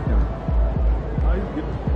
talking. Oh, he's good.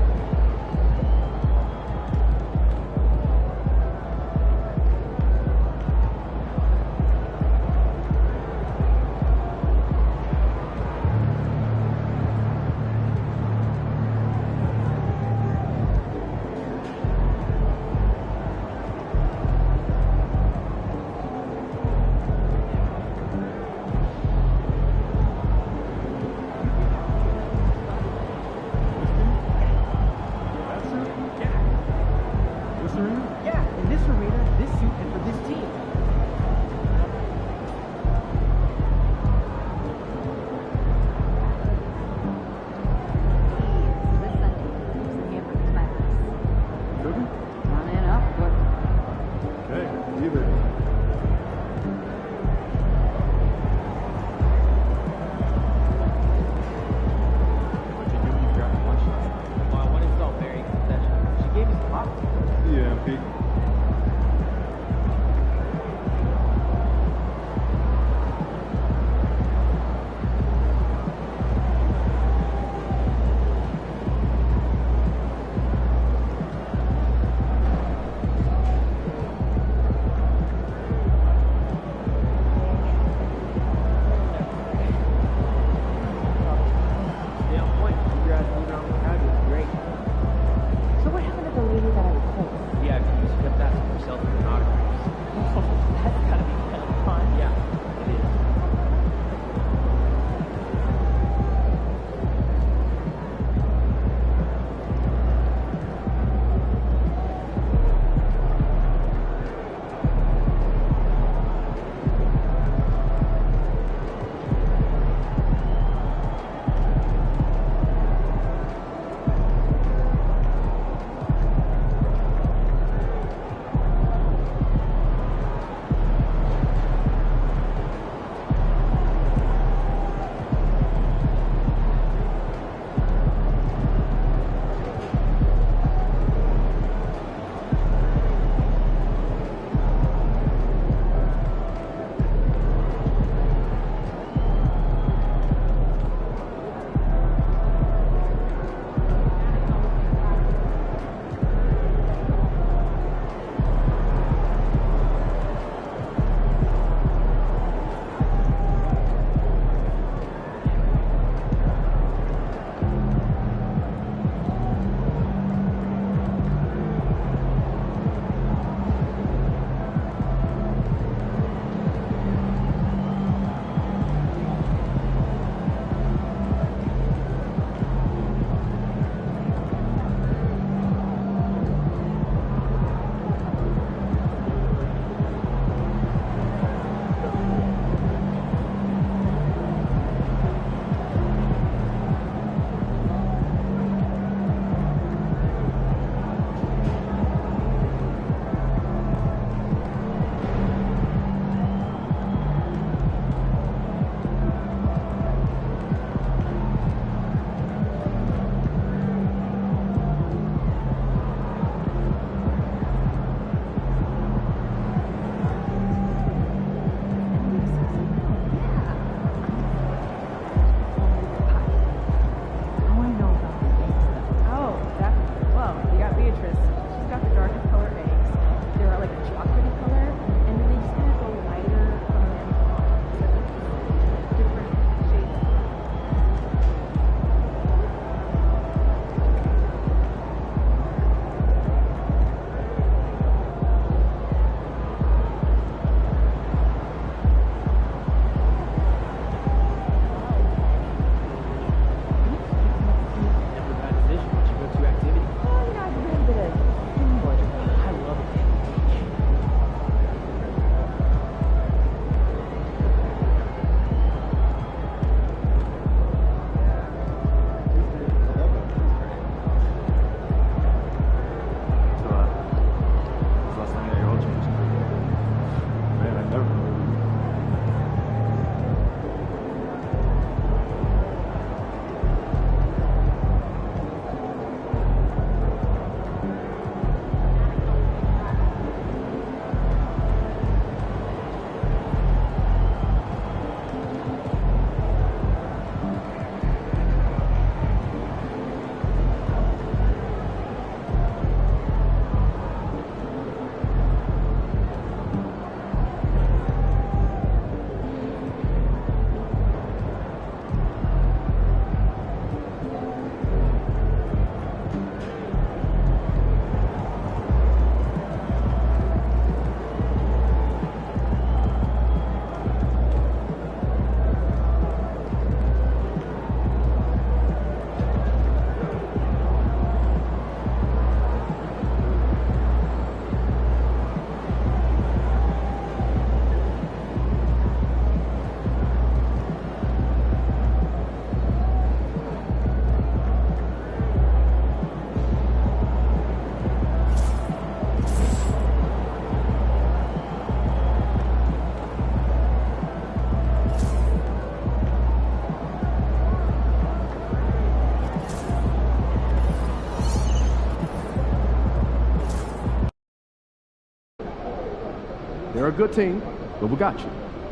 They're a good team, but we got you.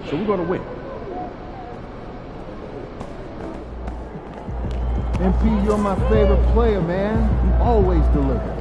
So we're going to win. MP, you're my favorite player, man. You always deliver.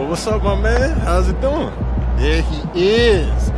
What's up, my man? How's it doing? There he is.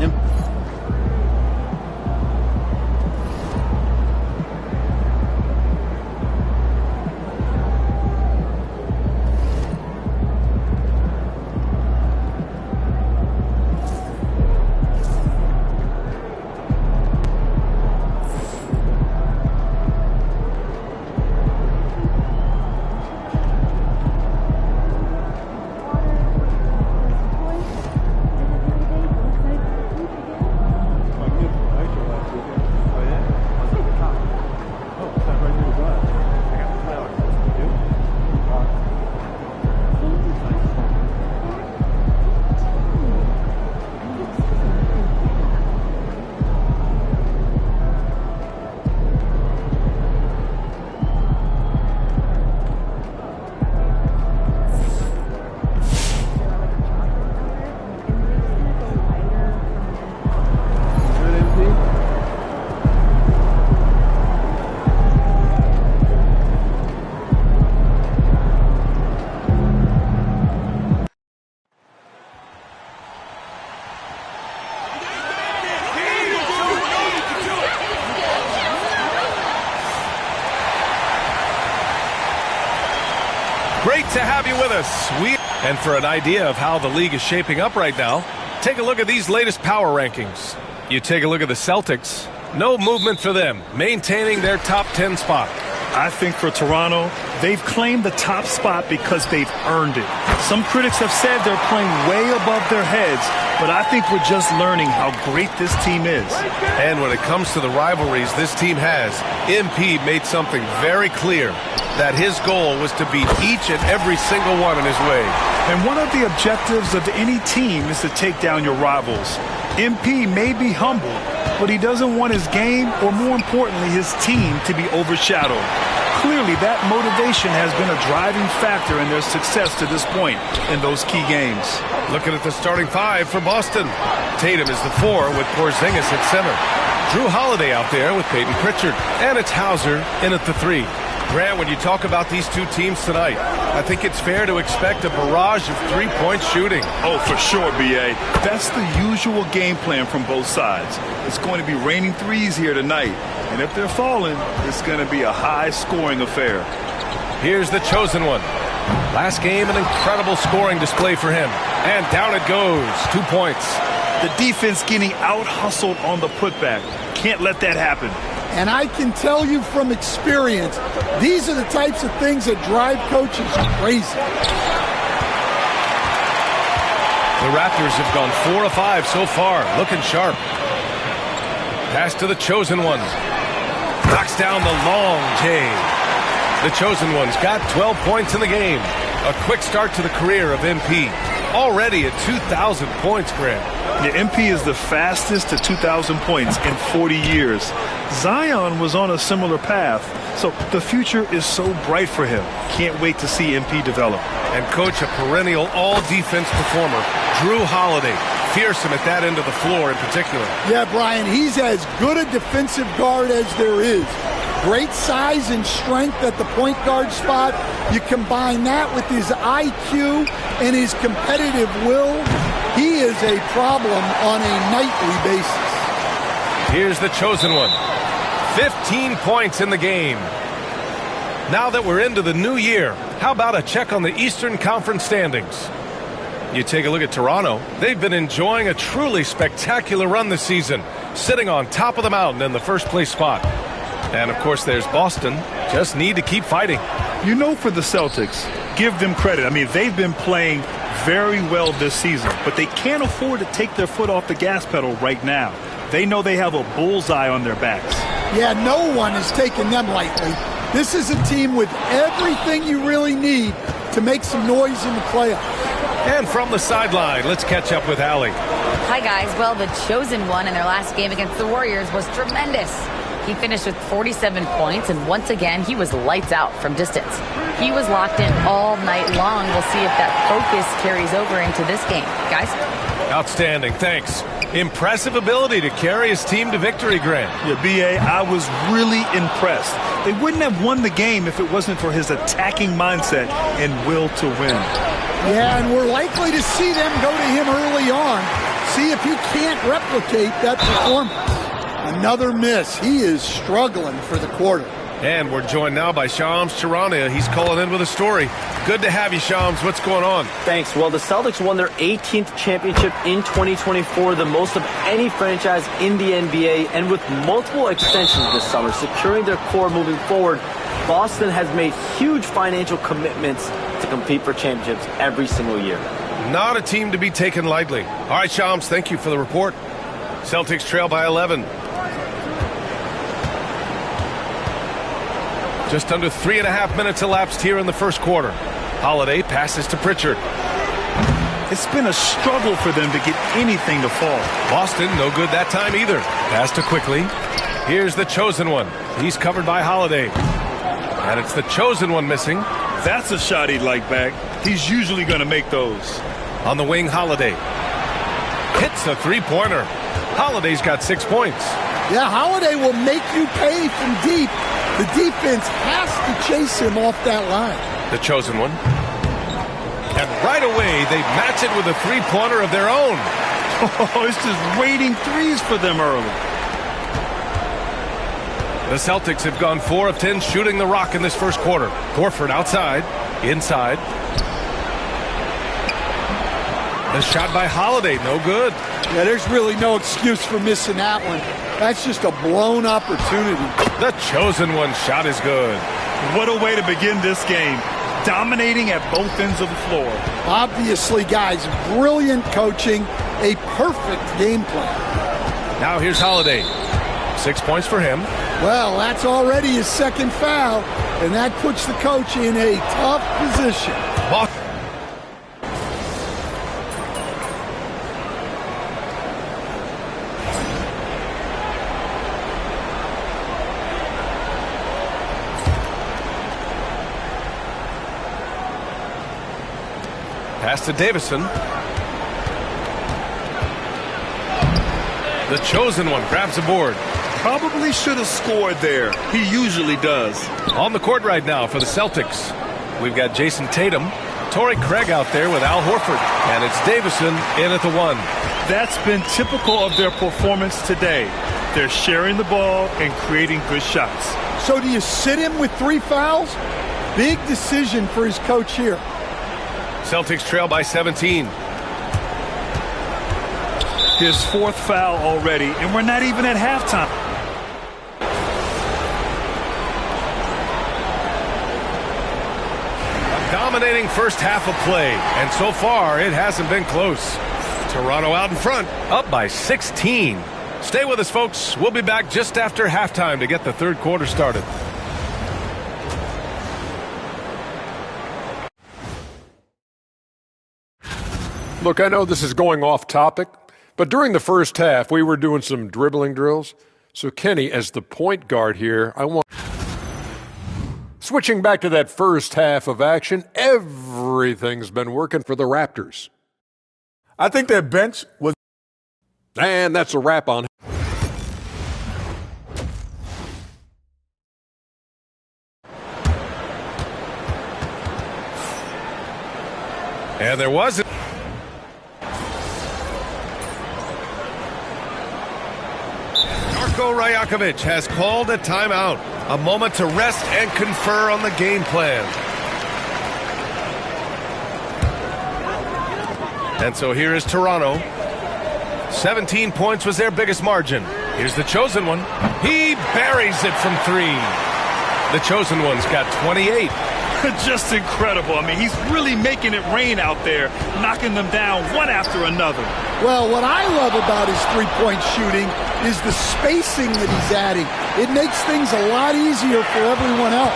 Great to have you with us. And for an idea of how the league is shaping up right now, take a look at these latest power rankings. You take a look at the Celtics. No movement for them, maintaining their top 10 spot. I think for Toronto, they've claimed the top spot because they've earned it. Some critics have said they're playing way above their heads, but I think we're just learning how great this team is. And when it comes to the rivalries this team has, MP made something very clear, that his goal was to beat each and every single one in his way. And one of the objectives of any team is to take down your rivals. MP may be humble, but he doesn't want his game, or more importantly, his team, to be overshadowed. Clearly, that motivation has been a driving factor in their success to this point in those key games. Looking at the starting five for Boston. Tatum is the 4 with Porzingis at center. Drew Holiday out there with Peyton Pritchard. And it's Hauser in at the 3. Grant, when you talk about these two teams tonight, I think it's fair to expect a barrage of three-point shooting. Oh, for sure, B.A. That's the usual game plan from both sides. It's going to be raining threes here tonight. And if they're falling, it's going to be a high-scoring affair. Here's the chosen one. Last game, an incredible scoring display for him. And down it goes. 2 points. The defense getting out-hustled on the putback. Can't let that happen. And I can tell you from experience, these are the types of things that drive coaches crazy. The Raptors have gone 4 of 5 so far, looking sharp. Pass to the chosen one. Knocks down the long J. The chosen one's got 12 points in the game. A quick start to the career of MP. Already at 2,000 points, Grant. Yeah, MP is the fastest to 2,000 points in 40 years. Zion was on a similar path, so the future is so bright for him. Can't wait to see MP develop. And coach, a perennial all-defense performer, Drew Holiday. Fearsome at that end of the floor in particular. Yeah, Brian, he's as good a defensive guard as there is. Great size and strength at the point guard spot. You combine that with his IQ and his competitive will, he is a problem on a nightly basis. Here's the chosen one. 15 points in the game. Now that we're into the new year, how about a check on the Eastern Conference standings? You take a look at Toronto. They've been enjoying a truly spectacular run this season, sitting on top of the mountain in the first place spot. And, of course, there's Boston. Just need to keep fighting. You know, for the Celtics, give them credit. I mean, they've been playing very well this season, but they can't afford to take their foot off the gas pedal right now. They know they have a bullseye on their backs. Yeah, no one is taking them lightly. This is a team with everything you really need to make some noise in the playoffs. And from the sideline, let's catch up with Allie. Hi, guys. Well, the chosen one in their last game against the Warriors was tremendous. He finished with 47 points, and once again, he was lights out from distance. He was locked in all night long. We'll see if that focus carries over into this game. Guys? Outstanding. Thanks. Impressive ability to carry his team to victory, Grant. Yeah, B.A., I was really impressed. They wouldn't have won the game if it wasn't for his attacking mindset and will to win. Yeah, and we're likely to see them go to him early on, see if he can't replicate that performance. Another miss. He is struggling for the quarter. And we're joined now by Shams Charania. He's calling in with a story. Good to have you, Shams. What's going on? Thanks. Well, the Celtics won their 18th championship in 2024, the most of any franchise in the NBA, and with multiple extensions this summer, securing their core moving forward, Boston has made huge financial commitments to compete for championships every single year. Not a team to be taken lightly. All right, Shams, thank you for the report. Celtics trail by 11. Just under 3.5 minutes elapsed here in the first quarter. Holiday passes to Pritchard. It's been a struggle for them to get anything to fall. Boston, no good that time either. Pass to Quickly. Here's the chosen one. He's covered by Holiday. And it's the chosen one missing. That's a shot he'd like back. He's usually going to make those. On the wing, Holiday. Hits a three-pointer. Holiday's got 6 points. Yeah, Holiday will make you pay from deep. The defense has to chase him off that line. The chosen one. And right away, they match it with a three-pointer of their own. Oh, it's just waiting threes for them early. The Celtics have gone 4 of 10 shooting the rock in this first quarter. Horford outside, inside. The shot by Holiday, no good. Yeah, there's really no excuse for missing that one. That's just a blown opportunity. The chosen one shot is good. What a way to begin this game. Dominating at both ends of the floor. Obviously, guys, brilliant coaching, a perfect game plan. Now here's Holiday. 6 points for him. Well, that's already his second foul, and that puts the coach in a tough position. Pass to Davison. The chosen one grabs a board. Probably should have scored there. He usually does. On the court right now for the Celtics, we've got Jason Tatum, Torrey Craig out there with Al Horford, and it's Davison in at the one. That's been typical of their performance today. They're sharing the ball and creating good shots. So do you sit him with 3 fouls? Big decision for his coach here. Celtics trail by 17. His 4th foul already, and we're not even at halftime. A dominating first half of play, and so far it hasn't been close. Toronto out in front, up by 16. Stay with us, folks. We'll be back just after halftime to get the third quarter started. Look, I know this is going off topic, but during the first half, we were doing some dribbling drills. So, Kenny, as the point guard here, switching back to that first half of action, everything's been working for the Raptors. I think that bench was... And that's a wrap on. And there wasn't. Darko Rajakovic has called a timeout. A moment to rest and confer on the game plan. And so here is Toronto. 17 points was their biggest margin. Here's the chosen one. He buries it from 3. The chosen one's got 28. Just incredible. I mean, he's really making it rain out there, knocking them down one after another. Well, what I love about his three-point shooting is the spacing that he's adding. it makes things a lot easier for everyone else.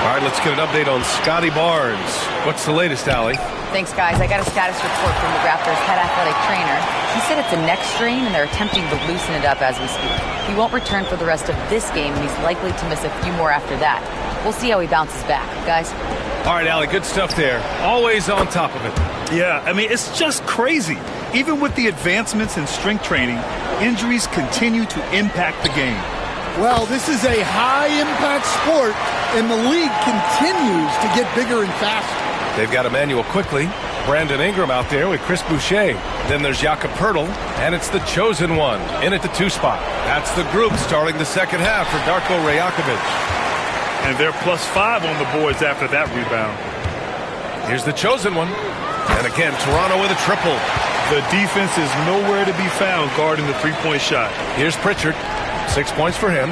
All right, let's get an update on Scotty Barnes. What's the latest, Allie? Thanks, guys. I got a status report from the Raptors head athletic trainer. He said it's a neck strain, and they're attempting to loosen it up as we speak. He won't return for the rest of this game, and he's likely to miss a few more after that. We'll see how he bounces back, guys. All right, Allie, good stuff there. Always on top of it. Yeah, I mean, it's just crazy. Even with the advancements in strength training, injuries continue to impact the game. Well, this is a high-impact sport, and the league continues to get bigger and faster. They've got Emmanuel Quickly, Brandon Ingram out there with Chris Boucher. Then there's Jakob Poeltl, and it's the chosen one in at the 2 spot. That's the group starting the second half for Darko Rajakovic. And they're +5 on the boards after that rebound. Here's the chosen one. And again, Toronto with a triple. The defense is nowhere to be found guarding the three-point shot. Here's Pritchard. 6 points for him.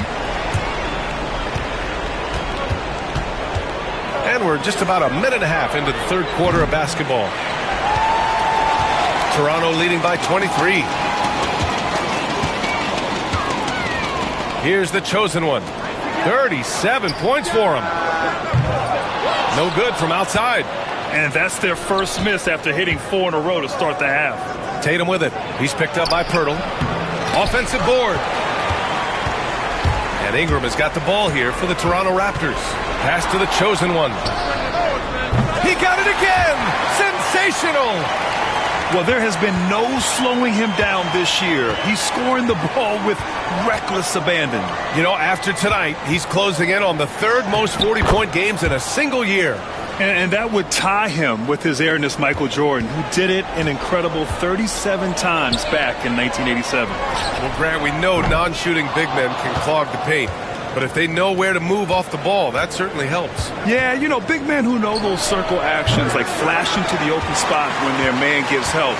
And we're just about a minute and a half into the third quarter of basketball. Toronto leading by 23. Here's the chosen one. 37 points for him. No good from outside. And that's their first miss after hitting 4 in a row to start the half. Tatum with it. He's picked up by Poeltl. Offensive board. And Ingram has got the ball here for the Toronto Raptors. Pass to the chosen one. He got it again! Sensational! Well, there has been no slowing him down this year. He's scoring the ball with reckless abandon. You know, after tonight, he's closing in on the third most 40-point games in a single year. And that would tie him with his heiress, Michael Jordan, who did it an incredible 37 times back in 1987. Well, Grant, we know non-shooting big men can clog the paint. But if they know where to move off the ball, that certainly helps. Yeah, you know, big men who know those circle actions, like flashing to the open spot when their man gives help,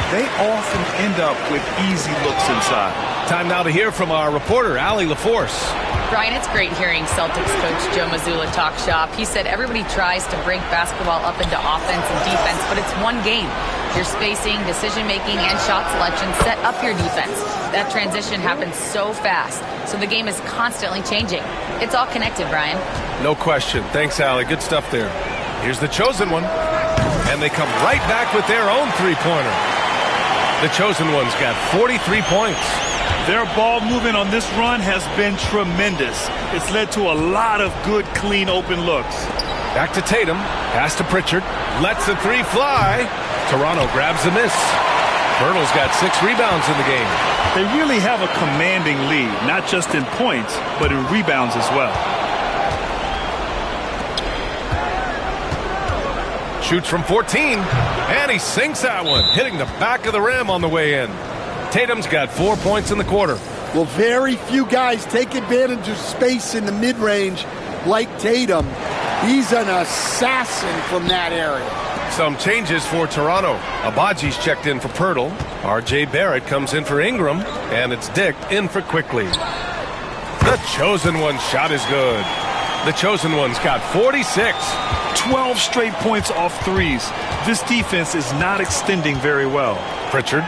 they often end up with easy looks inside. Time now to hear from our reporter, Allie LaForce. Brian, it's great hearing Celtics coach Joe Mazzulla talk shop. He said everybody tries to break basketball up into offense and defense, but it's one game. Your spacing, decision-making, and shot selection set up your defense. That transition happens so fast, so the game is constantly changing. It's all connected, Brian. No question. Thanks, Allie. Good stuff there. Here's the chosen one. And they come right back with their own three-pointer. The chosen one's got 43 points. Their ball movement on this run has been tremendous. It's led to a lot of good, clean, open looks. Back to Tatum. Pass to Pritchard. Lets the three fly. Toronto grabs the miss. Poeltl's got 6 rebounds in the game. They really have a commanding lead, not just in points, but in rebounds as well. Shoots from 14, and he sinks that one, hitting the back of the rim on the way in. Tatum's got 4 points in the quarter. Well, very few guys take advantage of space in the mid-range like Tatum. He's an assassin from that area. Some changes for Toronto. Abaji's checked in for Poeltl. R.J. Barrett comes in for Ingram, and it's Dick in for Quickly. The chosen one shot is good. The chosen one's got 46. 12 straight points off threes. This defense is not extending very well. Pritchard.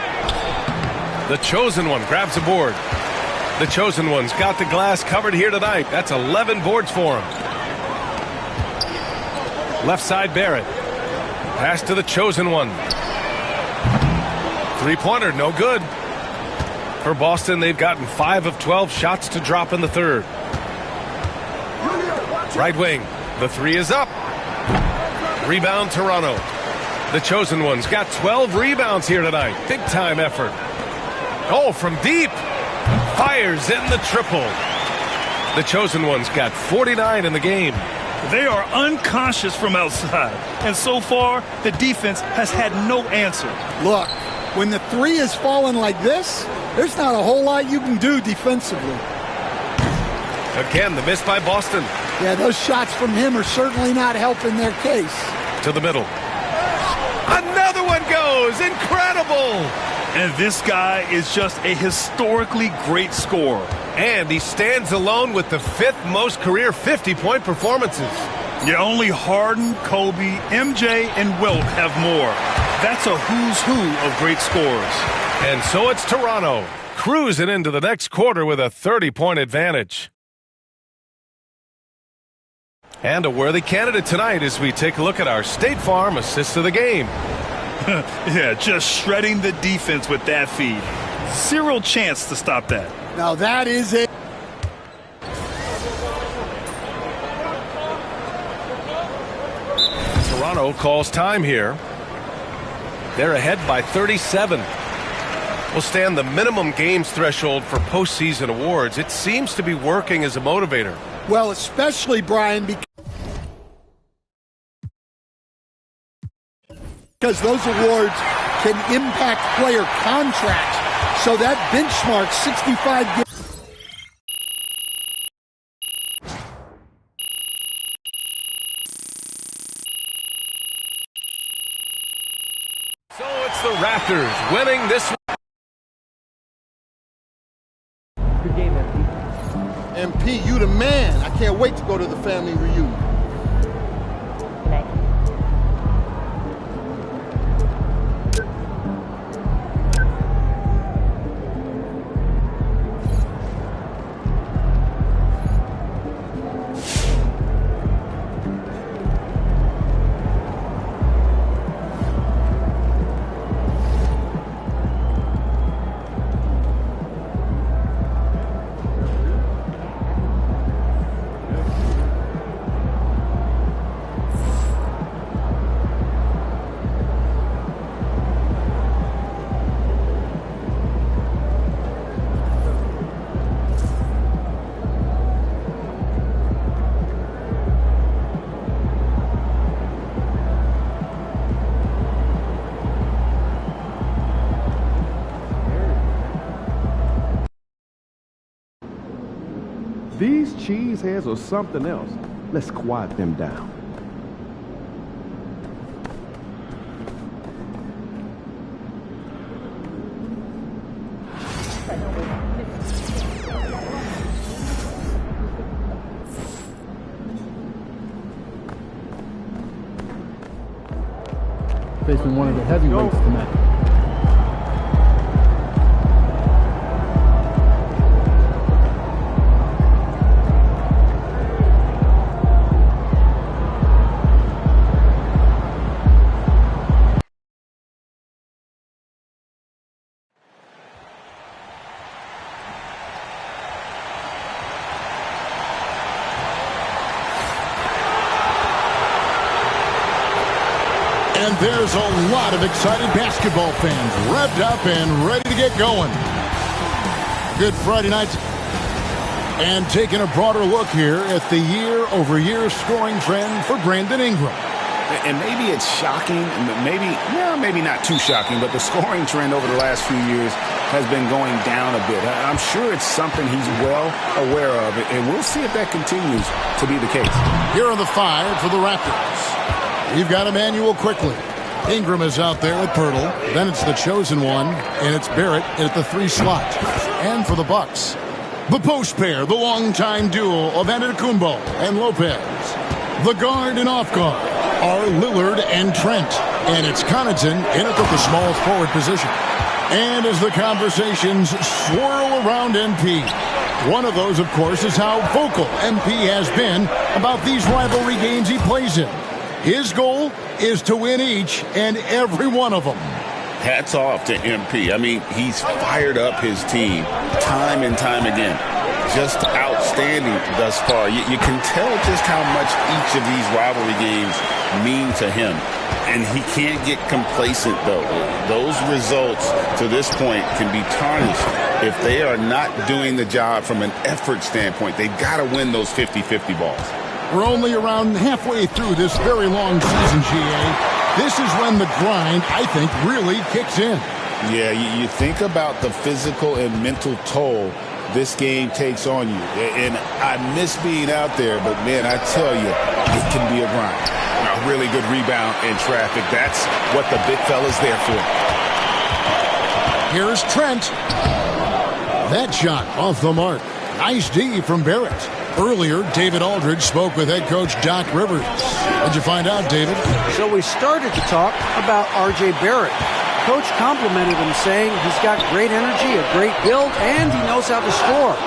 The chosen one grabs a board. The chosen one's got the glass covered here tonight. That's 11 boards for him. Left side Barrett. Pass to the chosen one. Three-pointer, no good. For Boston, they've gotten 5 of 12 shots to drop in the third. Right wing. The three is up. Rebound Toronto. The chosen one's got 12 rebounds here tonight. Big time effort. Oh, from deep. Fires in the triple. The chosen one's got 49 in the game. They are unconscious from outside. And so far, the defense has had no answer. Look, when the three is falling like this, there's not a whole lot you can do defensively. Again, the miss by Boston. Yeah, those shots from him are certainly not helping their case. To the middle. Another one goes. Incredible. And this guy is just a historically great scorer. And he stands alone with the 5th most career 50-point performances. Yeah, only Harden, Kobe, MJ, and Wilt have more. That's a who's who of great scorers. And so it's Toronto, cruising into the next quarter with a 30-point advantage. And a worthy candidate tonight as we take a look at our State Farm assist of the game. Yeah, just shredding the defense with that feed. Zero chance to stop that. Now that is it. Toronto calls time here. They're ahead by 37. Will stand the minimum games threshold for postseason awards. It seems to be working as a motivator. Well, especially, Brian, because those awards can impact player contracts. So that benchmark, 65 games. So it's the Raptors winning this one. Good game, MP. MP, you the man. I can't wait to go to the family reunion. Good night. These cheeseheads are something else. Let's quiet them down. Facing one of the heavyweights tonight. And there's a lot of excited basketball fans revved up and ready to get going. Good Friday night. And taking a broader look here at the year-over-year scoring trend for Brandon Ingram. And maybe it's shocking, maybe not too shocking, but the scoring trend over the last few years has been going down a bit. I'm sure it's something he's well aware of, and we'll see if that continues to be the case. Here are the five for the Raptors. You've got Emmanuel quickly. Ingram is out there with Pirtle. Then it's the chosen one, and it's Barrett at the 3 slot. And for the Bucks, the post pair, the longtime duo of Antetokounmpo and Lopez. The guard and off guard are Lillard and Trent. And it's Connaughton in at the small forward position. And as the conversations swirl around MP, one of those, of course, is how vocal MP has been about these rivalry games he plays in. His goal is to win each and every one of them. Hats off to MP. I mean, he's fired up his team time and time again. Just outstanding thus far. You can tell just how much each of these rivalry games mean to him. And he can't get complacent, though. Those results to this point can be tarnished if they are not doing the job from an effort standpoint. They've got to win those 50-50 balls. We're only around halfway through this very long season, GA. This is when the grind, I think, really kicks in. Yeah, you think about the physical and mental toll this game takes on you. And I miss being out there, but, man, I tell you, it can be a grind. A really good rebound in traffic. That's what the big fella's there for. Here's Trent. That shot off the mark. Nice D from Barrett. Earlier, David Aldridge spoke with head coach Doc Rivers. What'd you find out, David? So we started to talk about R.J. Barrett. Coach complimented him, saying he's got great energy, a great build, and he knows how to score.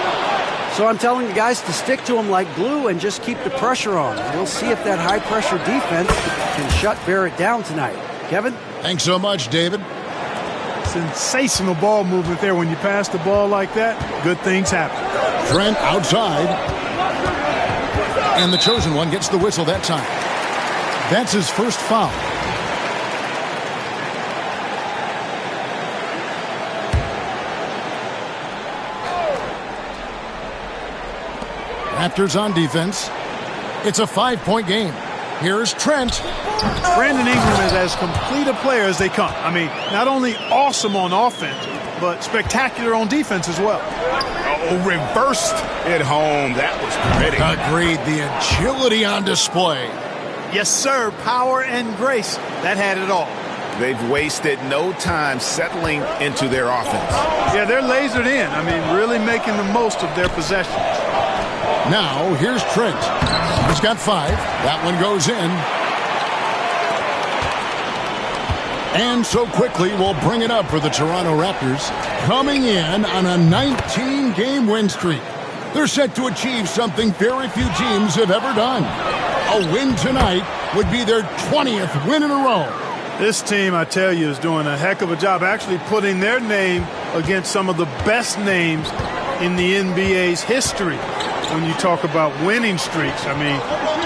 So I'm telling the guys to stick to him like glue and just keep the pressure on. We'll see if that high-pressure defense can shut Barrett down tonight. Kevin? Thanks so much, David. Sensational ball movement there. When you pass the ball like that, good things happen. Trent outside. And the chosen one gets the whistle that time. That's his first foul. Raptors on defense. It's a 5-point game. Here's Trent. Brandon Ingram is as complete a player as they come. I mean, not only awesome on offense, but spectacular on defense as well. Oh, reversed at home. That was pretty. Agreed. The agility on display. Yes, sir. Power and grace. That had it all. They've wasted no time settling into their offense. Yeah, they're lasered in. I mean, really making the most of their possessions. Now, here's Trent. He's got 5. That one goes in. And so quickly, we'll bring it up for the Toronto Raptors, coming in on a 19-game win streak. They're set to achieve something very few teams have ever done. A win tonight would be their 20th win in a row. This team, I tell you, is doing a heck of a job actually putting their name against some of the best names in the NBA's history. When you talk about winning streaks, I mean,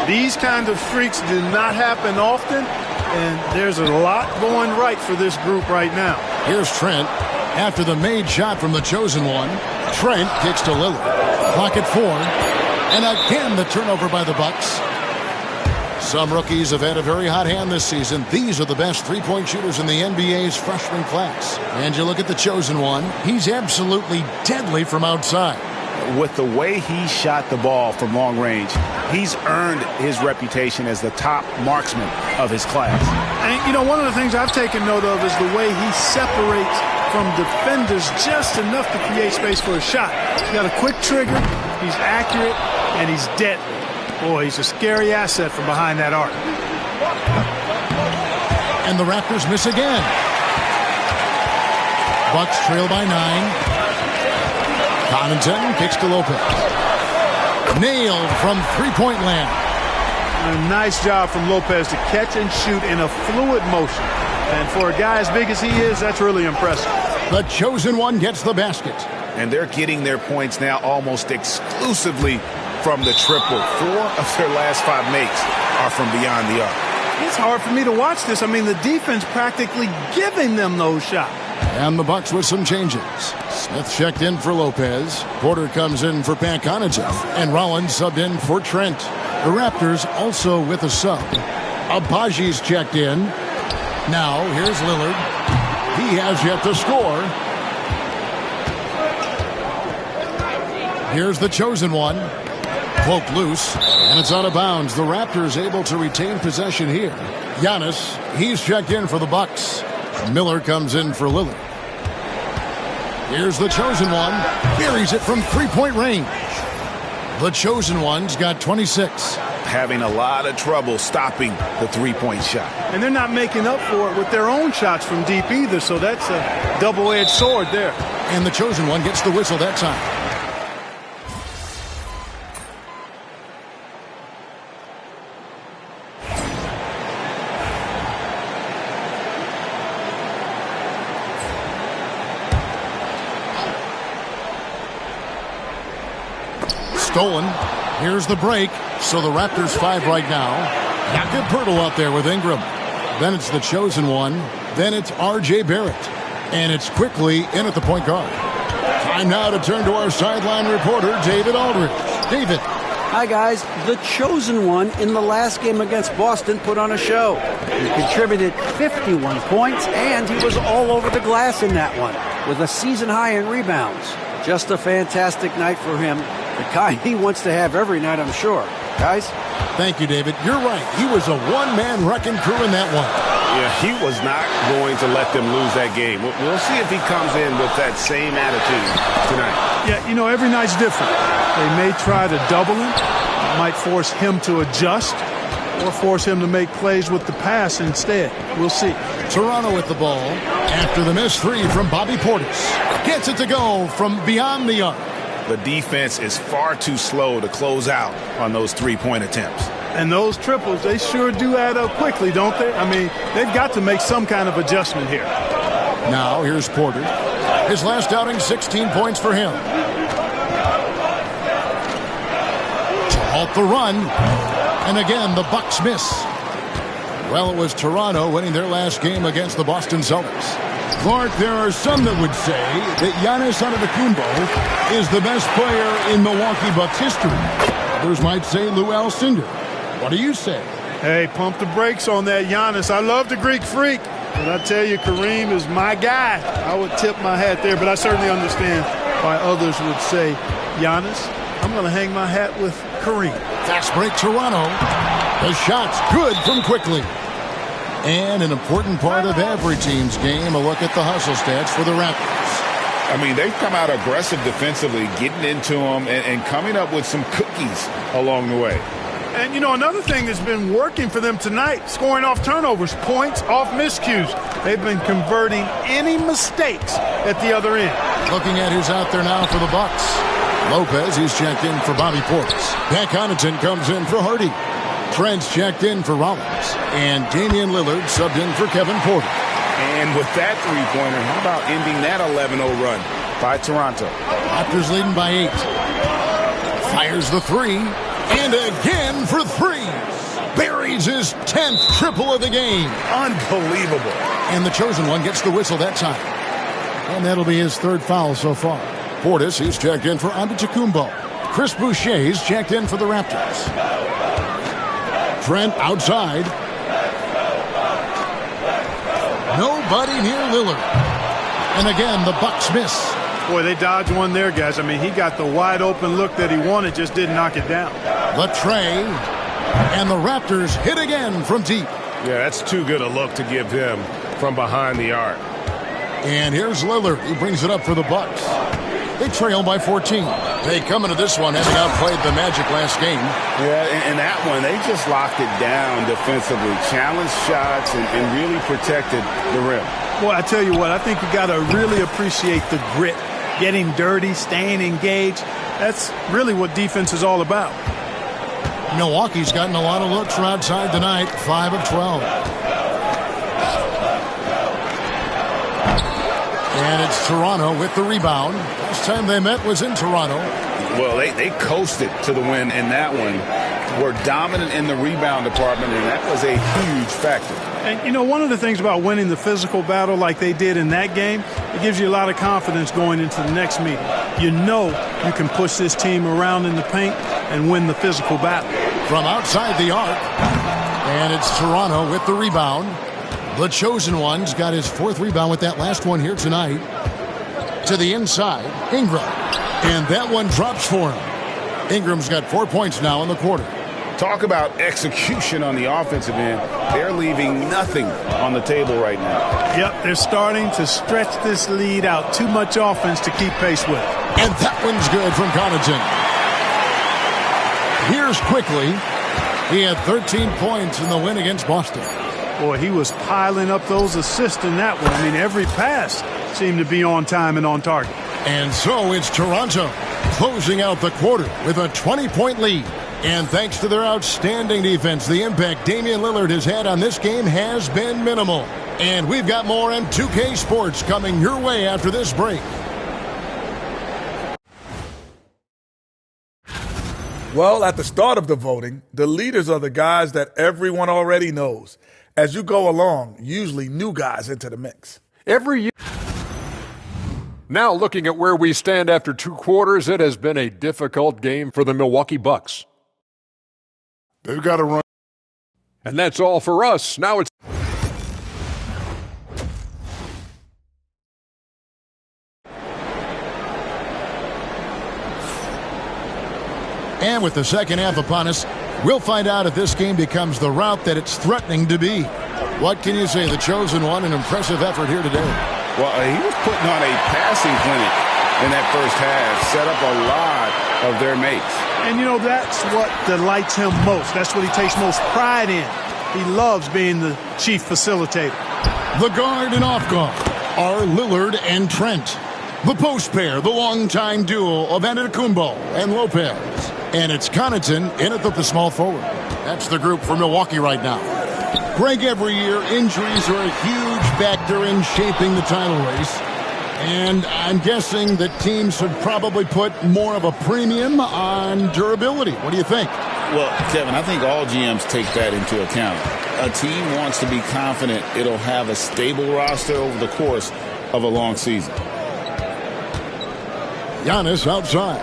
these kind of streaks do not happen often, and there's a lot going right for this group right now. Here's Trent. After the made shot from the chosen one, Trent kicks to Lillard. Clock at 4. And again, the turnover by the Bucks. Some rookies have had a very hot hand this season. These are the best three-point shooters in the NBA's freshman class. And you look at the chosen one, he's absolutely deadly from outside. With the way he shot the ball from long range, he's earned his reputation as the top marksman of his class. And, you know, one of the things I've taken note of is the way he separates from defenders just enough to create space for a shot. He's got a quick trigger, he's accurate, and he's deadly. Boy, he's a scary asset from behind that arc. And the Raptors miss again. Bucks trail by 9. Connaughton kicks to Lopez. Nailed from three-point land. A nice job from Lopez to catch and shoot in a fluid motion. And for a guy as big as he is, that's really impressive. The chosen one gets the basket. And they're getting their points now almost exclusively from the triple. 4 of their last 5 makes are from beyond the arc. It's hard for me to watch this. I mean, the defense practically giving them those shots. And the Bucks with some changes. Smith checked in for Lopez. Porter comes in for Pat Connaughton. And Rollins subbed in for Trent. The Raptors also with a sub. Abaji's checked in. Now, here's Lillard. He has yet to score. Here's the chosen one. Cloak loose, and it's out of bounds. The Raptors able to retain possession here. Giannis, he's checked in for the Bucks. Miller comes in for Lillard. Here's the chosen one. Buries it from three-point range. The chosen one's got 26. Having a lot of trouble stopping the three-point shot. And they're not making up for it with their own shots from deep either, so that's a double-edged sword there. And the chosen one gets the whistle that time. Stolen. Here's the break. So the Raptors 5 right now. Jakob Poeltl out there with Ingram. Then it's the chosen one. Then it's R.J. Barrett. And it's quickly in at the point guard. Time now to turn to our sideline reporter, David Aldridge. David. Hi, guys. The chosen one in the last game against Boston put on a show. He contributed 51 points, and he was all over the glass in that one with a season high in rebounds. Just a fantastic night for him. The kind he wants to have every night, I'm sure. Guys? Thank you, David. You're right. He was a one-man wrecking crew in that one. Yeah, he was not going to let them lose that game. We'll see if he comes in with that same attitude tonight. Yeah, you know, every night's different. They may try to double him. It might force him to adjust or force him to make plays with the pass instead. We'll see. Toronto with the ball after the missed 3 from Bobby Portis. Gets it to go from beyond the arc. The defense is far too slow to close out on those three-point attempts. And those triples, they sure do add up quickly, don't they? I mean, they've got to make some kind of adjustment here. Now, here's Porter. His last outing, 16 points for him. To halt the run. And again, the Bucks miss. Well, it was Toronto winning their last game against the Boston Celtics. Clark, there are some that would say that Giannis Antetokounmpo is the best player in Milwaukee Bucks history. Others might say Lou Alcindor. What do you say? Hey, pump the brakes on that Giannis. I love the Greek Freak. But I tell you, Kareem is my guy. I would tip my hat there, but I certainly understand why others would say Giannis. I'm going to hang my hat with Kareem. Fast break, Toronto. The shot's good from quickly. And an important part of every team's game, a look at the hustle stats for the Raptors. I mean, they've come out aggressive defensively, getting into them and coming up with some cookies along the way. And, you know, another thing that's been working for them tonight, scoring off turnovers, points off miscues. They've been converting any mistakes at the other end. Looking at who's out there now for the Bucks. Lopez, he's checked in for Bobby Portis. Pat Connaughton comes in for Hardy. Trent's checked in for Rollins. And Damian Lillard subbed in for Kevin Porter. And with that three-pointer, how about ending that 11-0 run by Toronto? Raptors leading by 8. Fires the three. And again for three. Buries his 10th triple of the game. Unbelievable. And the chosen one gets the whistle that time. And that'll be his third foul so far. Portis, he's checked in for Antetokounmpo. Chris Boucher's checked in for the Raptors. Trent outside. Nobody near Lillard. And again, the Bucks miss. Boy, they dodged one there, guys. I mean, he got the wide open look that he wanted, just didn't knock it down. The tray. And the Raptors hit again from deep. Yeah, that's too good a look to give him from behind the arc. And here's Lillard. He brings it up for the Bucks. They trail by 14. They come into this one having outplayed the Magic last game. Yeah, and that one, they just locked it down defensively. Challenged shots and really protected the rim. Boy, I tell you what, I think you got to really appreciate the grit. Getting dirty, staying engaged. That's really what defense is all about. Milwaukee's gotten a lot of looks from outside tonight. 5 of 12. And it's Toronto with the rebound. Last time they met was in Toronto. Well, they coasted to the win in that one. Were dominant in the rebound department, and that was a huge factor. And, you know, one of the things about winning the physical battle like they did in that game, it gives you a lot of confidence going into the next meeting. You know you can push this team around in the paint and win the physical battle. From outside the arc, and it's Toronto with the rebound. The chosen one's got his 4th rebound with that last one here tonight. To the inside, Ingram. And that one drops for him. Ingram's got 4 points now in the quarter. Talk about execution on the offensive end. They're leaving nothing on the table right now. Yep, they're starting to stretch this lead out. Too much offense to keep pace with. And that one's good from Connaughton. Here's quickly. He had 13 points in the win against Boston. Boy, he was piling up those assists in that one. I mean, every pass seemed to be on time and on target. And so it's Toronto closing out the quarter with a 20-point lead. And thanks to their outstanding defense, the impact Damian Lillard has had on this game has been minimal. And we've got more on 2K Sports coming your way after this break. Well, at the start of the voting, the leaders are the guys that everyone already knows. As you go along, usually new guys enter the mix. Every year. Now looking at where we stand after 2 quarters, it has been a difficult game for the Milwaukee Bucks. They've got to run. And that's all for us. Now it's... And with the second half upon us, we'll find out if this game becomes the route that it's threatening to be. What can you say? The chosen one, an impressive effort here today. Well, he was putting on a passing clinic in that first half, set up a lot of their mates. And, you know, that's what delights him most. That's what he takes most pride in. He loves being the chief facilitator. The guard and off guard are Lillard and Trent. The post pair, the longtime duo of Antetokounmpo and Lopez. And it's Connaughton in it at the small forward. That's the group for Milwaukee right now. Greg, every year, injuries are a huge factor in shaping the title race. And I'm guessing that teams should probably put more of a premium on durability. What do you think? Well, Kevin, I think all GMs take that into account. A team wants to be confident it'll have a stable roster over the course of a long season. Giannis outside.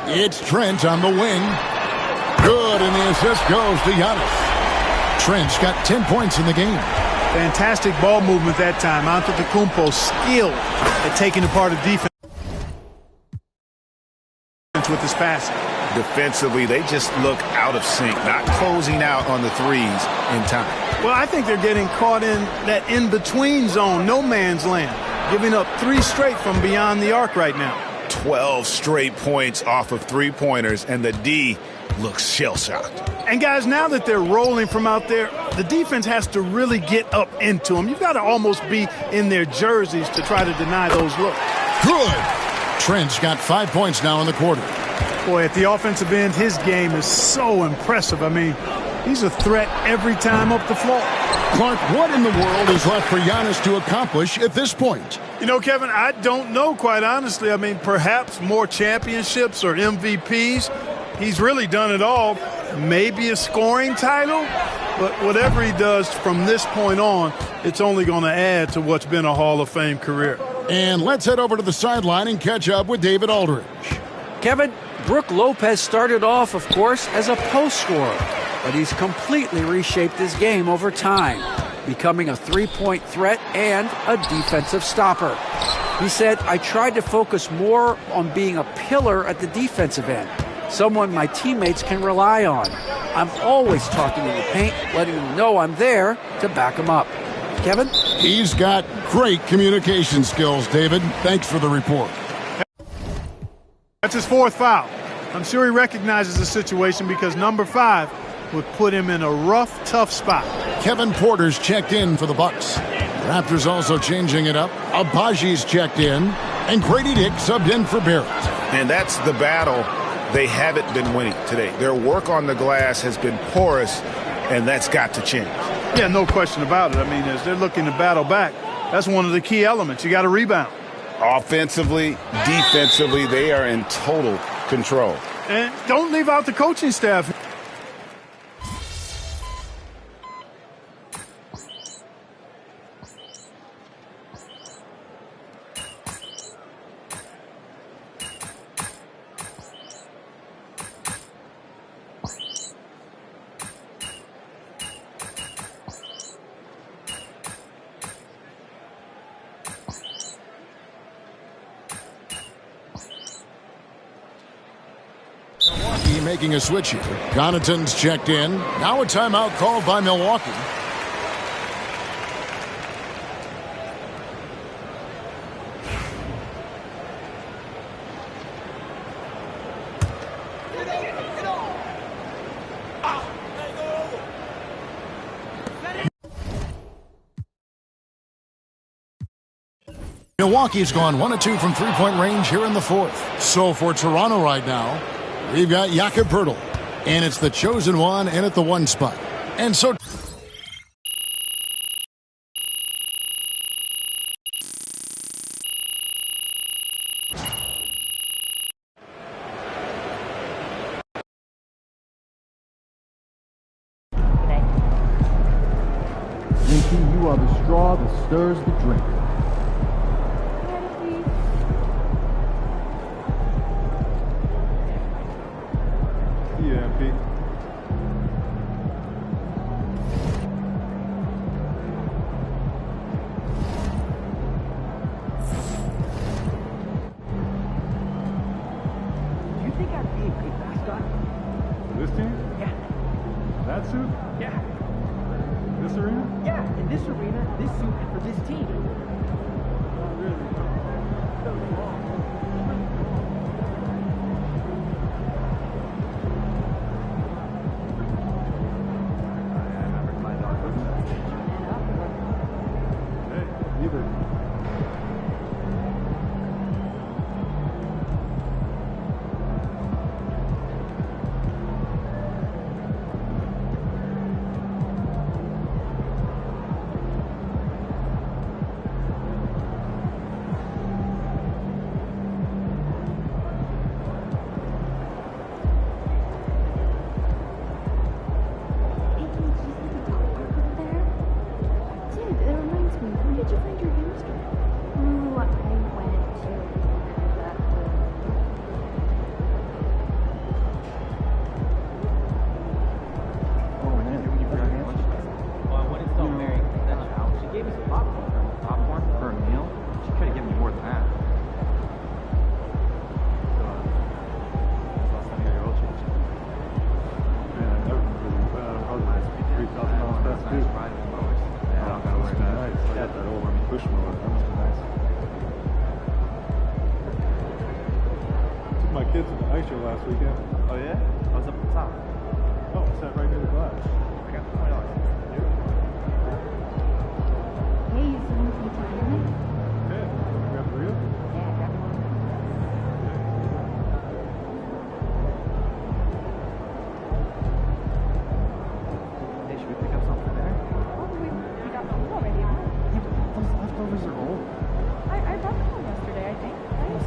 It's Trent on the wing. Good, and the assist goes to Giannis. Trent's got 10 points in the game. Fantastic ball movement that time. Antetokounmpo skilled at taking apart a defense with his passing. Defensively, they just look out of sync, not closing out on the threes in time. Well, I think they're getting caught in that in-between zone, no man's land, giving up 3 straight from beyond the arc right now. 12 straight points off of three-pointers, and the D looks shell-shocked. And, guys, now that they're rolling from out there, the defense has to really get up into them. You've got to almost be in their jerseys to try to deny those looks. Good. Trent's got 5 points now in the quarter. Boy, at the offensive end, his game is so impressive. I mean, he's a threat every time up the floor. Clark, what in the world is left for Giannis to accomplish at this point? You know, Kevin, I don't know, quite honestly. I mean, perhaps more championships or MVPs. He's really done it all. Maybe a scoring title, but whatever he does from this point on, it's only going to add to what's been a Hall of Fame career. And let's head over to the sideline and catch up with David Aldridge. Kevin, Brook Lopez started off, of course, as a post scorer, but he's completely reshaped his game over time, becoming a three-point threat and a defensive stopper. He said, I tried to focus more on being a pillar at the defensive end, someone my teammates can rely on. I'm always talking in the paint, letting them know I'm there to back them up. Kevin? He's got great communication skills, David. Thanks for the report. That's his 4th foul. I'm sure he recognizes the situation because number 5 would put him in a rough, tough spot. Kevin Porter's checked in for the Bucks. Raptors also changing it up. Abaji's checked in. And Grady Dick subbed in for Barrett. And that's the battle they haven't been winning today. Their work on the glass has been porous, and that's got to change. Yeah, no question about it. I mean, as they're looking to battle back, that's one of the key elements. You got to rebound. Offensively, defensively, they are in total control. And don't leave out the coaching staff. Making a switch here. Connaughton's checked in. Now a timeout called by Milwaukee. Milwaukee's gone 1 of 2 from three-point range here in the 4th. So for Toronto right now, we've got Jakob Poeltl, and it's the chosen one in at the 1 spot. And so you are the straw that stirs the drink. Took my kids to the ice show last weekend. Oh yeah? I was up at the top. Oh, I sat right near the glass. I got the $20. Hey, you still want some time in it? Yeah, grab the reel? Yeah, grab one. Hey, should we pick up something there? Oh, we got the whole already, huh? Yeah, but those leftovers are old. I brought them home yesterday, I think. Same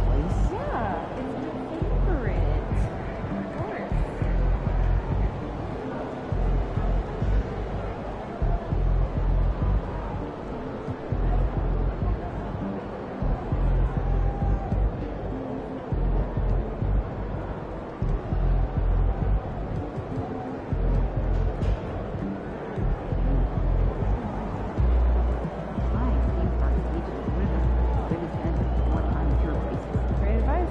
place? Yeah, it's my favorite. Of course. Great advice.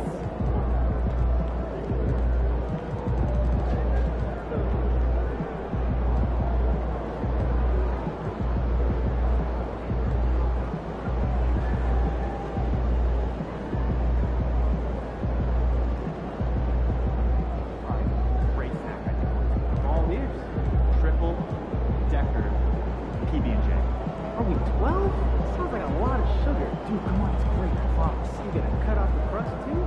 Great snack, I think. All ears. Triple decker PB&J. Are we 12? Sounds like a lot of sugar. Dude, come on, it's great. Fox. You gonna cut off the crust too?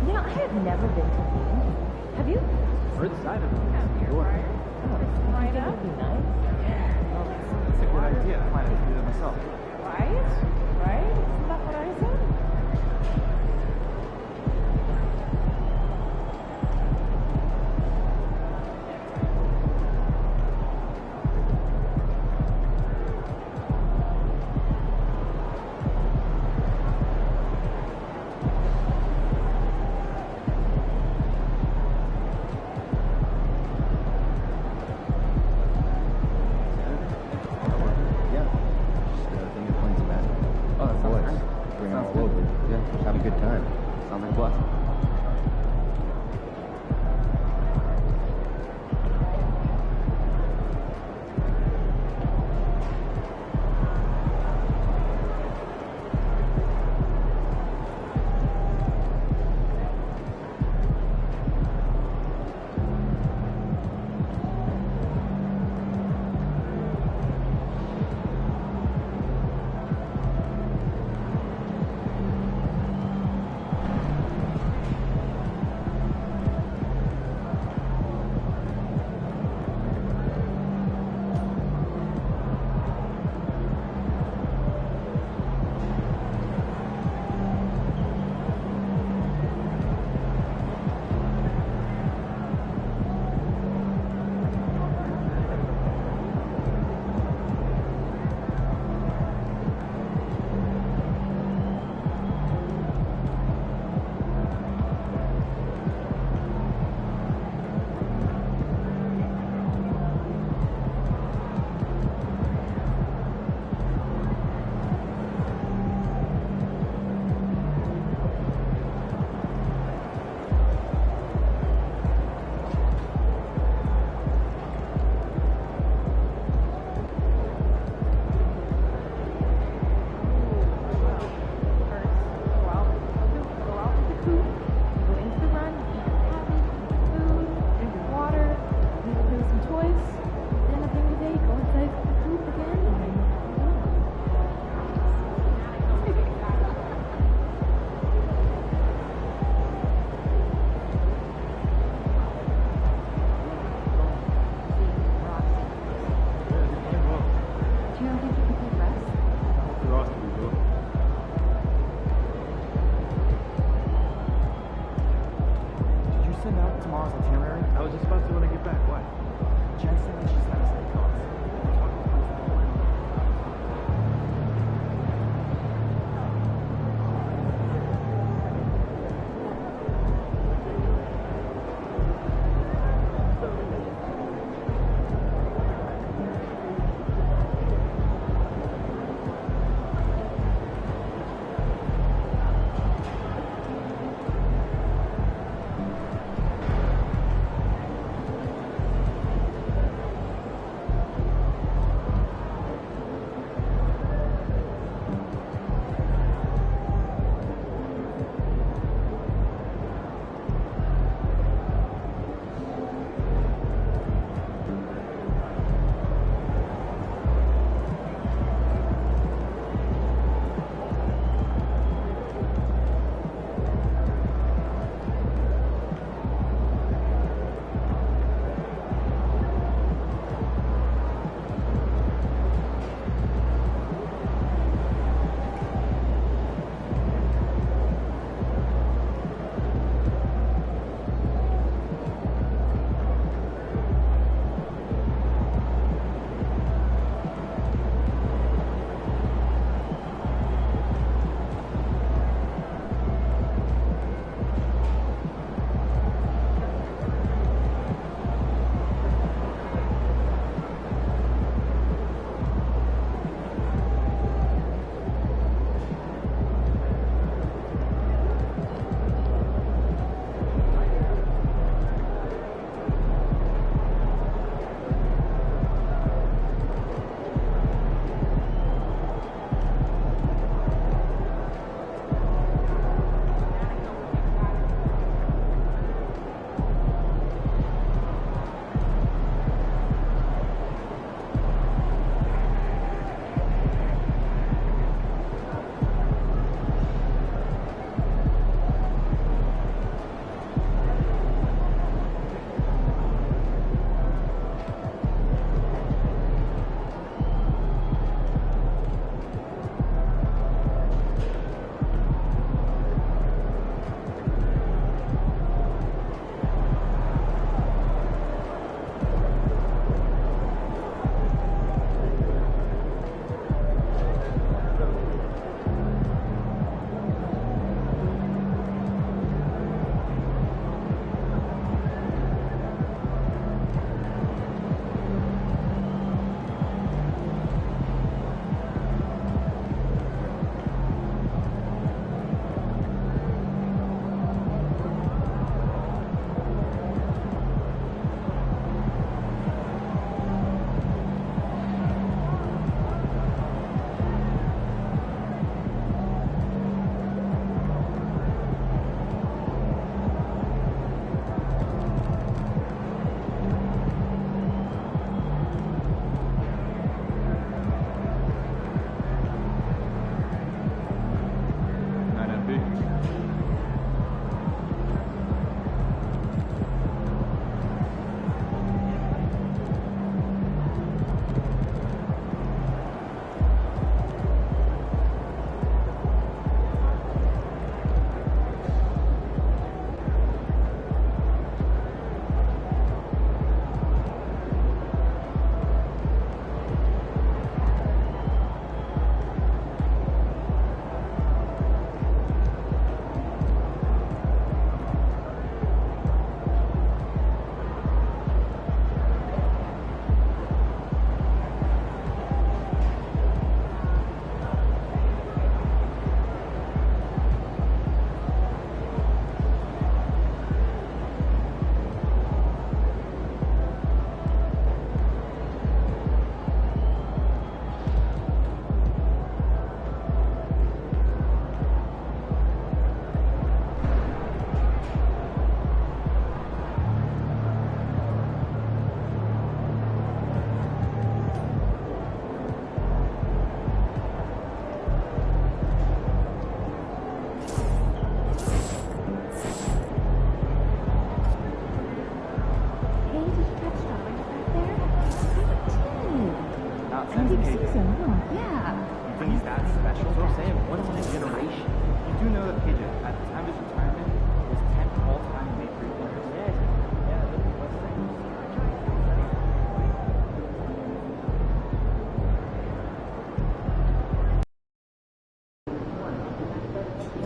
You know, I have never been to Legm. Have you? Heard the side of it. Yeah, Sure. Right up. It'd be nice. It's a good idea. I might have to do that myself. Right? Right? Isn't that what I said? Yeah. Just think of playing some basketball. Oh, that sounds nice. Bring it all over. Yeah, just have a good time. Sounds like a blessing. Yeah. You think he's that special? So I'm saying, once in a generation. You do know that PJ, at the time of his retirement, was 10th all-time in made three-pointers. Yeah, look at what's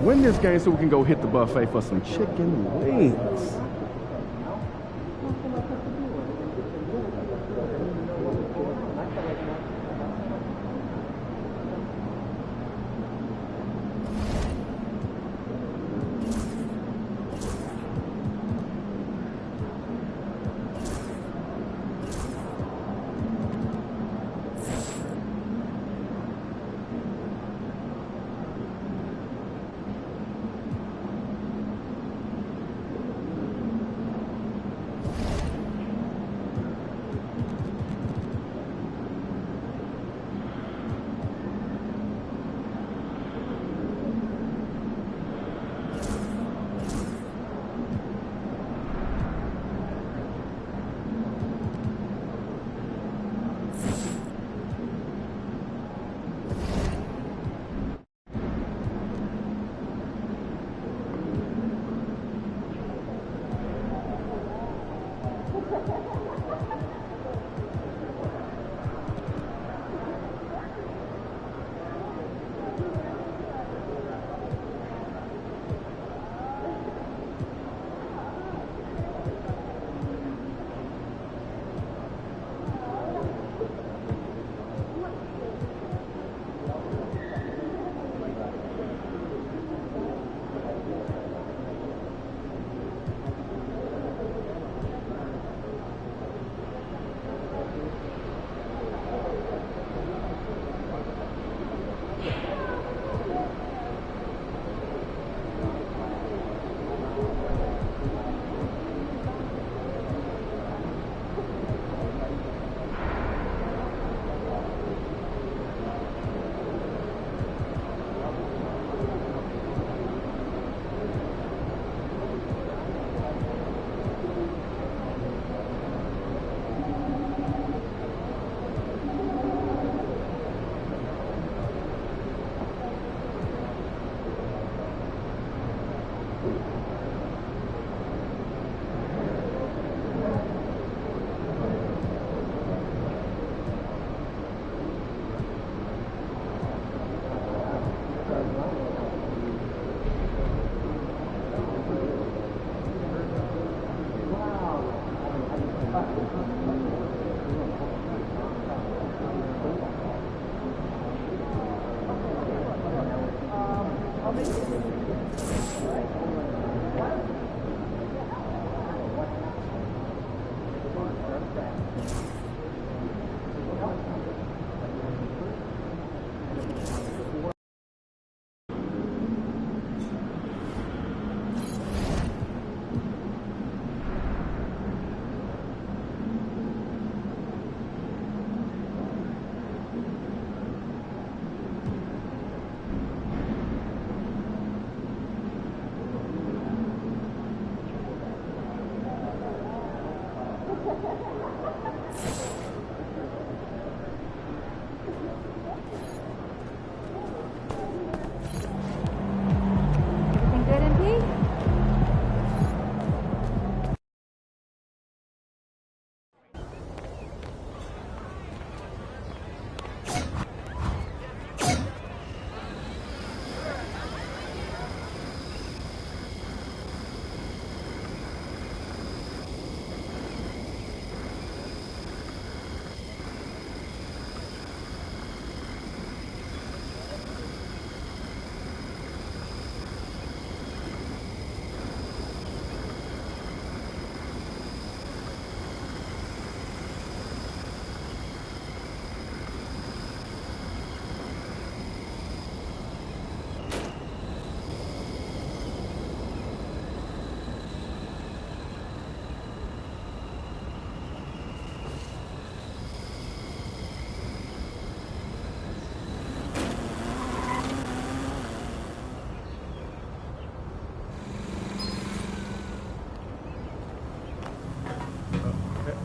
Win this game so we can go hit the buffet for some chicken wings.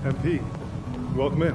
MP, welcome in.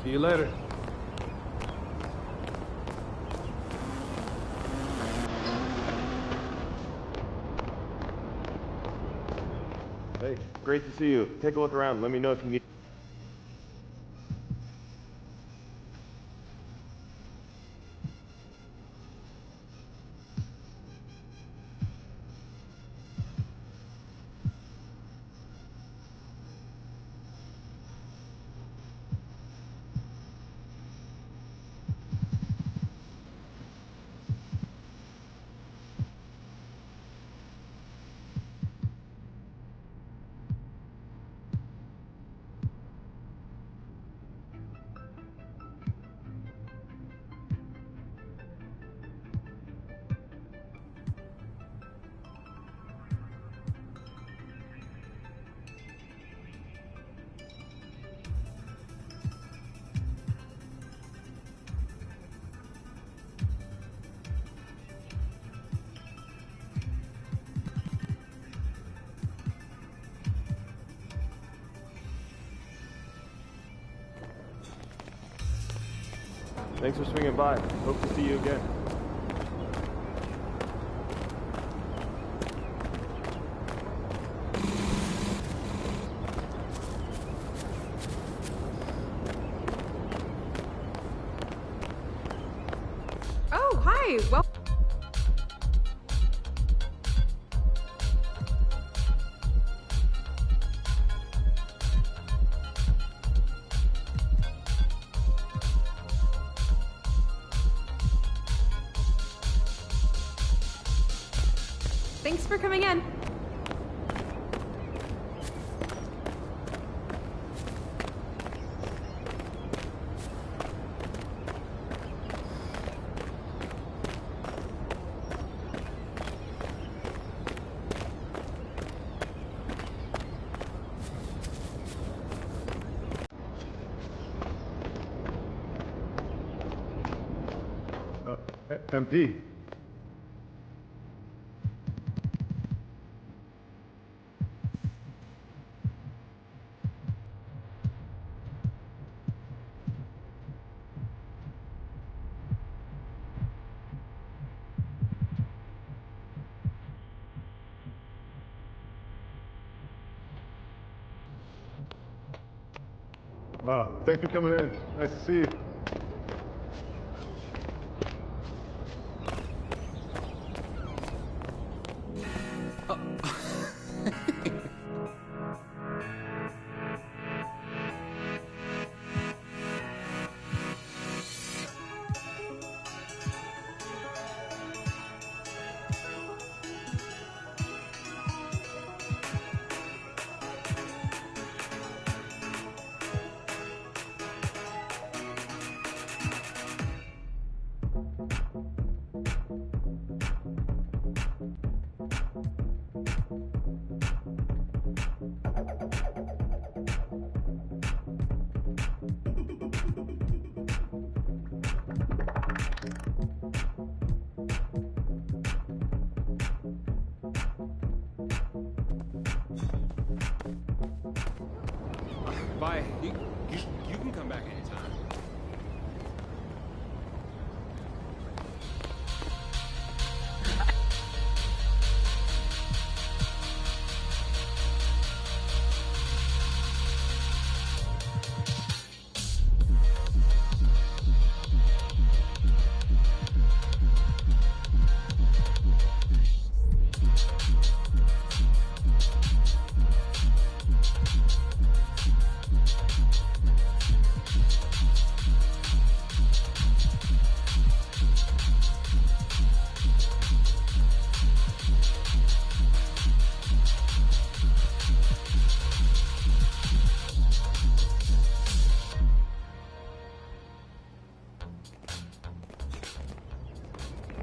See you later. Hey, great to see you. Take a look around. Let me know if you need. Thanks for swinging by. Hope to see you again. Oh, hi. Well. Thanks for coming in. MP. Wow, thanks for coming in. Nice to see you. Bye. You can come back anytime.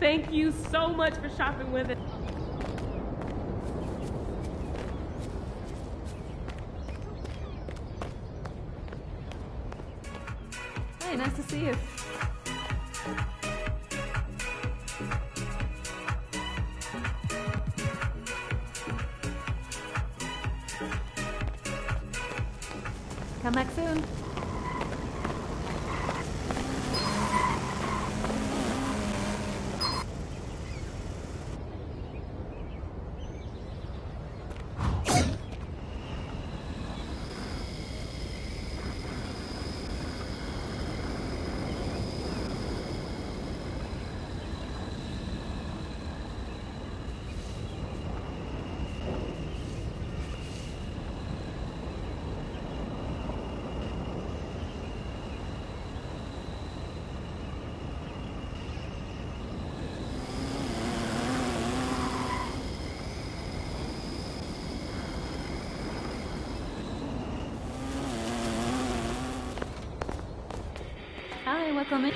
Thank you so much for shopping with us. Hey, nice to see you. Come back soon. for coming.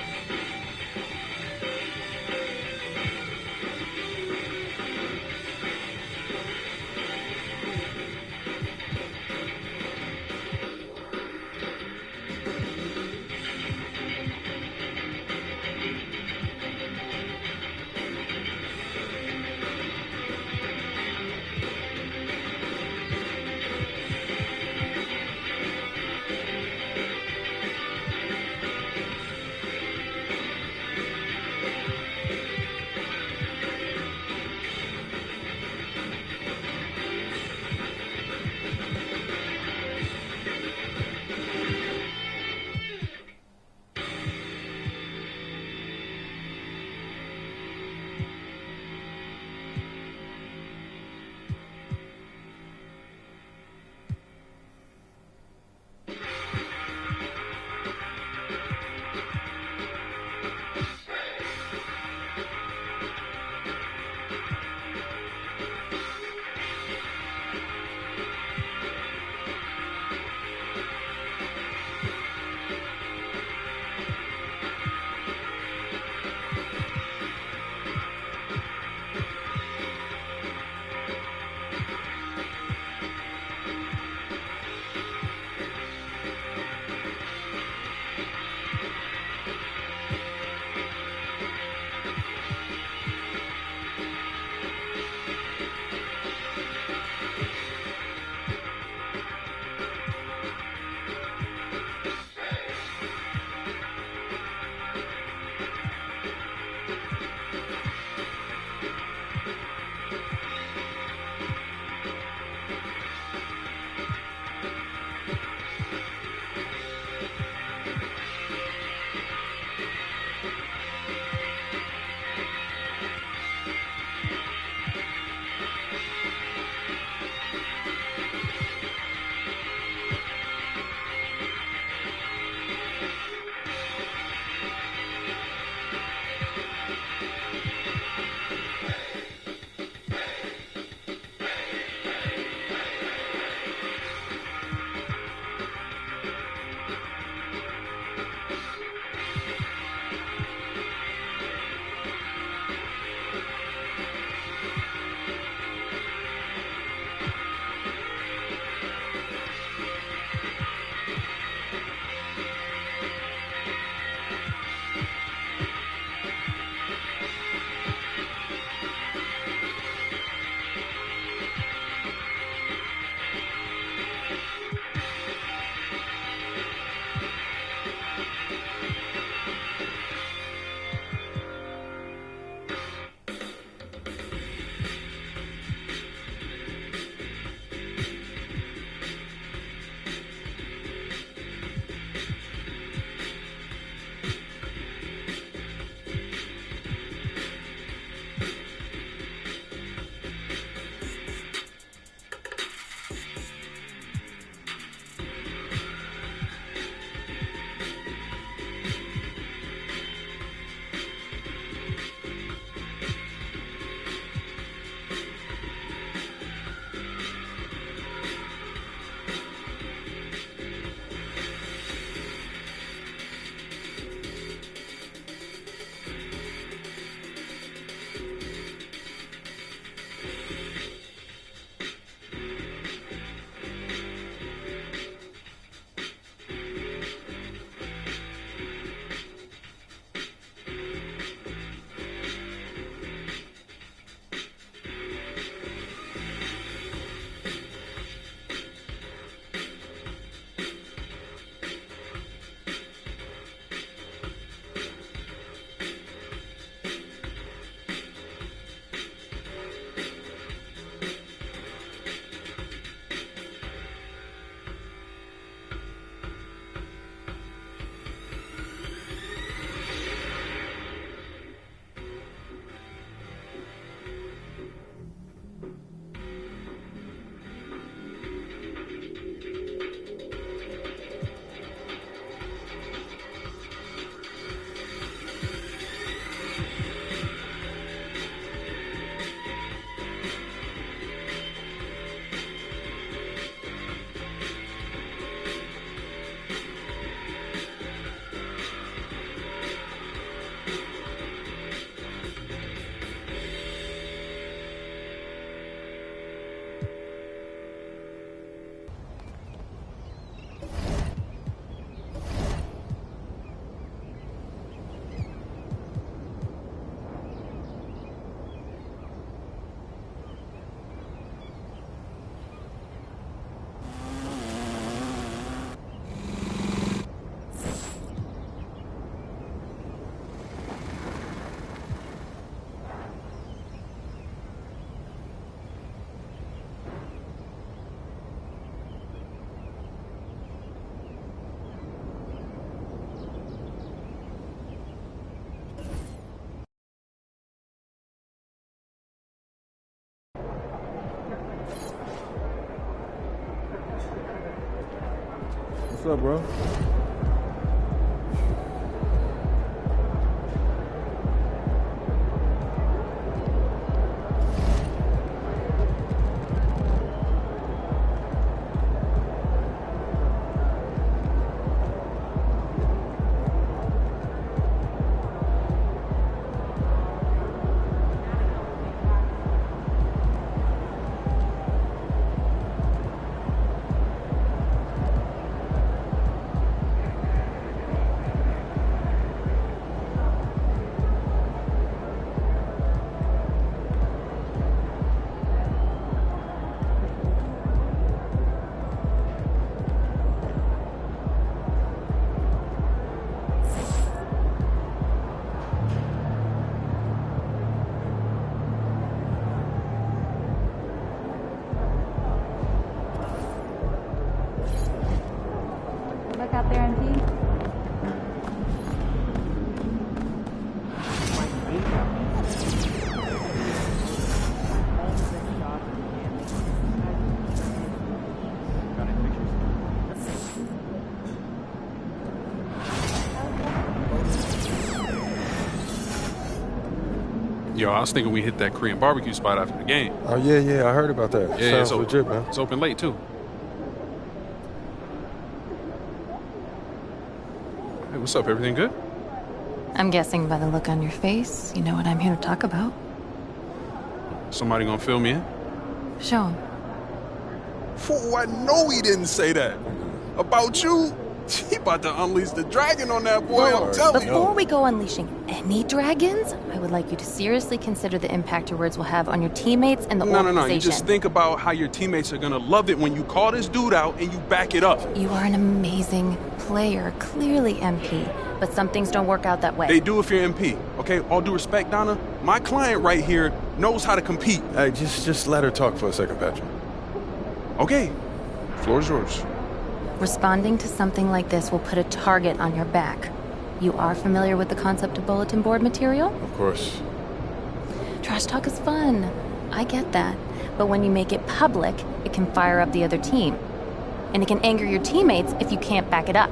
up, bro? Look out there, MP. Yo, I was thinking we hit that Korean barbecue spot after the game. Oh, yeah, I heard about that. Yeah, Sounds legit, man. It's open late, too. Hey, what's up? Everything good? I'm guessing by the look on your face, you know what I'm here to talk about. Somebody gonna fill me in? Show him. Fool, I know he didn't say that. About you? He about to unleash the dragon on that boy, I'm telling you. Before we go unleashing any dragons, I would like you to seriously consider the impact your words will have on your teammates and the organization. No. You just think about how your teammates are gonna love it when you call this dude out and you back it up. You are an amazing player, clearly, MP. But some things don't work out that way. They do if you're MP, okay? All due respect, Donna, my client right here knows how to compete. Hey, just let her talk for a second, Patrick. Okay, floor's yours. Responding to something like this will put a target on your back. You are familiar with the concept of bulletin board material? Of course. Trash talk is fun. I get that. But when you make it public, it can fire up the other team. And it can anger your teammates if you can't back it up.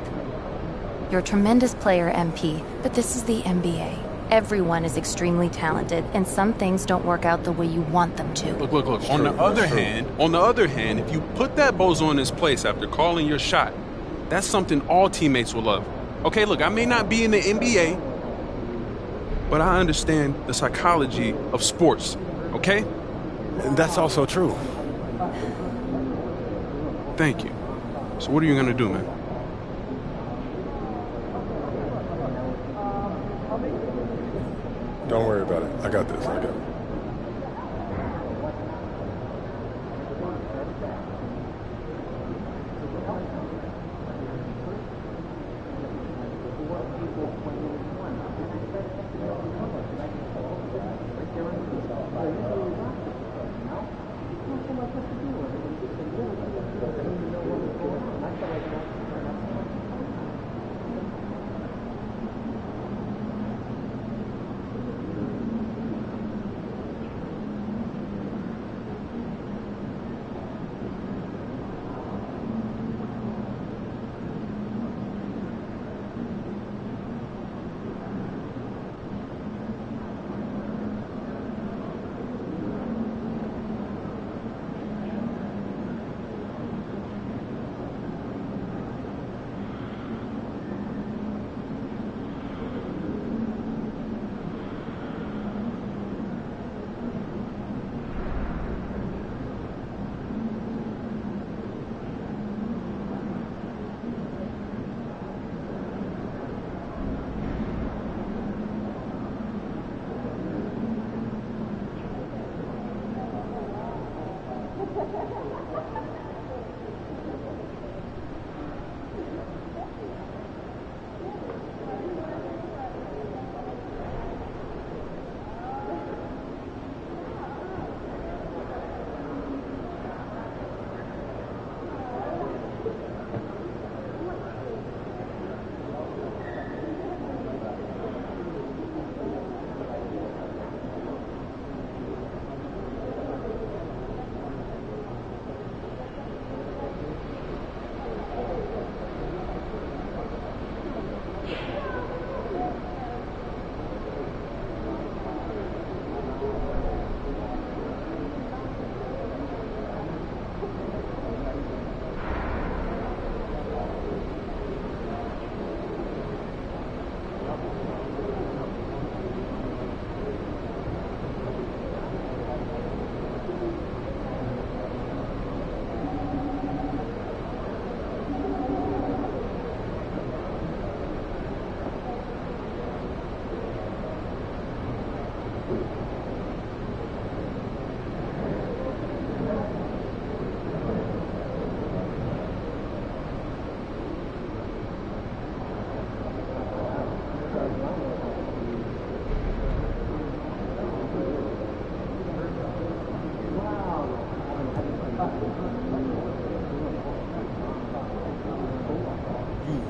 You're a tremendous player, MP, but this is the NBA. Everyone is extremely talented, and some things don't work out the way you want them to. Look. On the other hand, if you put that bozo in his place after calling your shot, that's something all teammates will love. Okay, look, I may not be in the NBA, but I understand the psychology of sports, okay? And that's also true. Thank you. So what are you gonna do, man? Don't worry about it. I got this. I got it.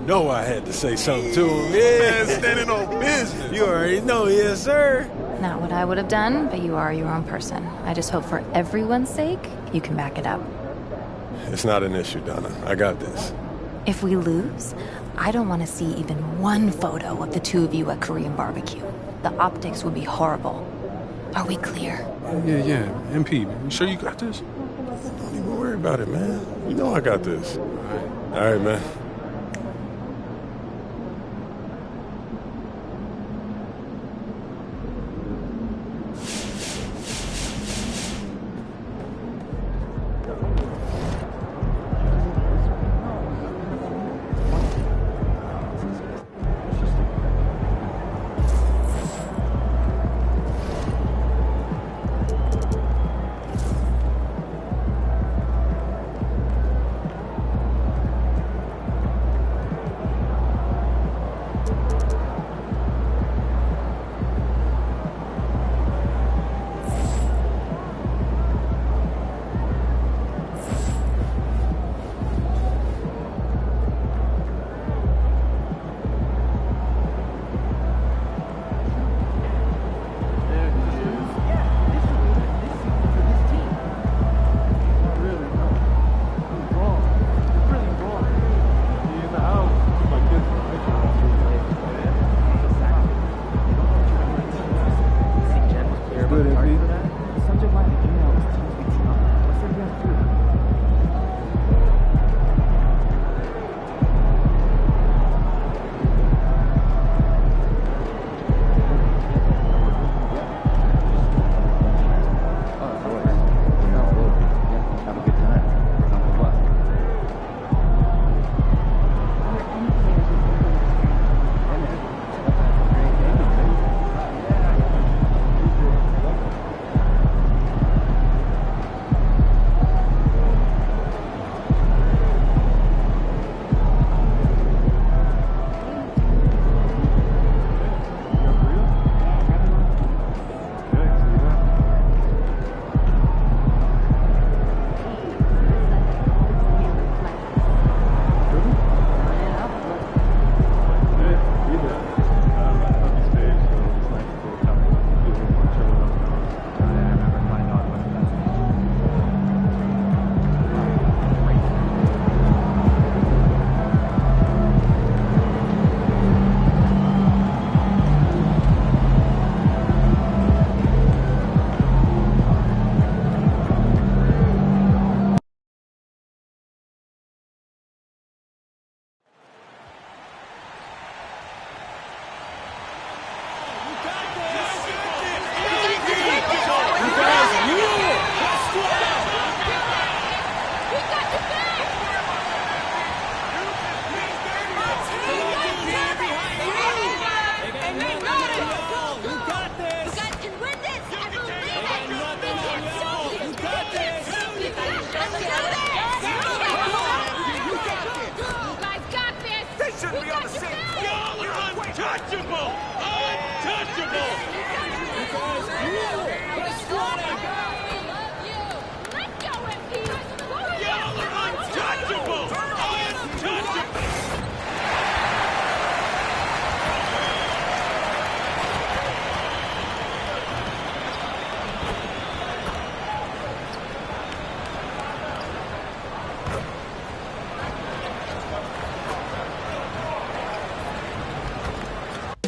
know I had to say something to him. Yeah, standing on business. You already know, yes, sir. Not what I would have done, but you are your own person. I just hope for everyone's sake, you can back it up. It's not an issue, Donna. I got this. If we lose, I don't want to see even one photo of the two of you at Korean barbecue. The optics would be horrible. Are we clear? Yeah. MP, you sure you got this? Don't even worry about it, man. You know I got this. All right, man.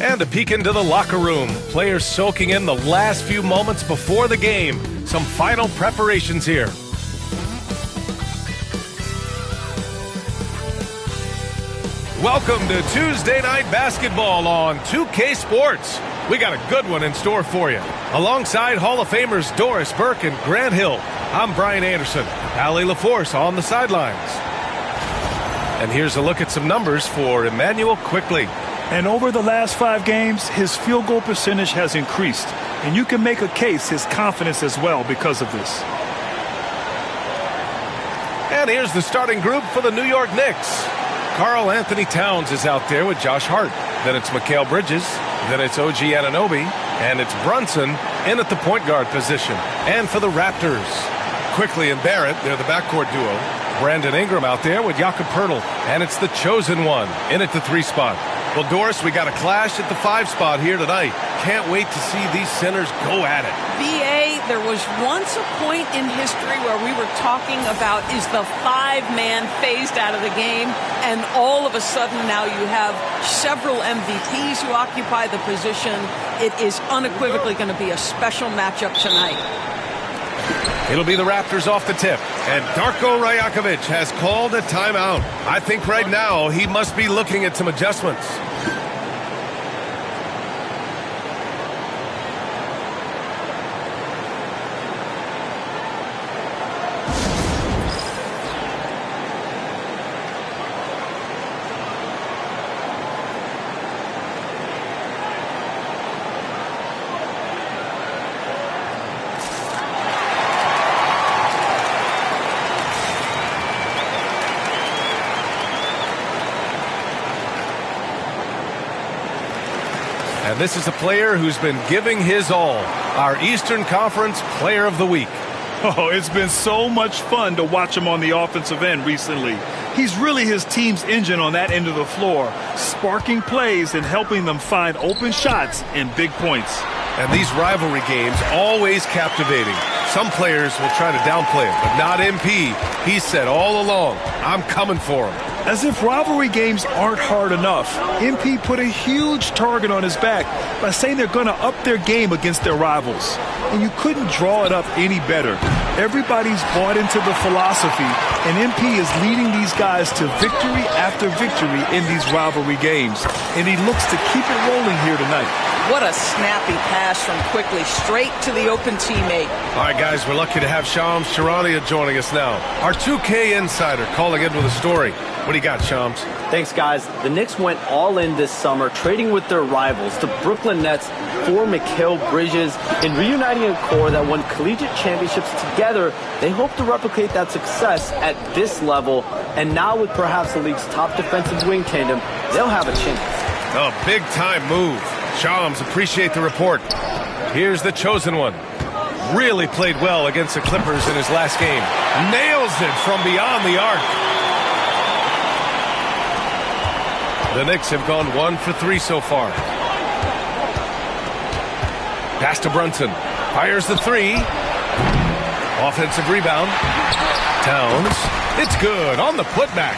And a peek into the locker room. Players soaking in the last few moments before the game. Some final preparations here. Welcome to Tuesday Night Basketball on 2K Sports. We got a good one in store for you. Alongside Hall of Famers Doris Burke and Grant Hill, I'm Brian Anderson. Allie LaForce on the sidelines. And here's a look at some numbers for Emmanuel Quickley. And over the last 5 games, his field goal percentage has increased. And you can make a case his confidence as well because of this. And here's the starting group for the New York Knicks. Karl Anthony Towns is out there with Josh Hart. Then it's Mikal Bridges. Then it's OG Anunoby. And it's Brunson in at the point guard position. And for the Raptors, Quickley and Barrett, they're the backcourt duo. Brandon Ingram out there with Jakob Poeltl, and it's the chosen one in at the 3 spot. Well, Doris, we got a clash at the 5 spot here tonight. Can't wait to see these centers go at it. BA, there was once a point in history where we were talking about, is the 5-man phased out of the game? And all of a sudden now you have several MVPs who occupy the position. It is unequivocally going to be a special matchup tonight. It'll be the Raptors off the tip, and Darko Rajakovic has called a timeout. I think right now he must be looking at some adjustments. And this is a player who's been giving his all. Our Eastern Conference Player of the Week. Oh, it's been so much fun to watch him on the offensive end recently. He's really his team's engine on that end of the floor, sparking plays and helping them find open shots and big points. And these rivalry games, always captivating. Some players will try to downplay it, but not MP. He said all along, I'm coming for him. As if rivalry games aren't hard enough, MP put a huge target on his back by saying they're going to up their game against their rivals. And you couldn't draw it up any better. Everybody's bought into the philosophy, and MP is leading these guys to victory after victory in these rivalry games. And he looks to keep it rolling here tonight. What a snappy pass from Quickly straight to the open teammate. All right, guys, we're lucky to have Shams Charania joining us now. Our 2K insider calling in with a story. What do you got, Shams? Thanks, guys. The Knicks went all in this summer, trading with their rivals, the Brooklyn Nets, for Mikal Bridges. In reuniting a core that won collegiate championships together, they hope to replicate that success at this level. And now with perhaps the league's top defensive wing tandem, they'll have a chance. A big-time move. Shams, appreciate the report. Here's the chosen one. Really played well against the Clippers in his last game. Nails it from beyond the arc. The Knicks have gone 1 for 3 so far. Pass to Brunson. Fires the 3. Offensive rebound. Towns. It's good on the putback.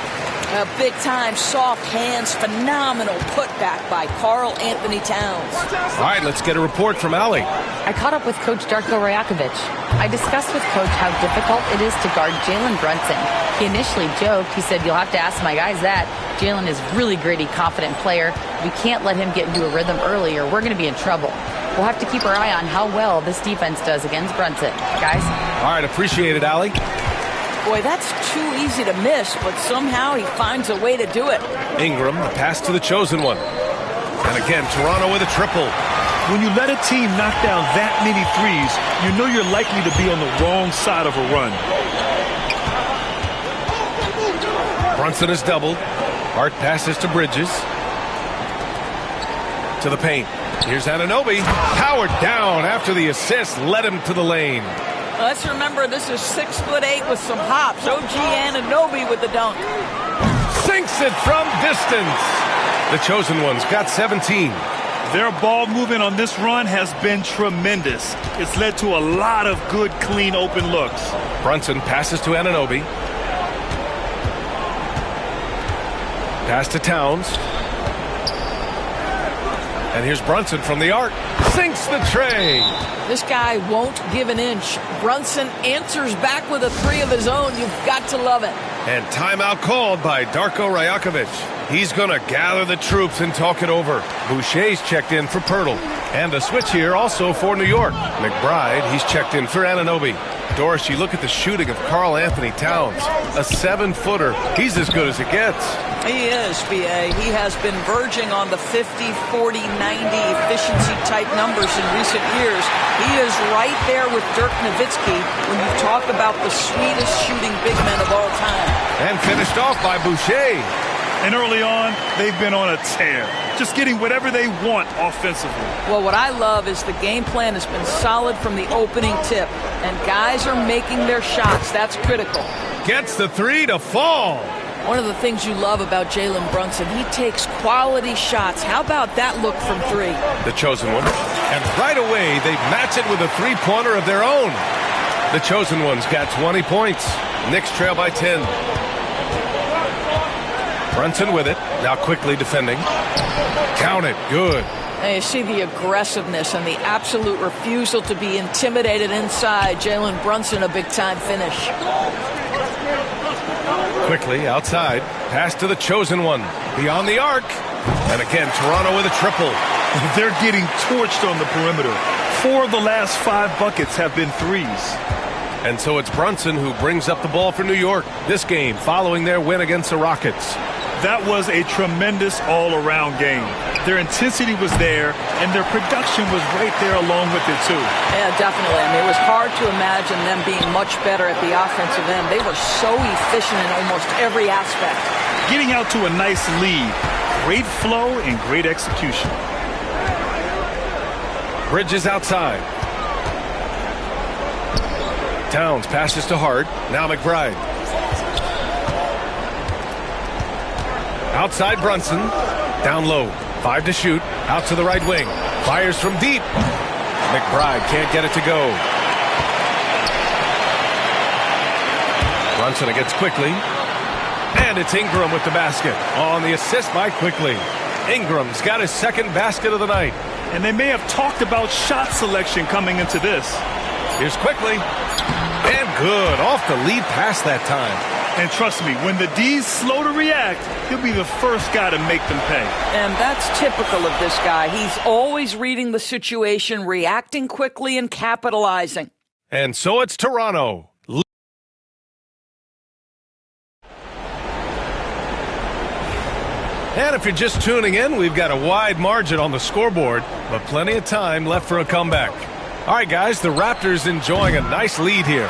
A big-time, soft hands, phenomenal putback by Karl Anthony Towns. All right, let's get a report from Allie. I caught up with Coach Darko Rajakovic. I discussed with Coach how difficult it is to guard Jalen Brunson. He initially joked. He said, you'll have to ask my guys that. Jalen is really gritty, confident player. We can't let him get into a rhythm early or we're going to be in trouble. We'll have to keep our eye on how well this defense does against Brunson. Guys? All right, appreciate it, Allie. Boy, that's too easy to miss, but somehow he finds a way to do it. Ingram, a pass to the chosen one. And again, Toronto with a triple. When you let a team knock down that many threes, you know you're likely to be on the wrong side of a run. Brunson is doubled. Hart passes to Bridges. To the paint. Here's Anunoby. Powered down after the assist led him to the lane. Let's remember this is 6'8" with some hops. OG Anunoby with the dunk. Sinks it from distance. The chosen one's got 17. Their ball movement on this run has been tremendous. It's led to a lot of good, clean, open looks. Brunson passes to Anunoby. Pass to Towns. And here's Brunson from the arc. Sinks the tray. This guy won't give an inch. Brunson answers back with a 3 of his own. You've got to love it. And timeout called by Darko Rajakovic. He's going to gather the troops and talk it over. Boucher's checked in for Poeltl. And a switch here also for New York. McBride, he's checked in for Anunoby. Doris, you look at the shooting of Karl Anthony Towns. A 7-footer. He's as good as it gets. He is, B.A. He has been verging on the 50, 40, 90 efficiency type numbers in recent years. He is right there with Dirk Nowitzki when you talk about the sweetest shooting big men of all time. And finished off by Boucher. And early on, they've been on a tear, just getting whatever they want offensively. Well, what I love is the game plan has been solid from the opening tip, and guys are making their shots. That's critical. Gets the three to fall. One of the things you love about Jalen Brunson, he takes quality shots. How about that look from three? The chosen one. And right away, they match it with a three-pointer of their own. The chosen one's got 20 points. Knicks trail by 10. Brunson with it. Now quickly defending. Count it. Good. And you see the aggressiveness and the absolute refusal to be intimidated inside. Jalen Brunson, a big-time finish. Quickly outside. Pass to the chosen one. Beyond the arc. And again, Toronto with a triple. They're getting torched on the perimeter. 4 of the last 5 buckets have been threes. And so it's Brunson who brings up the ball for New York. This game following their win against the Rockets. That was a tremendous all-around game. Their intensity was there, and their production was right there along with it, too. Yeah, definitely. I mean, it was hard to imagine them being much better at the offensive end. They were so efficient in almost every aspect. Getting out to a nice lead. Great flow and great execution. Bridges outside. Towns passes to Hart. Now McBride. Outside Brunson. Down low. 5 to shoot. Out to the right wing. Fires from deep. McBride can't get it to go. Brunson against Quickly. And it's Ingram with the basket. On the assist by Quickly. Ingram's got his second basket of the night. And they may have talked about shot selection coming into this. Here's Quickly. And good. Off the lead pass that time. And trust me, when the D's slow to react, he'll be the first guy to make them pay. And that's typical of this guy. He's always reading the situation, reacting quickly, and capitalizing. And so it's Toronto. And if you're just tuning in, we've got a wide margin on the scoreboard, but plenty of time left for a comeback. All right, guys, the Raptors enjoying a nice lead here.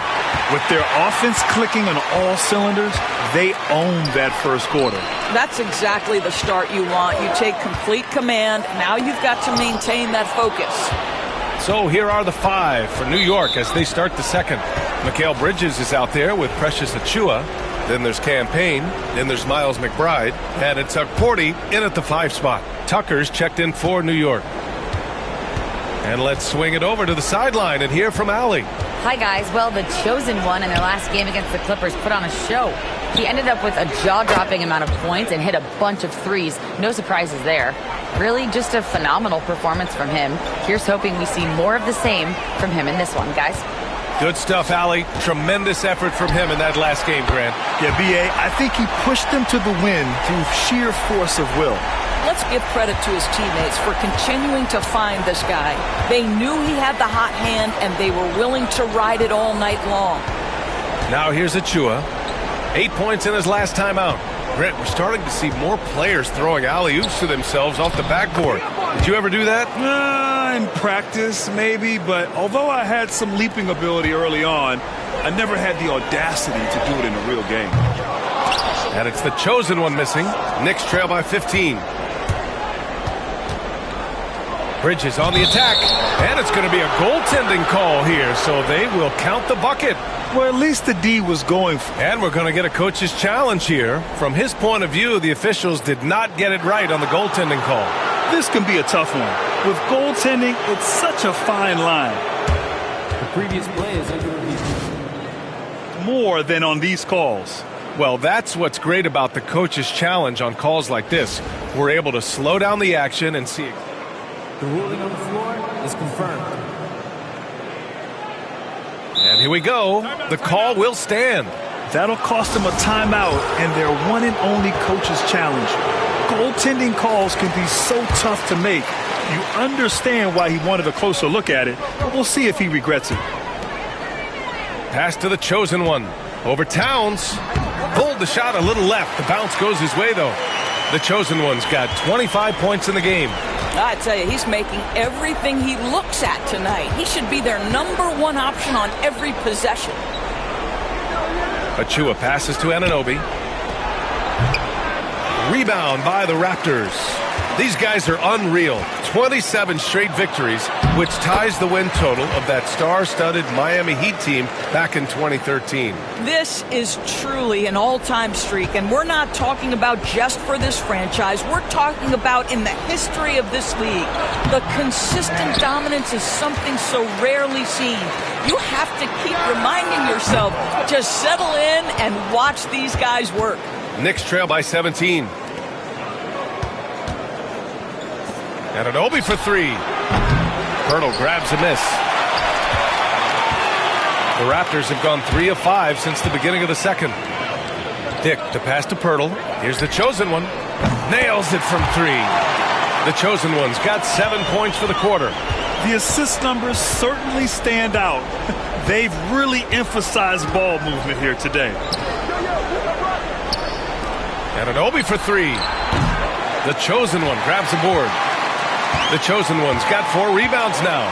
With their offense clicking on all cylinders, they own that first quarter. That's exactly the start you want. You take complete command. Now you've got to maintain that focus. So here are the 5 for New York as they start the second. Mikal Bridges is out there with Precious Achiuwa. Then there's Campaign. Then there's Miles McBride. And it's Porty in at the 5 spot. Tucker's checked in for New York. And let's swing it over to the sideline and hear from Allie. Hi, guys. Well, the chosen one in their last game against the Clippers put on a show. He ended up with a jaw-dropping amount of points and hit a bunch of threes. No surprises there. Really just a phenomenal performance from him. Here's hoping we see more of the same from him in this one, guys. Good stuff, Allie. Tremendous effort from him in that last game, Grant. Yeah, B.A., I think he pushed them to the win through sheer force of will. Let's give credit to his teammates for continuing to find this guy. They knew he had the hot hand, and they were willing to ride it all night long. Now here's Achiuwa. 8 points in his last time out. Grant, we're starting to see more players throwing alley-oops to themselves off the backboard. Did you ever do that? In practice, maybe, but although I had some leaping ability early on, I never had the audacity to do it in a real game. And it's the chosen one missing. Knicks trail by 15. Bridges on the attack, and it's going to be a goaltending call here, so they will count the bucket. Well, at least the D was going for it. And we're going to get a coach's challenge here. From his point of view, the officials did not get it right on the goaltending call. This can be a tough one. With goaltending, it's such a fine line. The previous play is under review. More than on these calls. Well, that's what's great about the coach's challenge on calls like this. We're able to slow down the action and see. The ruling on the floor is confirmed. And here we go. The call will stand. That'll cost them a timeout and their one and only coach's challenge. Goaltending calls can be so tough to make. You understand why he wanted a closer look at it, but we'll see if he regrets it. Pass to the chosen one. Over Towns. Pulled the shot a little left. The bounce goes his way, though. The chosen one's got 25 points in the game. I tell you, he's making everything he looks at tonight. He should be their #1 option on every possession. Achiuwa passes to Anunoby. Rebound by the Raptors. These guys are unreal. 27 straight victories, which ties the win total of that star-studded Miami Heat team back in 2013. This is truly an all-time streak, and we're not talking about just for this franchise. We're talking about in the history of this league. The consistent dominance is something so rarely seen. You have to keep reminding yourself, just settle in and watch these guys work. Knicks trail by 17. Anunoby for three. Pirtle grabs a miss. The Raptors have gone 3 of 5 since the beginning of the second. Dick to pass to Pirtle. Here's the chosen one. Nails it from 3. The chosen one's got 7 points for the quarter. The assist numbers certainly stand out. They've really emphasized ball movement here today. Anunoby for 3. The chosen one grabs the board. The chosen one's got 4 rebounds now.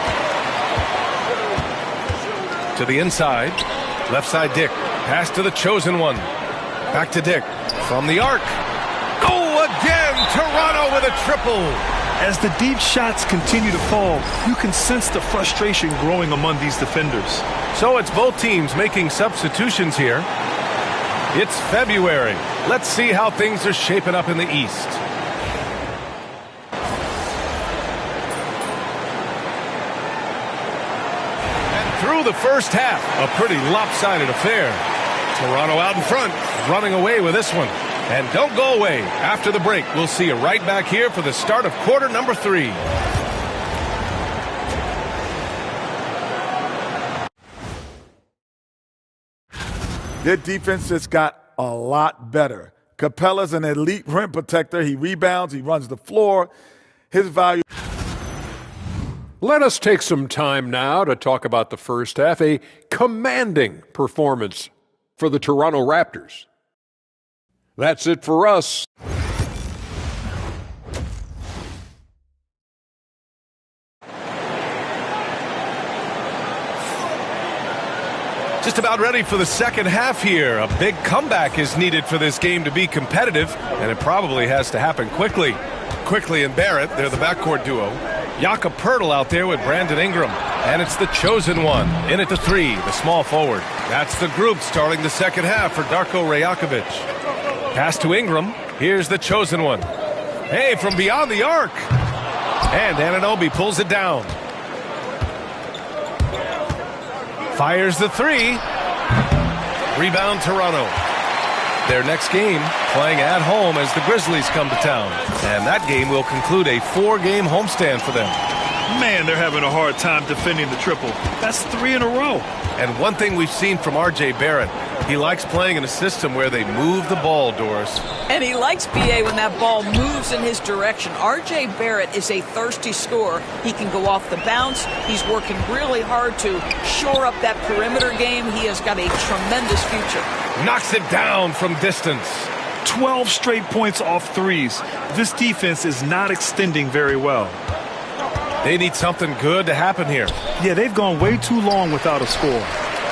To the inside. Left side Dick. Pass to the chosen one. Back to Dick. From the arc. Oh, again! Toronto with a triple. As the deep shots continue to fall, you can sense the frustration growing among these defenders. So it's both teams making substitutions here. It's February. Let's see how things are shaping up in the East. Through the first half, a pretty lopsided affair. Toronto out in front, running away with this one. And don't go away. After the break, we'll see you right back here for the start of quarter number 3. Their defense just got a lot better. Capella's an elite rim protector. He rebounds, he runs the floor. His value. Let us take some time now to talk about the first half, a commanding performance for the Toronto Raptors. That's it for us. Just about ready for the second half here. A big comeback is needed for this game to be competitive, and it probably has to happen quickly. Quickly and Barrett, they're the backcourt duo. Jakob Poeltl out there with Brandon Ingram. And it's the chosen one. In at the 3, the small forward. That's the group starting the second half for Darko Rajakovic. Pass to Ingram. Here's the chosen one. Hey, from beyond the arc. And Anunoby pulls it down. Fires the 3. Rebound Toronto. Their next game playing at home as the Grizzlies come to town. And that game will conclude a 4-game homestand for them. Man, they're having a hard time defending the triple. That's 3 in a row. And one thing we've seen from R.J. Barrett, he likes playing in a system where they move the ball, Doris. And he likes BA when that ball moves in his direction. R.J. Barrett is a thirsty scorer. He can go off the bounce. He's working really hard to shore up that perimeter game. He has got a tremendous future. Knocks it down from distance. 12 straight points off threes. This defense is not extending very well. They need something good to happen here. Yeah, they've gone way too long without a score.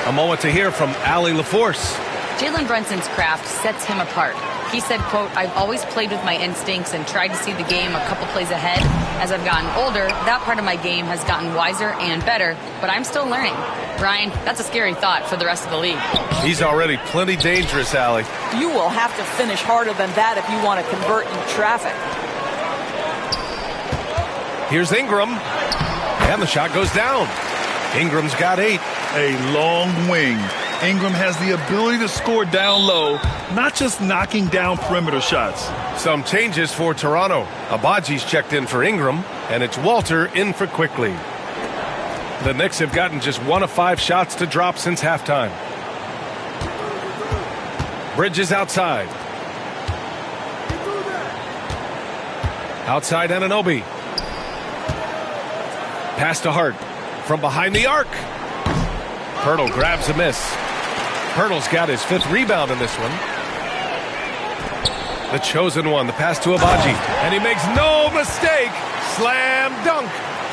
A moment to hear from Allie LaForce. Jalen Brunson's craft sets him apart. He said, quote, "I've always played with my instincts and tried to see the game a couple plays ahead. As I've gotten older, that part of my game has gotten wiser and better, but I'm still learning." Ryan, that's a scary thought for the rest of the league. He's already plenty dangerous, Allie. You will have to finish harder than that if you want to convert in traffic. Here's Ingram. And the shot goes down. Ingram's got 8. A long wing. Ingram has the ability to score down low, not just knocking down perimeter shots. Some changes for Toronto. Abaji's checked in for Ingram, and it's Walter in for Quickly. The Knicks have gotten just 1 of 5 shots to drop since halftime. Bridges outside. Outside Anunoby. Pass to Hart. From behind the arc. Poeltl grabs a miss. Poeltl's got his 5th rebound in this one. The chosen one. The pass to Abaji. And he makes no mistake. Slam dunk.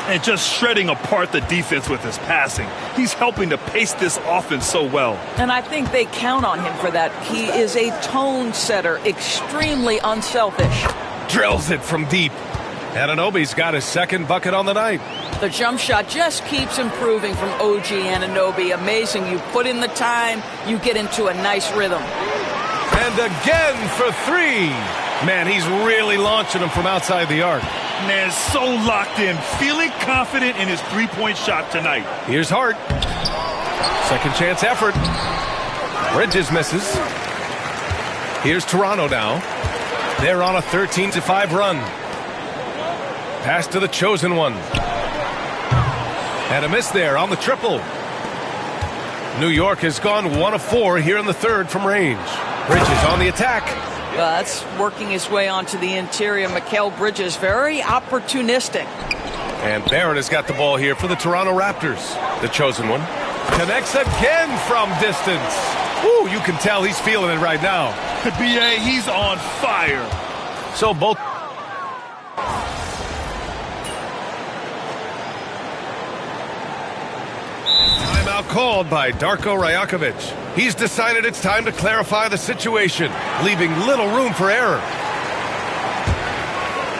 and just shredding apart the defense with his passing. He's helping to pace this offense so well. And I think they count on him for that. He is a tone setter, extremely unselfish. Drills it from deep. Anunoby's got his second bucket on the night. The jump shot just keeps improving from OG Anunoby. Amazing. You put in the time, you get into a nice rhythm. And again for three. Man, he's really launching them from outside the arc. Man, so locked in, feeling confident in his three-point shot tonight. Here's Hart. Second chance effort. Bridges misses. Here's Toronto now. They're on a 13-5 run. Pass to the chosen one. And a miss there on the triple. New York has gone 1 of 4 here in the third from range. Bridges on the attack. That's working his way onto the interior. Mikal Bridges, very opportunistic. And Barrett has got the ball here for the Toronto Raptors. The chosen one. Connects again from distance. Woo, you can tell he's feeling it right now. BA, he's on fire. So both... Timeout called by Darko Rajakovic. He's decided it's time to clarify the situation, leaving little room for error.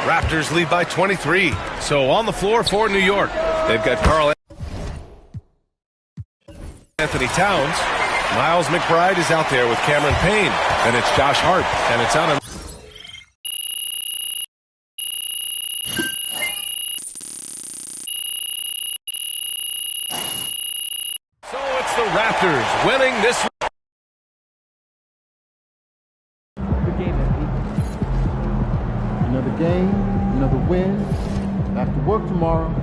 Raptors lead by 23. So on the floor for New York, they've got Karl Anthony Towns. Miles McBride is out there with Cameron Payne. And it's Josh Hart. And it's on him. So it's the Raptors winning this. Good game, MP. Another game, another win. Back to work tomorrow.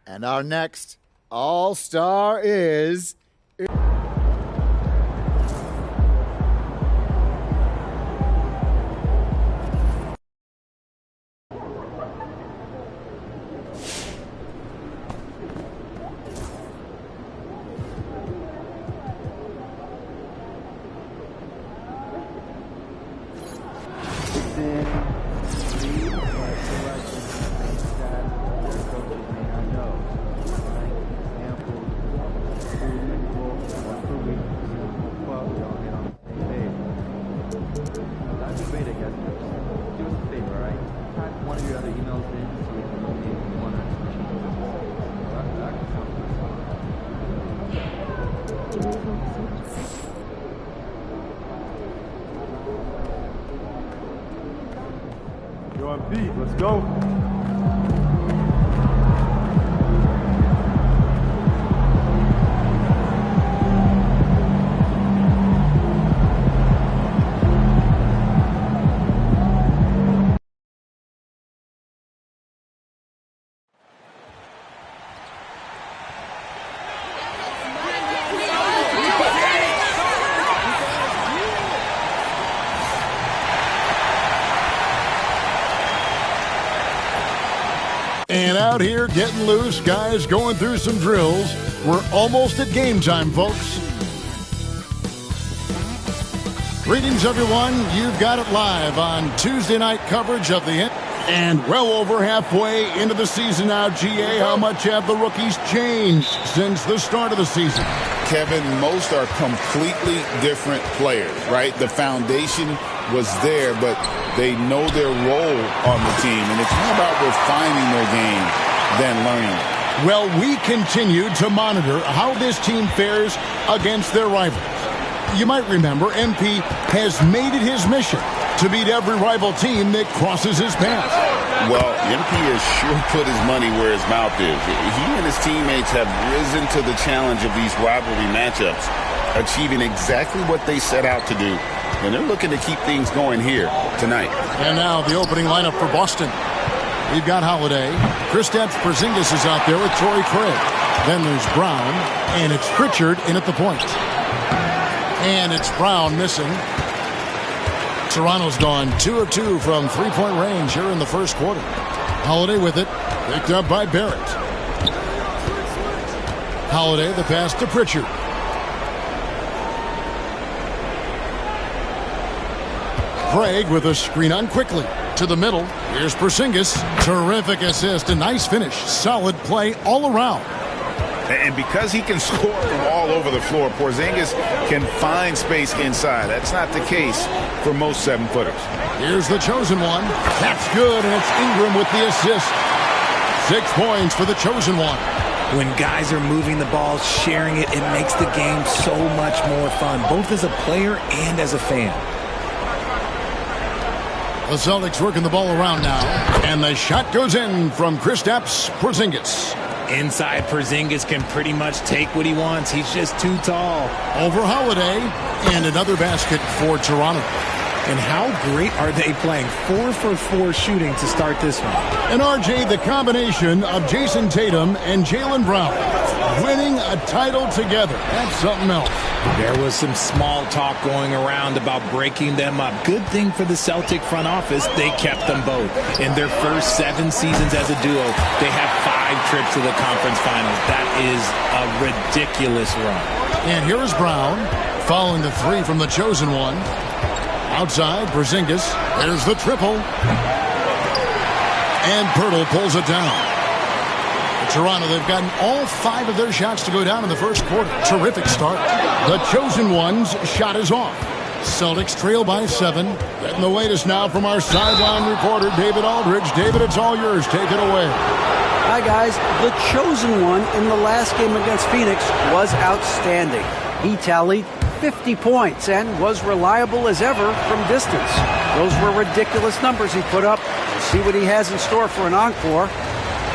And our next All-Star is... Yo, MP, let's go. And out here getting loose, guys going through some drills. We're almost at game time, folks. Greetings, everyone. You've got it live on Tuesday night coverage of the... And well over halfway into the season now, GA, how much have the rookies changed since the start of the season? Kevin, most are completely different players, right? The foundation was there, but they know their role on the team, and it's more about refining their game than learning. Well, we continue to monitor how this team fares against their rivals. You might remember MP has made it his mission to beat every rival team that crosses his path. Well, MP has sure put his money where his mouth is. He and his teammates have risen to the challenge of these rivalry matchups, achieving exactly what they set out to do. And they're looking to keep things going here tonight. And now the opening lineup for Boston. We've got Holiday. Kristaps Porzingis is out there with Torrey Craig. Then there's Brown, and it's Pritchard in at the point. And it's Brown missing. Serrano's gone 2 of 2 from three-point range here in the first quarter. Holiday with it, picked up by Barrett. Holiday, the pass to Pritchard. Craig with a screen on quickly. To the middle. Here's Porzingis. Terrific assist. A nice finish. Solid play all around. And because he can score from all over the floor, Porzingis can find space inside. That's not the case for most 7-footers. Here's the chosen one. That's good, and it's Ingram with the assist. 6 points for the chosen one. When guys are moving the ball, sharing it, it makes the game so much more fun, both as a player and as a fan. The Celtics working the ball around now. And the shot goes in from Kristaps Porzingis. Inside, Porzingis can pretty much take what he wants. He's just too tall. Over Holiday. And another basket for Toronto. And how great are they playing? 4 for 4 shooting to start this one. And RJ, the combination of Jason Tatum and Jaylen Brown winning a title together. That's something else. There was some small talk going around about breaking them up. Good thing for the Celtic front office, they kept them both. In their first 7 seasons as a duo, they have 5 trips to the conference finals. That is a ridiculous run. And here is Brown, following the 3 from the chosen one. Outside, Porzingis. There's the triple. And Pirtle pulls it down. Toronto, they've gotten all 5 of their shots to go down in the first quarter. Terrific start. The chosen one's shot is off. Celtics trail by 7. Getting the latest now from our sideline reporter, David Aldridge. David, it's all yours. Take it away. Hi, guys. The chosen one in the last game against Phoenix was outstanding. He tallied 50 points and was reliable as ever from distance. Those were ridiculous numbers he put up. We'll see what he has in store for an encore.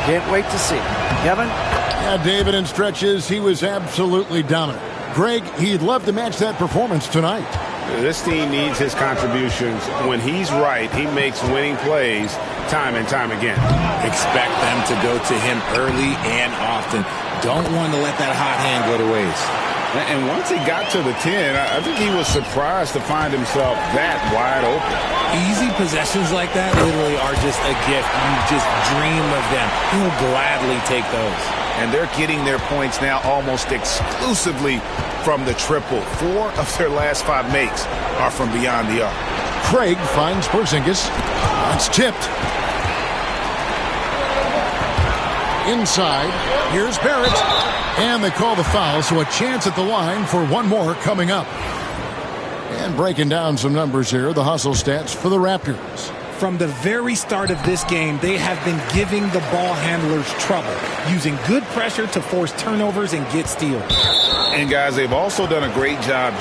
Can't wait to see. Kevin? Yeah, David, in stretches, he was absolutely dominant. Greg, he'd love to match that performance tonight. This team needs his contributions. When he's right, he makes winning plays time and time again. Expect them to go to him early and often. Don't want to let that hot hand go to waste. And once he got to the 10, I think he was surprised to find himself that wide open. Easy possessions like that literally are just a gift. You just dream of them. He'll gladly take those. And they're getting their points now almost exclusively from the triple. 4 of their last 5 makes are from beyond the arc. Craig finds Porzingis. It's tipped. Inside, here's Barrett. And they call the foul, so a chance at the line for one more coming up. And breaking down some numbers here, the hustle stats for the Raptors. From the very start of this game, they have been giving the ball handlers trouble, using good pressure to force turnovers and get steals. And guys, they've also done a great job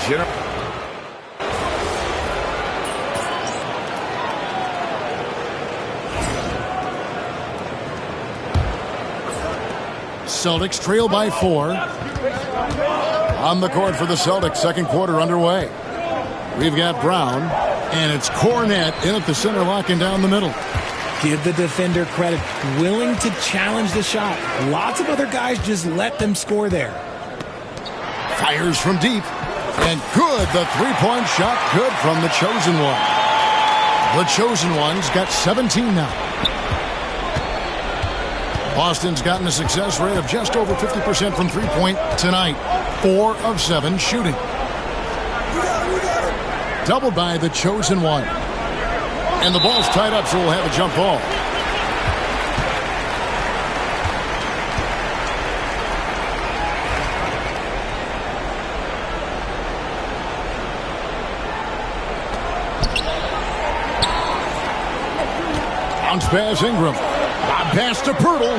Celtics trail by 4. On the court for the Celtics, second quarter underway. We've got Brown, and it's Cornette in at the center, locking down the middle. Give the defender credit, willing to challenge the shot. Lots of other guys just let them score there. Fires from deep, and good. The three-point shot, good from the chosen one. The chosen one's got 17 now. Boston's gotten a success rate of just over 50% from three-point tonight. 4 of 7 shooting. Doubled by the chosen one. And the ball's tied up, so we'll have a jump ball. Bounce pass Ingram. Pass to Pirtle.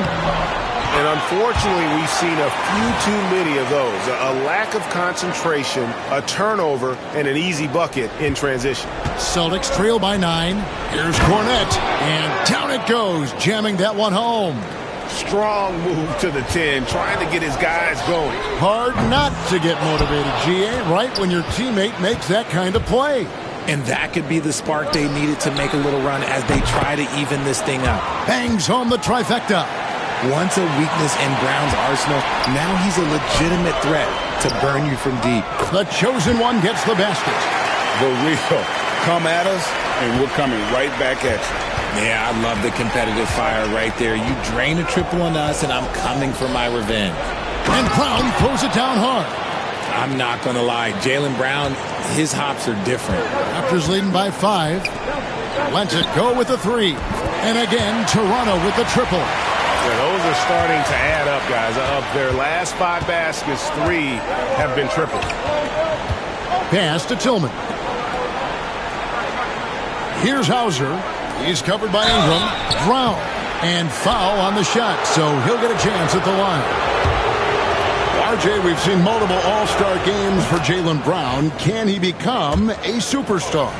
And unfortunately, we've seen a few too many of those. A lack of concentration, a turnover, and an easy bucket in transition. Celtics trail by 9. Here's Cornette. And down it goes, jamming that one home. Strong move to the 10, trying to get his guys going. Hard not to get motivated, GA, right when your teammate makes that kind of play. And that could be the spark they needed to make a little run as they try to even this thing up. Bangs home the trifecta. Once a weakness in Brown's arsenal, now he's a legitimate threat to burn you from deep. The chosen one gets the basket. The real come at us, and we're coming right back at you. Yeah, I love the competitive fire right there. You drain a triple on us, and I'm coming for my revenge. And Brown throws it down hard. I'm not going to lie. Jaylen Brown, his hops are different. Raptors leading by 5. Lets it go with the 3. And again, Toronto with the triple. Yeah, those are starting to add up, guys. Of their last 5 baskets, 3 have been triple. Pass to Tillman. Here's Hauser. He's covered by Ingram. Brown. And foul on the shot, so he'll get a chance at the line. RJ, we've seen multiple all-star games for Jaylen Brown. Can he become a superstar?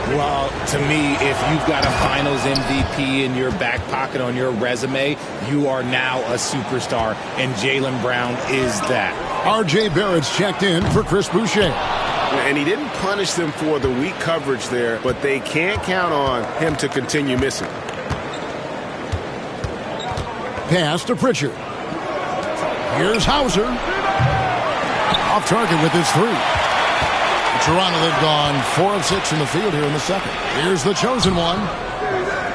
Well, to me, if you've got a finals MVP in your back pocket on your resume, you are now a superstar, and Jaylen Brown is that. RJ Barrett's checked in for Chris Boucher. And he didn't punish them for the weak coverage there, but they can't count on him to continue missing. Pass to Pritchard. Here's Hauser. Off target with his 3. Toronto, they've gone 4 of 6 in the field here in the second. Here's the chosen one.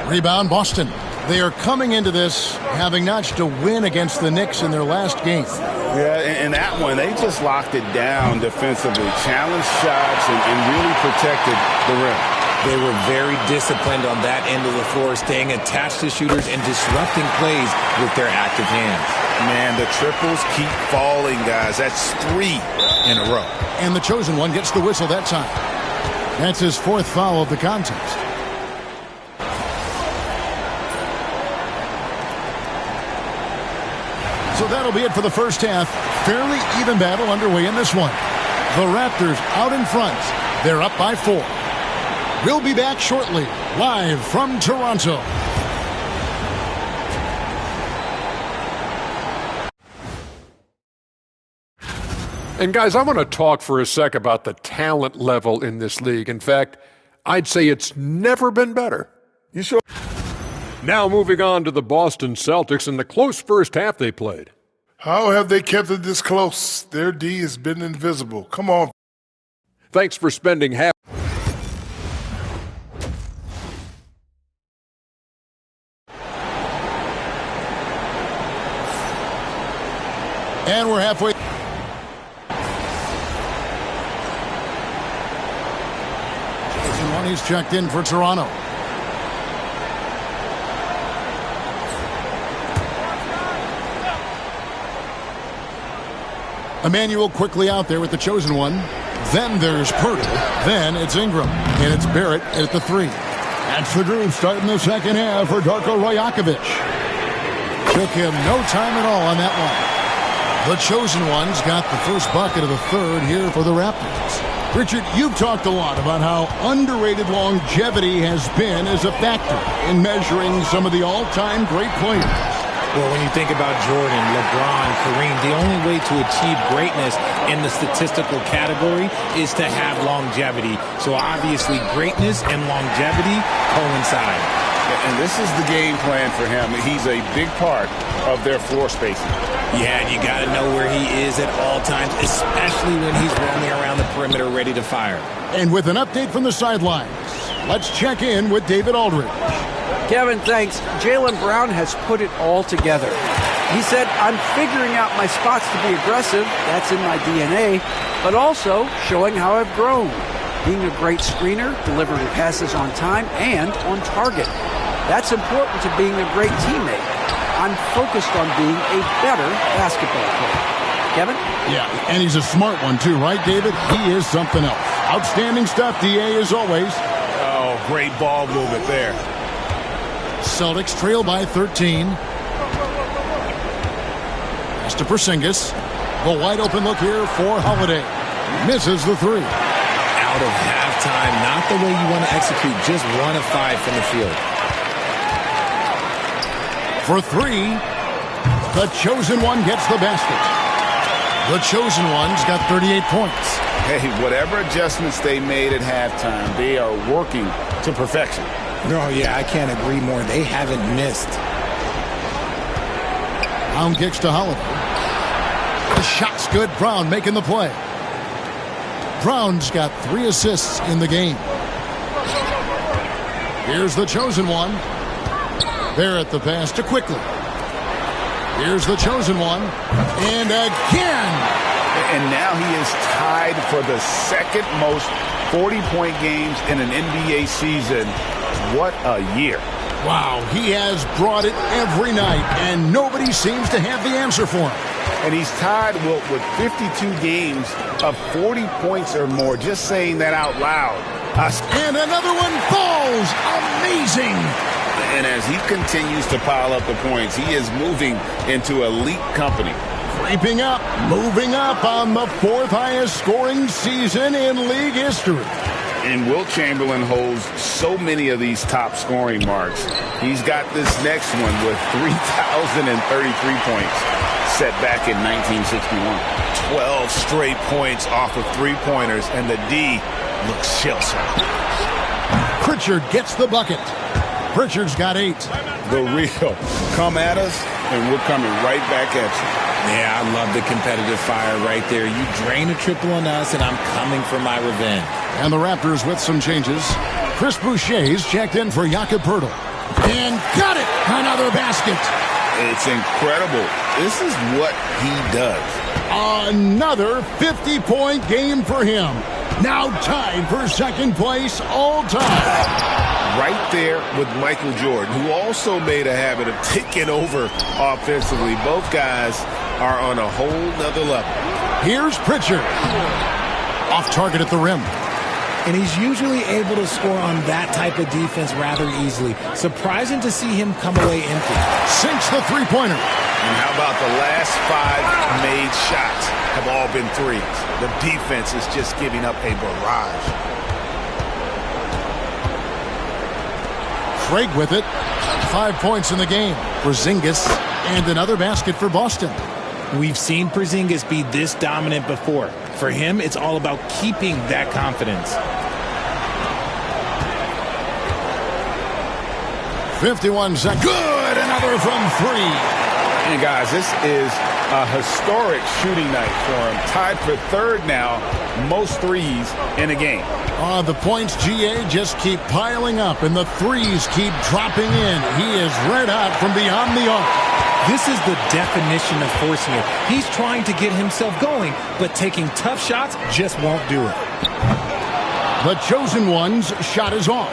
Rebound, Boston. They are coming into this having notched a win against the Knicks in their last game. Yeah, in that one, they just locked it down defensively, challenged shots, and really protected the rim. They were very disciplined on that end of the floor, staying attached to shooters and disrupting plays with their active hands. Man, the triples keep falling, guys. That's 3 in a row. And the chosen one gets the whistle that time. That's his 4th foul of the contest. So that'll be it for the first half. Fairly even battle underway in this one. The Raptors out in front. They're up by 4. We'll be back shortly, live from Toronto. And guys, I want to talk for a sec about the talent level in this league. In fact, I'd say it's never been better. You sure? Now moving on to the Boston Celtics and the close first half they played. How have they kept it this close? Their D has been invisible. Come on. Thanks for spending half. And we're halfway. He's checked in for Toronto. Emmanuel quickly out there with the chosen one. Then there's Purtle. Then it's Ingram. And it's Barrett at the 3. That's the group starting the second half for Darko Rajakovic. Took him no time at all on that one. The chosen one's got the first bucket of the third here for the Raptors. Richard, you've talked a lot about how underrated longevity has been as a factor in measuring some of the all-time great players. Well, when you think about Jordan, LeBron, Kareem, the only way to achieve greatness in the statistical category is to have longevity. So obviously greatness and longevity coincide. And this is the game plan for him. He's a big part of their floor spacing. Yeah, and you got to know where he is at all times, especially when he's roaming around the perimeter ready to fire. And with an update from the sidelines, let's check in with David Aldridge. Kevin, thanks. Jaylen Brown has put it all together. He said, I'm figuring out my spots to be aggressive. That's in my DNA. But also showing how I've grown. Being a great screener, delivering passes on time and on target. That's important to being a great teammate. I'm focused on being a better basketball player. Kevin? Yeah, and he's a smart one too, right, David? He is something else. Outstanding stuff, DA, as always. Oh, great ball movement there. Celtics trail by 13. Pass to Porzingis. The wide open look here for Holiday. Misses the 3. Out of halftime, not the way you want to execute, just 1 of 5 from the field. For 3, the chosen one gets the basket. The chosen one's got 38 points. Hey, whatever adjustments they made at halftime, they are working to perfection. Oh, yeah, I can't agree more. They haven't missed. Brown kicks to Holiday. The shot's good. Brown making the play. Brown's got 3 assists in the game. Here's the chosen one. Barrett the pass to Quickly. Here's the chosen one. And again. And now he is tied for the second most 40-point games in an NBA season. What a year. Wow, he has brought it every night, and nobody seems to have the answer for him. And he's tied with 52 games of 40 points or more. Just saying that out loud. And another one falls. Amazing. And as he continues to pile up the points, he is moving into elite company. Creeping up, moving up on the fourth highest scoring season in league history. And Wilt Chamberlain holds so many of these top scoring marks. He's got this next one with 3,033 points set back in 1961. 12 straight points off of three-pointers, and the D looks shell-shocked. Pritchard gets the bucket. Pritchard's got 8. The real. Come at us, and we're coming right back at you. Yeah, I love the competitive fire right there. You drain a triple on us, and I'm coming for my revenge. And the Raptors with some changes. Chris Boucher's checked in for Jakob Poeltl. And got it! Another basket. It's incredible. This is what he does. Another 50-point game for him. Now tied for second place all time. Right there with Michael Jordan, who also made a habit of taking over offensively. Both guys are on a whole nother level. Here's Pritchard. Off target at the rim. And he's usually able to score on that type of defense rather easily. Surprising to see him come away empty. Sinks the three-pointer. And how about the last 5 made shots have all been threes? The defense is just giving up a barrage. Craig with it. 5 points in the game. Porzingis and another basket for Boston. We've seen Porzingis be this dominant before. For him, it's all about keeping that confidence. 51 seconds. Good! Another from 3. And guys, this is a historic shooting night for him. Tied for third now, most threes in a game. The points, GA, just keep piling up, and the threes keep dropping in. He is red hot from beyond the arc. This is the definition of forcing it. He's trying to get himself going, but taking tough shots just won't do it. The chosen one's shot is off.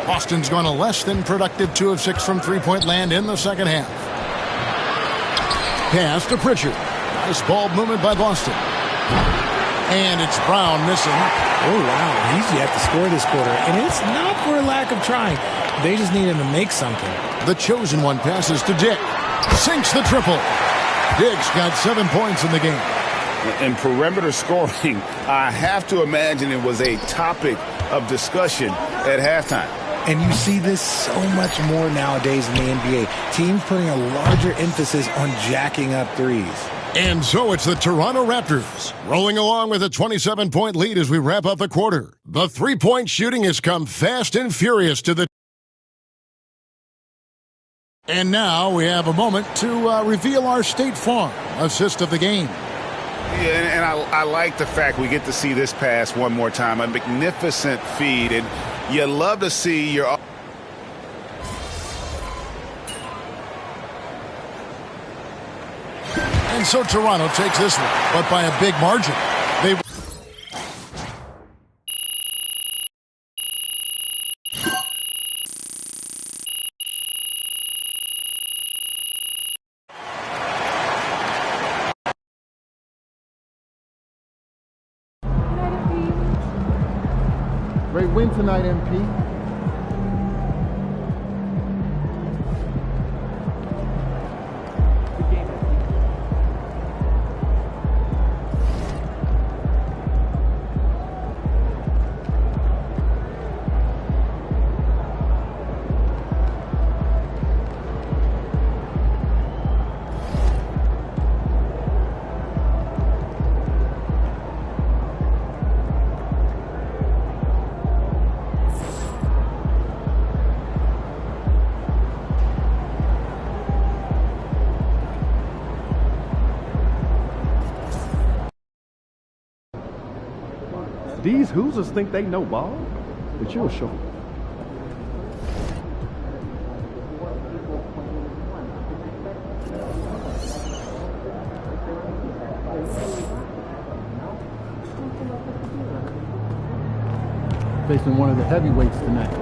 Boston's gone a less than productive 2 of 6 from three-point land in the second half. Pass to Pritchard. Nice ball movement by Boston. And it's Brown missing. Oh, wow. He's yet to score this quarter. And it's not for a lack of trying. They just need him to make something. The chosen one passes to Dick. Sinks the triple. Dick's got 7 points in the game. In perimeter scoring, I have to imagine it was a topic of discussion at halftime. And you see this so much more nowadays in the NBA. Teams putting a larger emphasis on jacking up threes. And so it's the Toronto Raptors rolling along with a 27-point lead as we wrap up the quarter. The three-point shooting has come fast and furious to the... And now we have a moment to reveal our State Farm assist of the game. Yeah, and I like the fact we get to see this pass one more time. A magnificent feed, and you love to see your... And so Toronto takes this one, but by a big margin. They... Great win tonight, MP. These Hoosiers think they know ball, but you'll show them. facing one of the heavyweights tonight.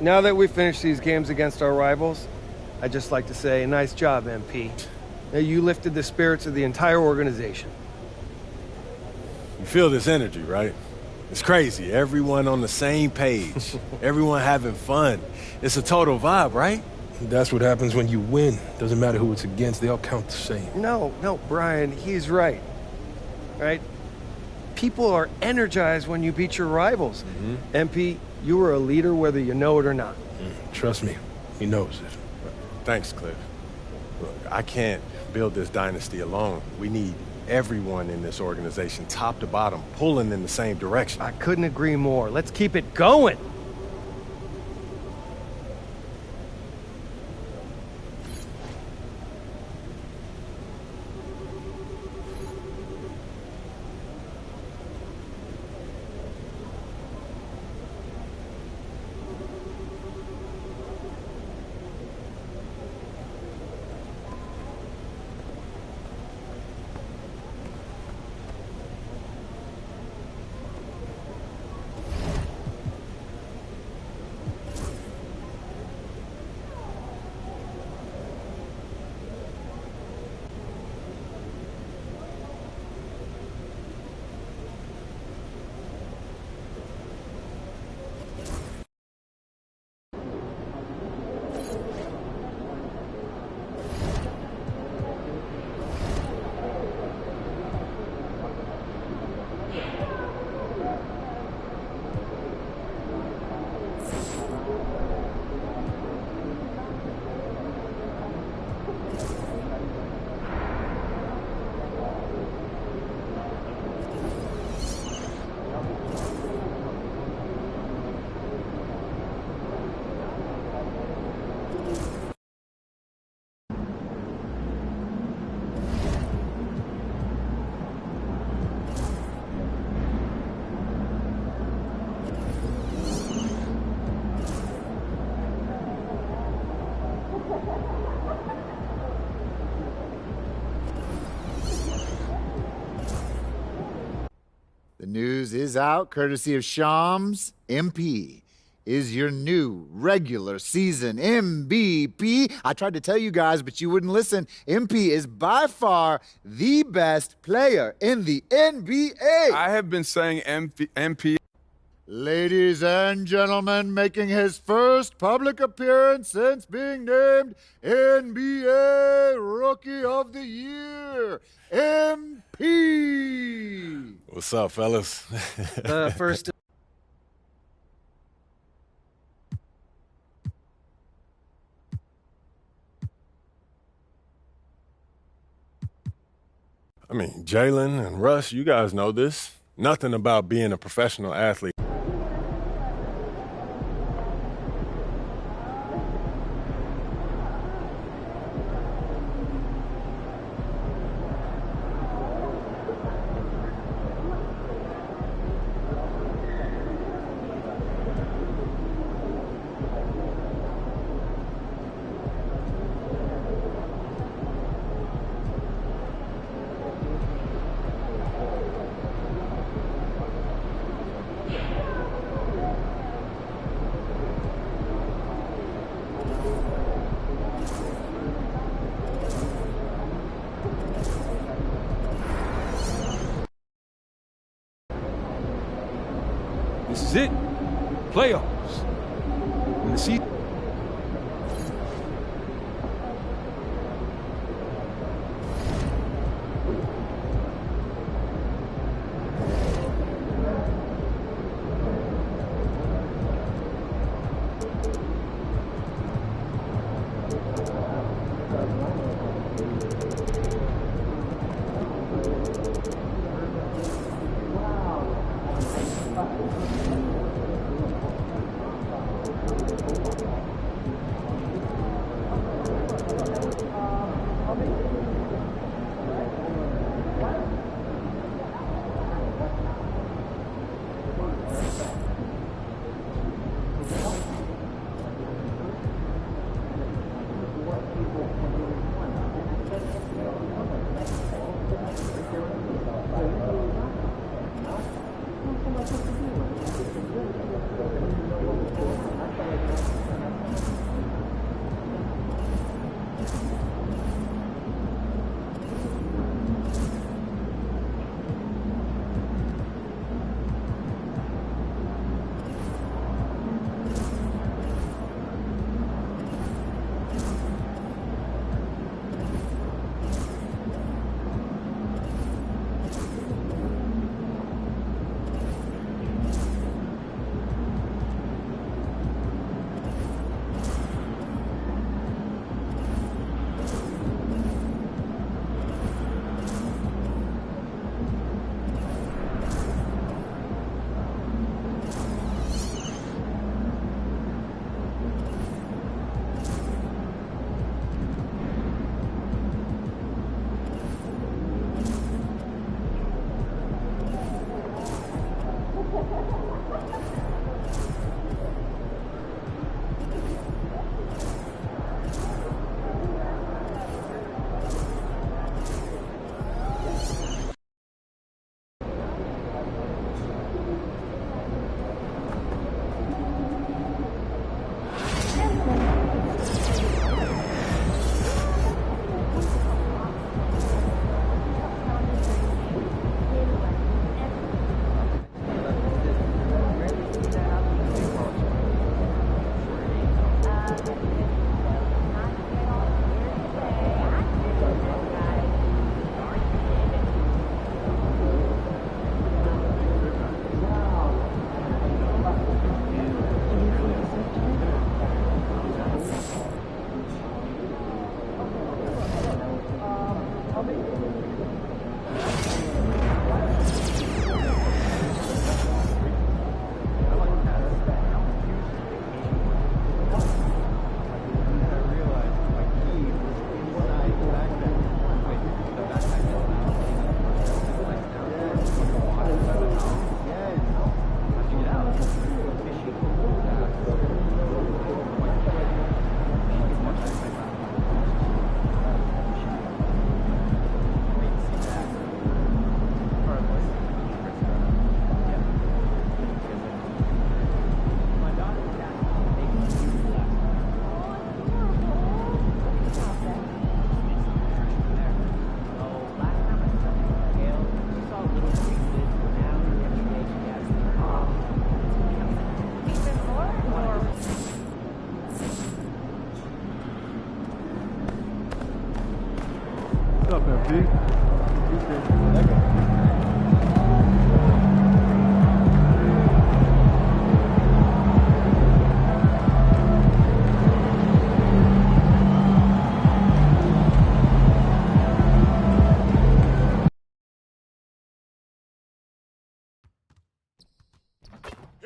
Now that we've finished these games against our rivals, I'd just like to say, nice job, MP. Now, you lifted the spirits of the entire organization. You feel this energy, right? It's crazy. Everyone on the same page. Everyone having fun. It's a total vibe, right? That's what happens when you win. Doesn't matter who it's against. They all count the same. No, Brian, he's right. Right? People are energized when you beat your rivals. MP, you were a leader whether you know it or not. Trust me, he knows it. Thanks, Cliff. Look, I can't build this dynasty alone. We need everyone in this organization, top to bottom, pulling in the same direction. I couldn't agree more. Let's keep it going. The news is out, courtesy of Shams. MP is your new regular season MVP. I tried to tell you guys, but you wouldn't listen. MP is by far the best player in the NBA. I have been saying MP. Ladies and gentlemen, making his first public appearance since being named NBA Rookie of the Year, MP. What's up, fellas? First. I mean, Jalen and Russ, you guys know this. Nothing about being a professional athlete. This is it. Playoffs. When the season.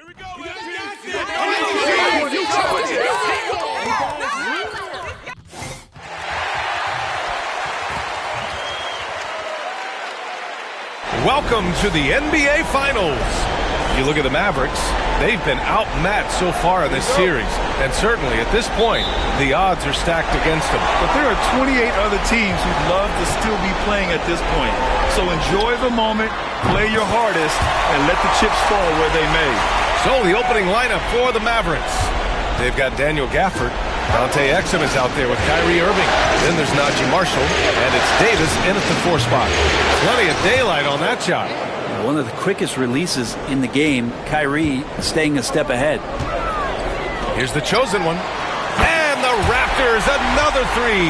Welcome to the NBA Finals. You look at the Mavericks, they've been outmatched so far in this series. And certainly at this point, the odds are stacked against them. But there are 28 other teams who'd love to still be playing at this point. So enjoy the moment, play your hardest, and let the chips fall where they may. So the opening lineup for the Mavericks. They've got Daniel Gafford. Dante Exum is out there with Kyrie Irving. Then there's Najee Marshall, and it's Davis in at the 4 spot. Plenty of daylight on that shot. One of the quickest releases in the game. Kyrie staying a step ahead. Here's the chosen one. And the Raptors, another 3.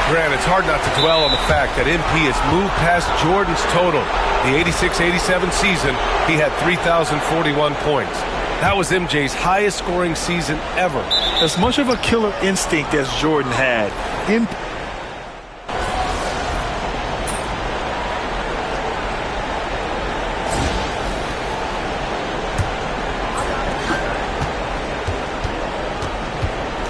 Grant, it's hard not to dwell on the fact that MP has moved past Jordan's total. The 86-87 season, he had 3,041 points. That was MJ's highest scoring season ever. As much of a killer instinct as Jordan had,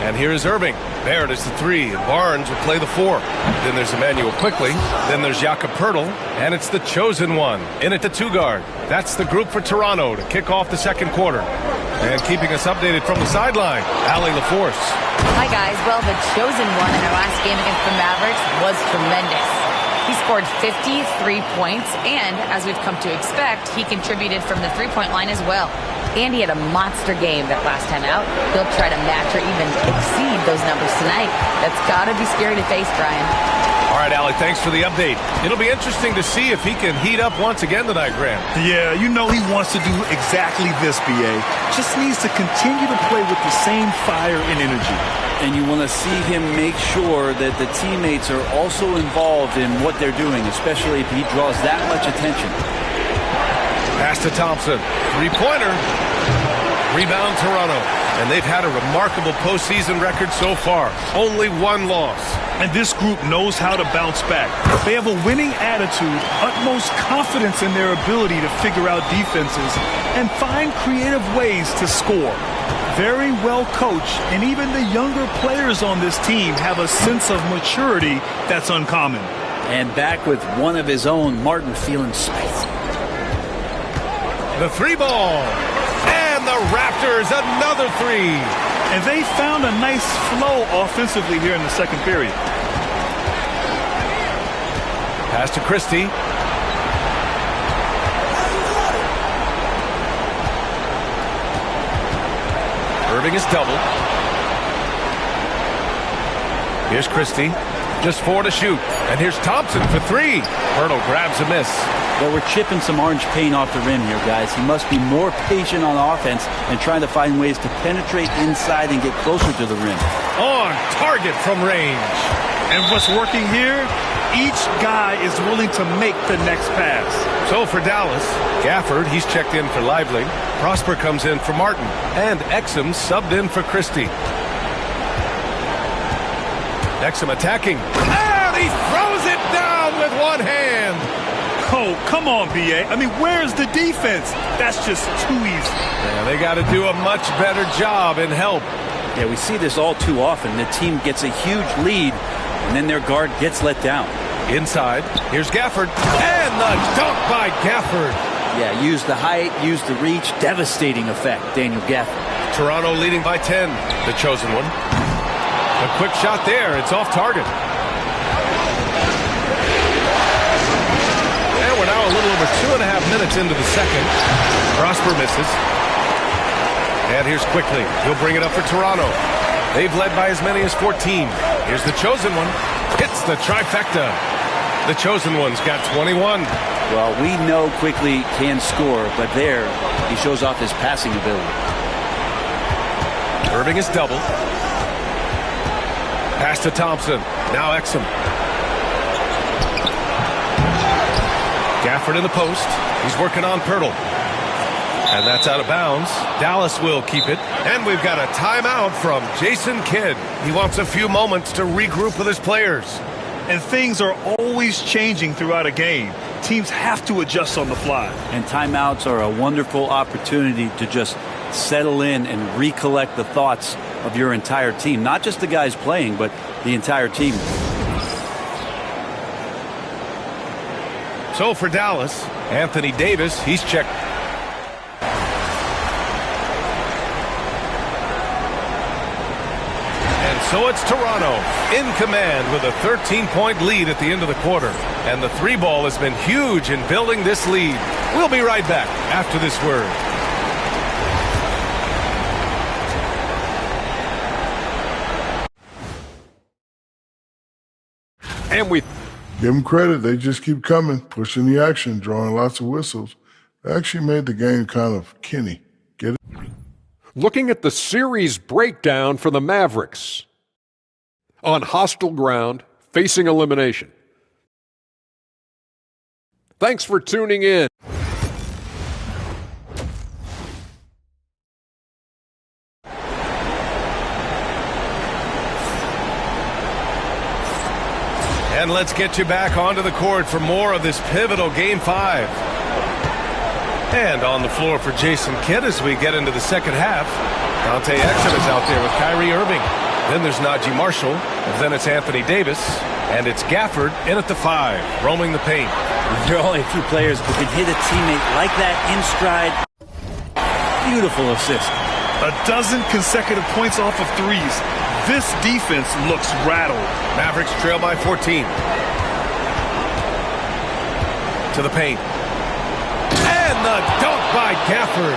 And here is Irving. Barrett is the 3, and Barnes will play the 4. Then there's Emmanuel Quickley. Then there's Jakob Poeltl, and it's the chosen one in at the 2 guard. That's the group for Toronto to kick off the second quarter. And keeping us updated from the sideline, Allie LaForce. Hi, guys. Well, the chosen one in their last game against the Mavericks was tremendous. He scored 53 points, and as we've come to expect, he contributed from the 3-point line as well. And he had a monster game that last time out. He'll try to match or even exceed those numbers tonight. That's got to be scary to face, Brian. All right, Allie, thanks for the update. It'll be interesting to see if he can heat up once again tonight, Graham. Yeah, you know he wants to do exactly this, BA. Just needs to continue to play with the same fire and energy. And you want to see him make sure that the teammates are also involved in what they're doing, especially if he draws that much attention. Pass to Thompson. 3-pointer. Rebound Toronto. And they've had a remarkable postseason record so far. Only 1 loss. And this group knows how to bounce back. They have a winning attitude, utmost confidence in their ability to figure out defenses, and find creative ways to score. Very well coached, and even the younger players on this team have a sense of maturity that's uncommon. And back with one of his own, Martin feeling spicy. The 3 ball. And the Raptors, another 3. And they found a nice flow offensively here in the second period. Pass to Christie. Irving is doubled. Here's Christie. Just 4 to shoot. And here's Thompson for 3. Poeltl grabs a miss. Well, we're chipping some orange paint off the rim here, guys. He must be more patient on offense and trying to find ways to penetrate inside and get closer to the rim. On target from range. And what's working here? Each guy is willing to make the next pass. So for Dallas, Gafford, he's checked in for Lively. Prosper comes in for Martin. And Exum subbed in for Christie. Exum attacking. And he throws it down with one hand. Oh, come on, BA. I mean, where's the defense? That's just too easy. Yeah, they got to do a much better job in help. Yeah, we see this all too often. The team gets a huge lead, and then their guard gets let down. Inside, here's Gafford. And the dunk by Gafford. Yeah, use the height, use the reach. Devastating effect, Daniel Gafford. Toronto leading by 10. The chosen one. A quick shot there. It's off target. We're now a little over 2.5 minutes into the second. Prosper misses. And here's Quickley. He'll bring it up for Toronto. They've led by as many as 14. Here's the chosen one. Hits the trifecta. The chosen one's got 21. Well, we know Quickley can score, but there he shows off his passing ability. Irving is doubled. Pass to Thompson. Now Exum. Gafford in the post. He's working on Poeltl. And that's out of bounds. Dallas will keep it. And we've got a timeout from Jason Kidd. He wants a few moments to regroup with his players. And things are always changing throughout a game. teams have to adjust on the fly. And timeouts are a wonderful opportunity to just settle in and recollect the thoughts of your entire team. Not just the guys playing, but the entire team. So for Dallas, Anthony Davis, he's checked. And so it's Toronto in command with a 13-point lead at the end of the quarter. And the three ball has been huge in building this lead. We'll be right back after this word. And we give them credit. They just keep coming, pushing the action, drawing lots of whistles. They actually made the game kind of Kenny. Get it? Looking at the series breakdown for the Mavericks. On hostile ground, facing elimination. Thanks for tuning in. And let's get you back onto the court for more of this pivotal Game 5. And on the floor for Jason Kidd as we get into the second half. Dante Exum is out there with Kyrie Irving. Then there's Najee Marshall. And then it's Anthony Davis. And it's Gafford in at the 5, roaming the paint. There are only a few players who can hit a teammate like that in stride. Beautiful assist. A dozen consecutive points off of threes. This defense looks rattled. Mavericks trail by 14. To the paint. And the dunk by Gafford.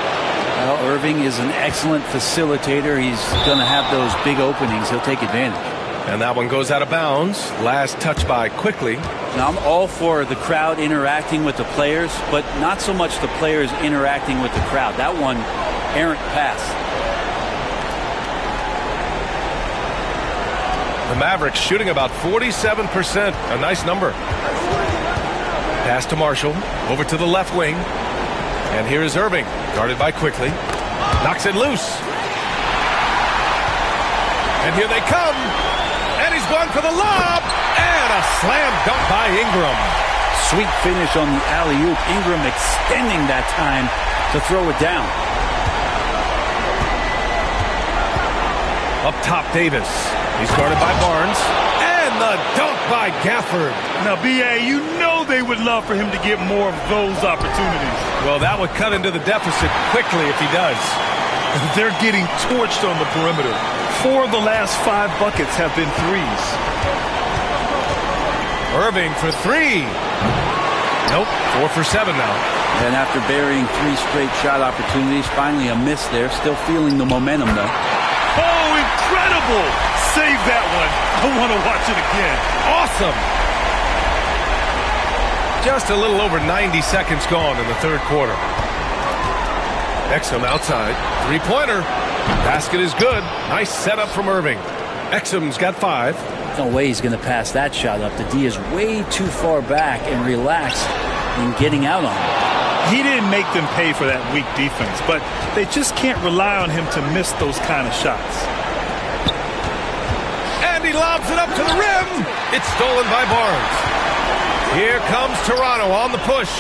Well, Irving is an excellent facilitator. He's going to have those big openings. He'll take advantage. And that one goes out of bounds. Last touch by quickly. Now, I'm all for the crowd interacting with the players, but not so much the players interacting with the crowd. That one, errant pass. The Mavericks shooting about 47%. A nice number. Pass to Marshall. Over to the left wing. And here is Irving. Guarded by Quickly. Knocks it loose. And here they come. And he's going for the lob. And a slam dunk by Ingram. Sweet finish on the alley-oop. Ingram extending that time to throw it down. Up top, Davis. He's guarded by Barnes. And the dunk by Gafford. Now, B.A., you know they would love for him to get more of those opportunities. Well, that would cut into the deficit quickly if he does. They're getting torched on the perimeter. 4 of the last 5 buckets have been threes. Irving for 3. Nope, 4 for 7 now. And after burying 3 straight shot opportunities, finally a miss there. Still feeling the momentum, though. Oh, incredible! Save that one. I want to watch it again. Awesome! Just a little over 90 seconds gone in the third quarter. Exum outside. Three-pointer. Basket is good. Nice setup from Irving. Exum's got 5. No way he's going to pass that shot up. The D is way too far back and relaxed in getting out on him. He didn't make them pay for that weak defense, but they just can't rely on him to miss those kind of shots. And he lobs it up to the rim. It's stolen by Barnes. Here comes Toronto on the push.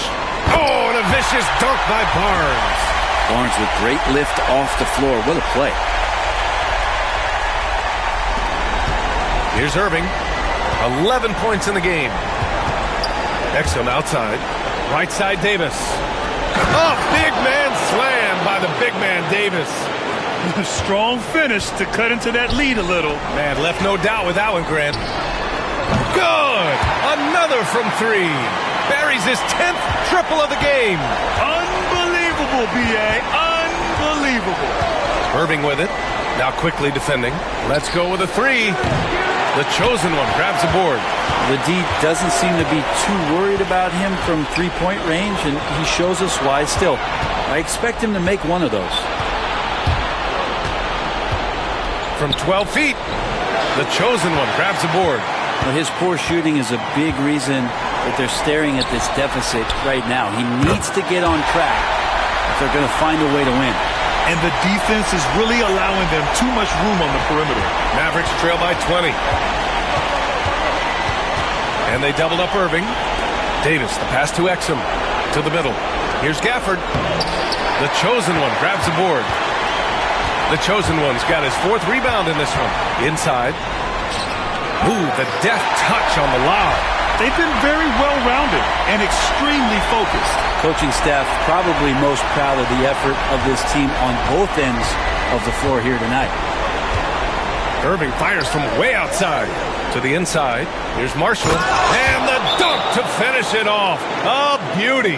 Oh, and a vicious dunk by Barnes. Barnes with great lift off the floor. What a play. Here's Irving. 11 points in the game. Exum outside. Right side Davis. Oh, big man slam by the big man Davis. Strong finish to cut into that lead a little. Man, left no doubt with that one, Grant. Good! Another from 3. Buries his 10th triple of the game. Unbelievable, B.A. Unbelievable. Irving with it. Now quickly defending. Let's go with a 3. The chosen one grabs the board. The D doesn't seem to be too worried about him from three-point range, and he shows us why. Still, I expect him to make one of those. From 12 feet, the chosen one grabs the board. Well, his poor shooting is a big reason that they're staring at this deficit right now. He needs to get on track if they're going to find a way to win. And the defense is really allowing them too much room on the perimeter. Mavericks trail by 20. And they doubled up Irving. Davis, the pass to Exum. To the middle. Here's Gafford. The chosen one grabs the board. The chosen one's got his 4th rebound in this one. Inside. Ooh, the deft touch on the lob. They've been very well-rounded and extremely focused. Coaching staff probably most proud of the effort of this team on both ends of the floor here tonight. Irving fires from way outside to the inside. Here's Marshall. And the dunk to finish it off. A beauty.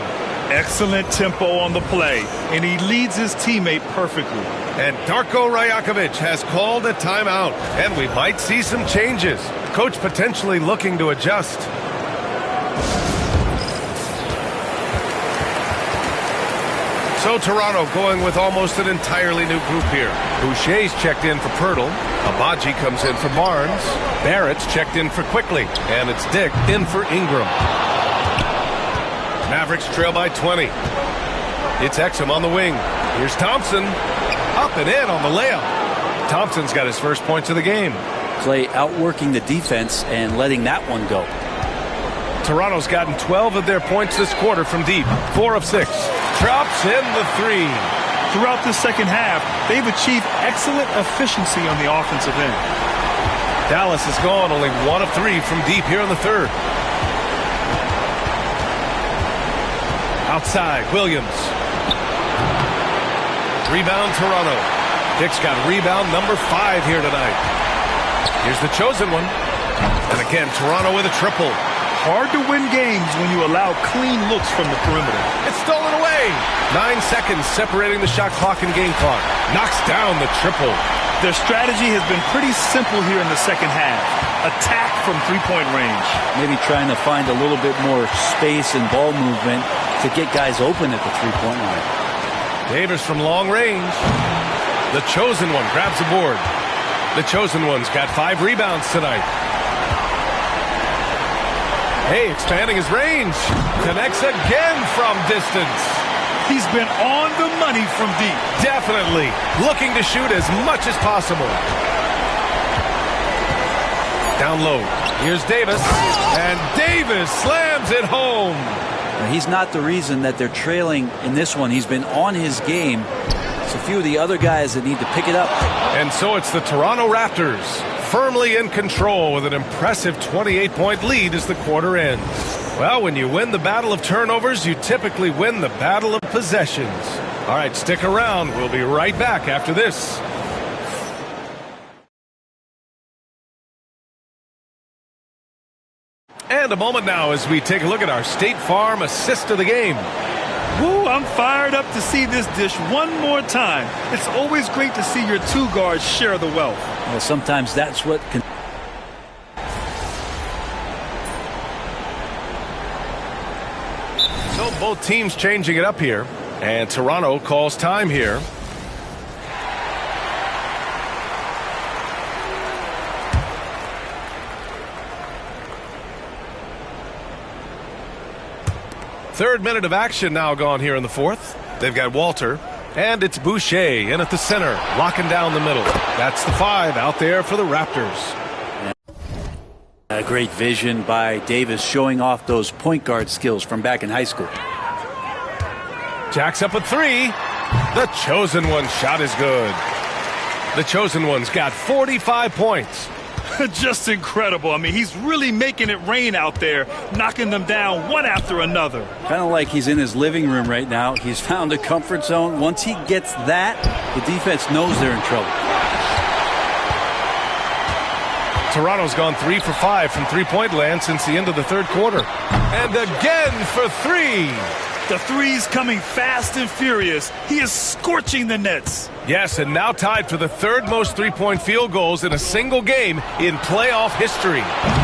Excellent tempo on the play, and he leads his teammate perfectly. And Darko Rajakovic has called a timeout, and we might see some changes. Coach potentially looking to adjust. So Toronto going with almost an entirely new group here. Boucher's checked in for Pirtle. Abaji comes in for Barnes. Barrett's checked in for Quickly. And it's Dick in for Ingram. Mavericks trail by 20. It's Exum on the wing. Here's Thompson. Up and in on the layup. Thompson's got his first points of the game. Clay outworking the defense and letting that one go. Toronto's gotten 12 of their points this quarter from deep. 4 of 6. Drops in the 3. Throughout the second half, they've achieved excellent efficiency on the offensive end. Dallas has gone only 1 of 3 from deep here in the third. Outside, Williams. Rebound, Toronto. Dick's got rebound number 5 here tonight. Here's the chosen one. And again, Toronto with a triple. Hard to win games when you allow clean looks from the perimeter. It's stolen away. 9 seconds separating the shot clock and game clock. Knocks down the triple. Their strategy has been pretty simple here in the second half. Attack from three-point range. Maybe trying to find a little bit more space and ball movement to get guys open at the three-point line. Davis from long range. The chosen one grabs the board. The chosen one's got 5 rebounds tonight. Hey, expanding his range. Connects again from distance. He's been on the money from deep. Definitely. Looking to shoot as much as possible. Down low. Here's Davis. And Davis slams it home. He's not the reason that they're trailing in this one. He's been on his game. It's a few of the other guys that need to pick it up. And so it's the Toronto Raptors firmly in control with an impressive 28-point lead as the quarter ends. Well, when you win the battle of turnovers, you typically win the battle of possessions. All right, stick around. We'll be right back after this. And a moment now as we take a look at our State Farm assist of the game. Woo, I'm fired up to see this dish one more time. It's always great to see your 2 guards share the wealth. Well, sometimes that's what can. So both teams changing it up here. And Toronto calls time here. Third minute of action now gone here in the fourth. They've got Walter, and it's Boucher in at the center, locking down the middle. That's the 5 out there for the Raptors. A great vision by Davis showing off those point guard skills from back in high school. Jacks up a 3. The chosen one shot is good. The chosen one's got 45 points. Just incredible. I mean, he's really making it rain out there, knocking them down one after another. Kind of like he's in his living room right now. He's found a comfort zone. Once he gets that, the defense knows they're in trouble. Toronto's gone 3 for 5 from three-point land since the end of the third quarter. And again for 3. The three's coming fast and furious. He is scorching the nets. Yes, and now tied for the 3rd most three-point field goals in a single game in playoff history.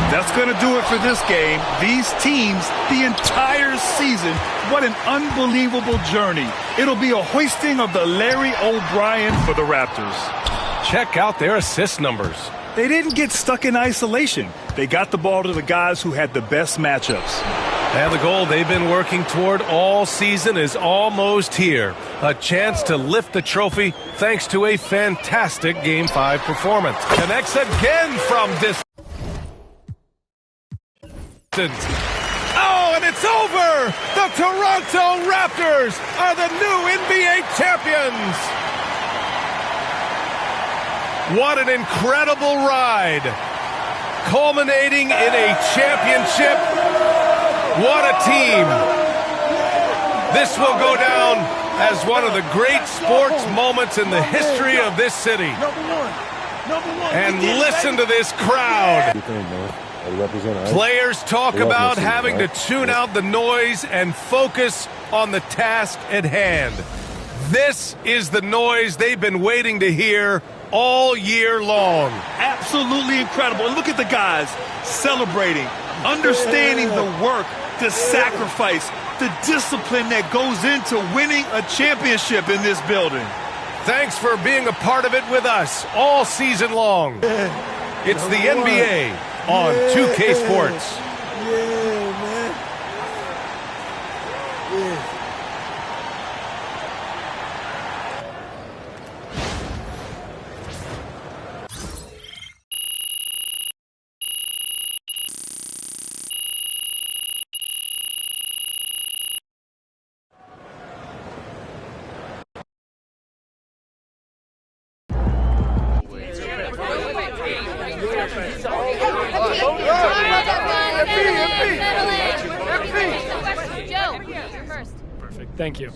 That's going to do it for this game. These teams, the entire season, what an unbelievable journey. It'll be a hoisting of the Larry O'Brien for the Raptors. Check out their assist numbers. They didn't get stuck in isolation. They got the ball to the guys who had the best matchups. And the goal they've been working toward all season is almost here. A chance to lift the trophy thanks to a fantastic Game 5 performance. Connects again from distance. Oh, and it's over! The Toronto Raptors are the new NBA champions! What an incredible ride! Culminating in a championship. What a team! This will go down as one of the great sports moments in the history of this city. And listen to this crowd. Players talk about having to tune out the noise and focus on the task at hand. This is the noise they've been waiting to hear all year long. Absolutely incredible. And look at the guys celebrating, understanding the work, the sacrifice, the discipline that goes into winning a championship in this building. Thanks for being a part of it with us all season long. It's the NBA on 2K Sports. Yeah, man. Yeah. Perfect. Thank you.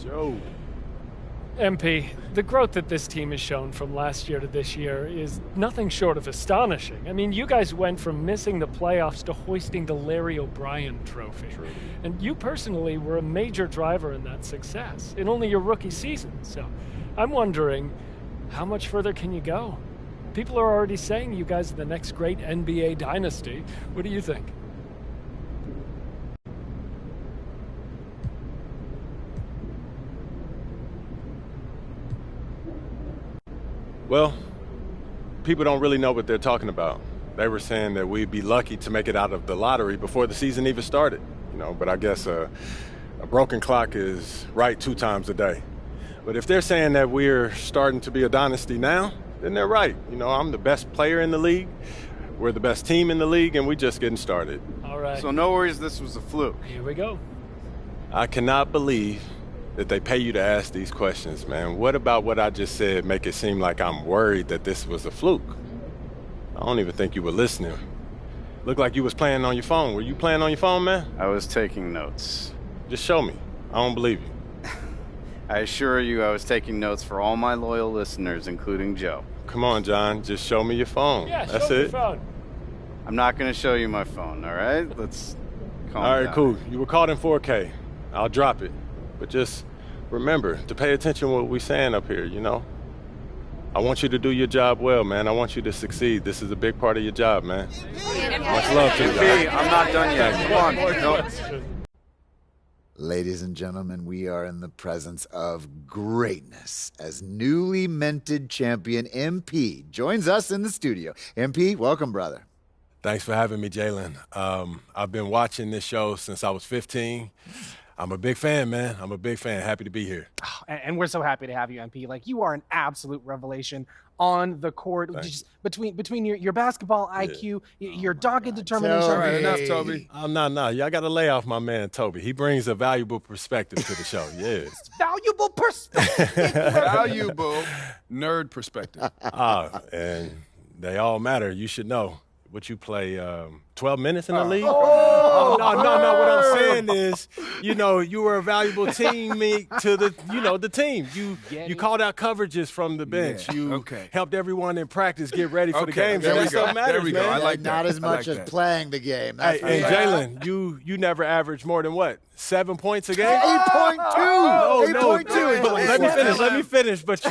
MP, the growth that this team has shown from last year to this year is nothing short of astonishing. I mean, you guys went from missing the playoffs to hoisting the Larry O'Brien trophy. True. And you personally were a major driver in that success in only your rookie season. So I'm wondering, how much further can you go? People are already saying you guys are the next great NBA dynasty. What do you think? Well, people don't really know what they're talking about. They were saying that we'd be lucky to make it out of the lottery before the season even started. But I guess a broken clock is right 2 times a day. But if they're saying that we're starting to be a dynasty now, then they're right. I'm the best player in the league. We're the best team in the league, and we're just getting started. All right. So no worries, this was a fluke. Here we go. I cannot believe that they pay you to ask these questions, man. What about what I just said make it seem like I'm worried that this was a fluke? I don't even think you were listening. Looked like you was playing on your phone. Were you playing on your phone, man? I was taking notes. Just show me. I don't believe you. I assure you I was taking notes for all my loyal listeners, including Joe. Come on, John. Just show me your phone. Yeah, that's show me it. your phone. I'm not going to show you my phone, all right? Let's calm down. All right, cool. You were caught in 4K. I'll drop it. But just remember to pay attention to what we're saying up here, I want you to do your job well, man. I want you to succeed. This is a big part of your job, man. Much love to you. I'm not done yet. Come on. No. Ladies and gentlemen, we are in the presence of greatness as newly minted champion MP joins us in the studio. MP, welcome, brother. Thanks for having me, Jalen. I've been watching this show since I was 15. I'm a big fan, man. I'm a big fan. Happy to be here. And we're so happy to have you, MP. You are an absolute revelation on the court. Just between your basketball IQ, your dogged determination. All right, enough, Toby. No. Y'all got to lay off my man, Toby. He brings a valuable perspective to the show. Yeah. Valuable perspective. Valuable nerd perspective. And they all matter. You should know. What you play, 12 minutes in the league? No. What I'm saying is, you were a valuable teammate to the team. You called out coverages from the bench. Yeah. You helped everyone in practice get ready for the games. There That stuff matters, there we go. man. I like that. Not as much like as playing the game. Hey, and Jalen, you never averaged more than what? 7 points a game? 8.2. No. 8.2. But let me finish. But you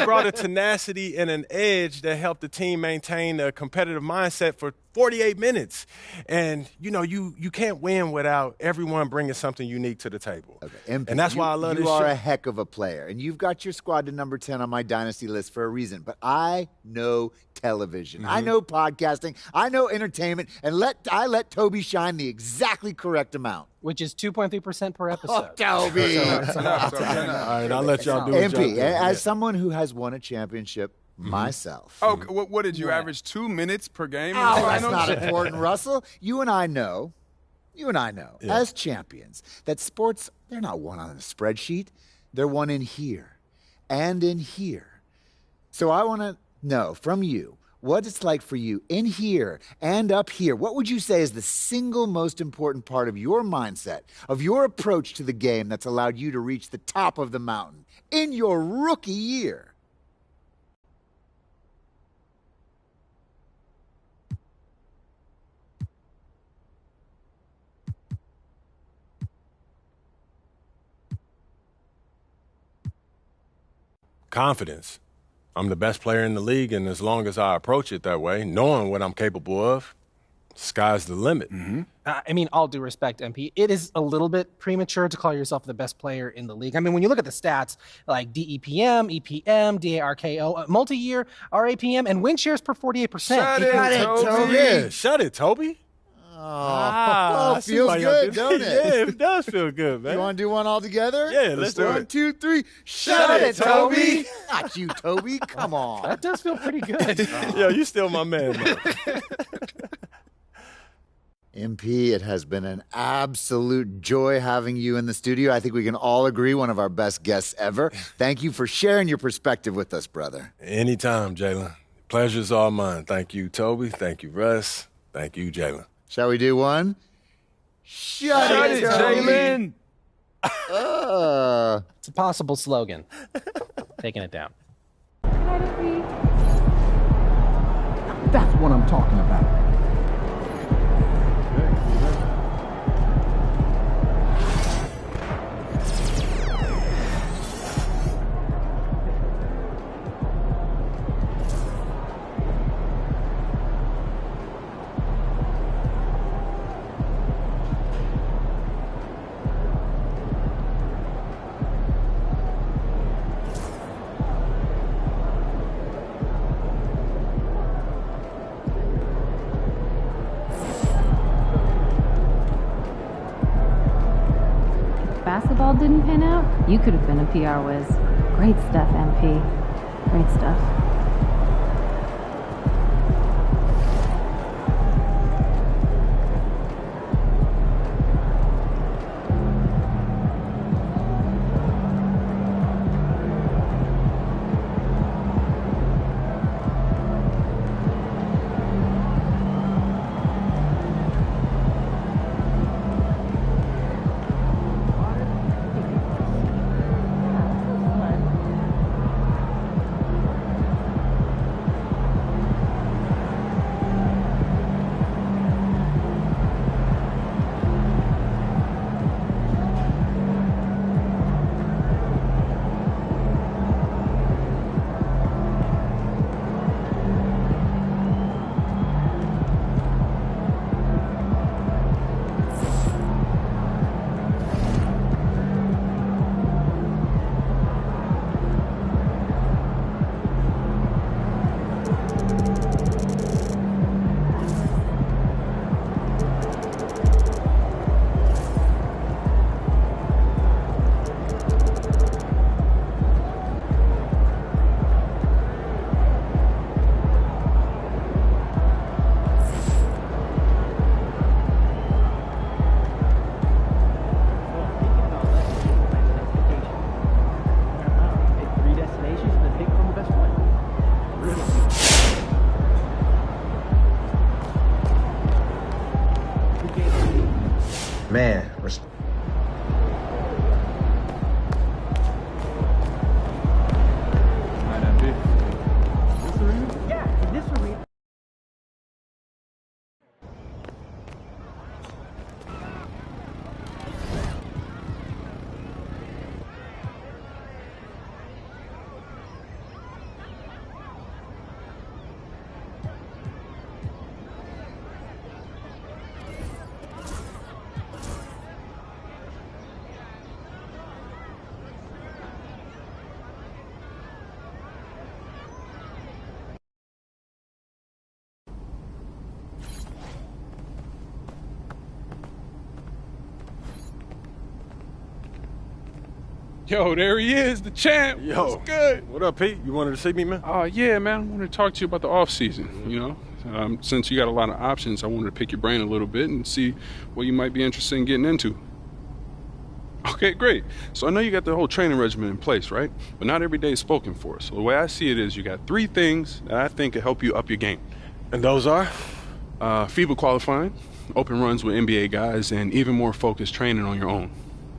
brought a tenacity and an edge that helped the team maintain a competitive mindset for 48 minutes. And, you can't win without everyone bringing something unique to the table. Okay. And that's why I love this You show. are a heck of a player, and you've got your squad to number 10 on my dynasty list for a reason. But I know television. I know podcasting. I know entertainment. And I let Toby shine the exactly correct amount. Which is 2.3% per episode. Oh, Toby. All right, I'll let y'all do it. MP, as someone who has won a championship myself. Oh, what did you average? 2 minutes per game? Oh, that's not important, Russell. You and I know You and I know, as champions, that sports, they're not won on a spreadsheet. They're won in here and in here. So I want to know from you what it's like for you in here and up here. What would you say is the single most important part of your mindset, of your approach to the game that's allowed you to reach the top of the mountain in your rookie year? Confidence. I'm the best player in the league, and as long as I approach it that way, knowing what I'm capable of, sky's the limit. I mean, all due respect, MP, it is a little bit premature to call yourself the best player in the league. I mean, when you look at the stats, like DEPM, EPM, DARKO, multi-year, RAPM, and win shares per 48%. Shut it, Toby. Yeah, shut it, Toby. Oh, feels good, don't it? Yeah, it does feel good, man. You want to do one all together? Yeah, let's do it. 1, 2, 3. Shut it, Toby. Not you, Toby. Come on. That does feel pretty good. Yo, you still my man, though. MP, it has been an absolute joy having you in the studio. I think we can all agree one of our best guests ever. Thank you for sharing your perspective with us, brother. Anytime, Jalen. Pleasure's all mine. Thank you, Toby. Thank you, Russ. Thank you, Jalen. Shall we do one? Shut it, Jalen. It's a possible slogan. Taking it down. That's what I'm talking about. Basketball didn't pan out, you could have been a PR whiz. Great stuff, MP. Great stuff. Yo, there he is, the champ. Yo, what's good? What up, Pete? You wanted to see me, man? Yeah, man. I wanted to talk to you about the off season. You know, since you got a lot of options, I wanted to pick your brain a little bit and see what you might be interested in getting into. Okay, great. So I know you got the whole training regimen in place, right? But not every day is spoken for. So the way I see it is you got 3 things that I think can help you up your game. And those are? FIBA qualifying, open runs with NBA guys, and even more focused training on your own.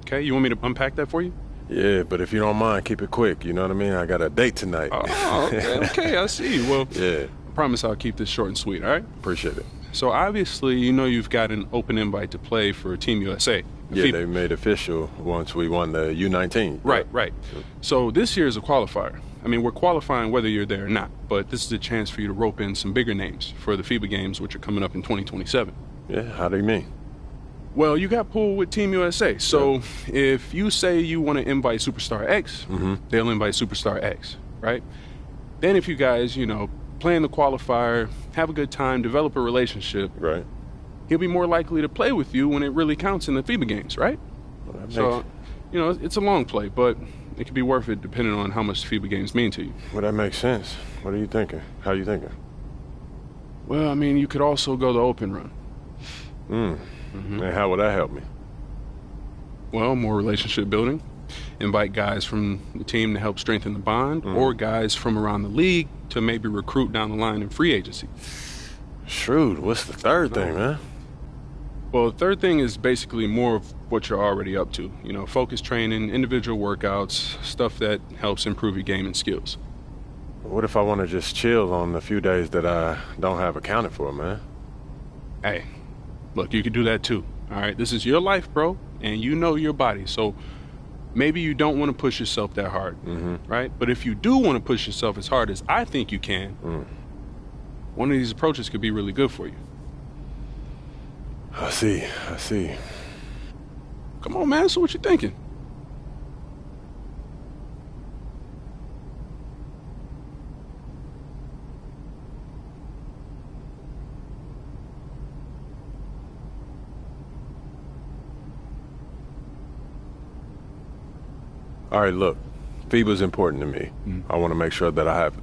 Okay, you want me to unpack that for you? Yeah, but if you don't mind, keep it quick. You know what I mean? I got a date tonight. Oh, okay, I see. Well, yeah. I promise I'll keep this short and sweet, all right? Appreciate it. So obviously, you know you've got an open invite to play for Team USA. Yeah, they made official once we won the U19. Right. So this year is a qualifier. I mean, we're qualifying whether you're there or not, but this is a chance for you to rope in some bigger names for the FIBA games, which are coming up in 2027. Yeah, how do you mean? Well, you got pulled with Team USA. So if you say you want to invite Superstar X, they'll invite Superstar X, right? Then if you guys, you know, play in the qualifier, have a good time, develop a relationship, right? He'll be more likely to play with you when it really counts in the FIBA games, right? Well, so, you know, it's a long play, but it could be worth it depending on how much the FIBA games mean to you. Well, that makes sense. What are you thinking? How are you thinking? Well, I mean, you could also go the open run. And how would that help me? Well, more relationship building. Invite guys from the team to help strengthen the bond, or guys from around the league to maybe recruit down the line in free agency. Shrewd. What's the third thing, man? Well, the third thing is basically more of what you're already up to. You know, focus training, individual workouts, stuff that helps improve your game and skills. What if I want to just chill on the few days that I don't have accounted for, man? Hey, look, you can do that too. All right, this is your life, bro, and you know your body. So maybe you don't want to push yourself that hard, right? But if you do want to push yourself as hard as I think you can, one of these approaches could be really good for you. I see. Come on, man. So what you thinking? All right, look, FIBA's important to me. I want to make sure that I have it.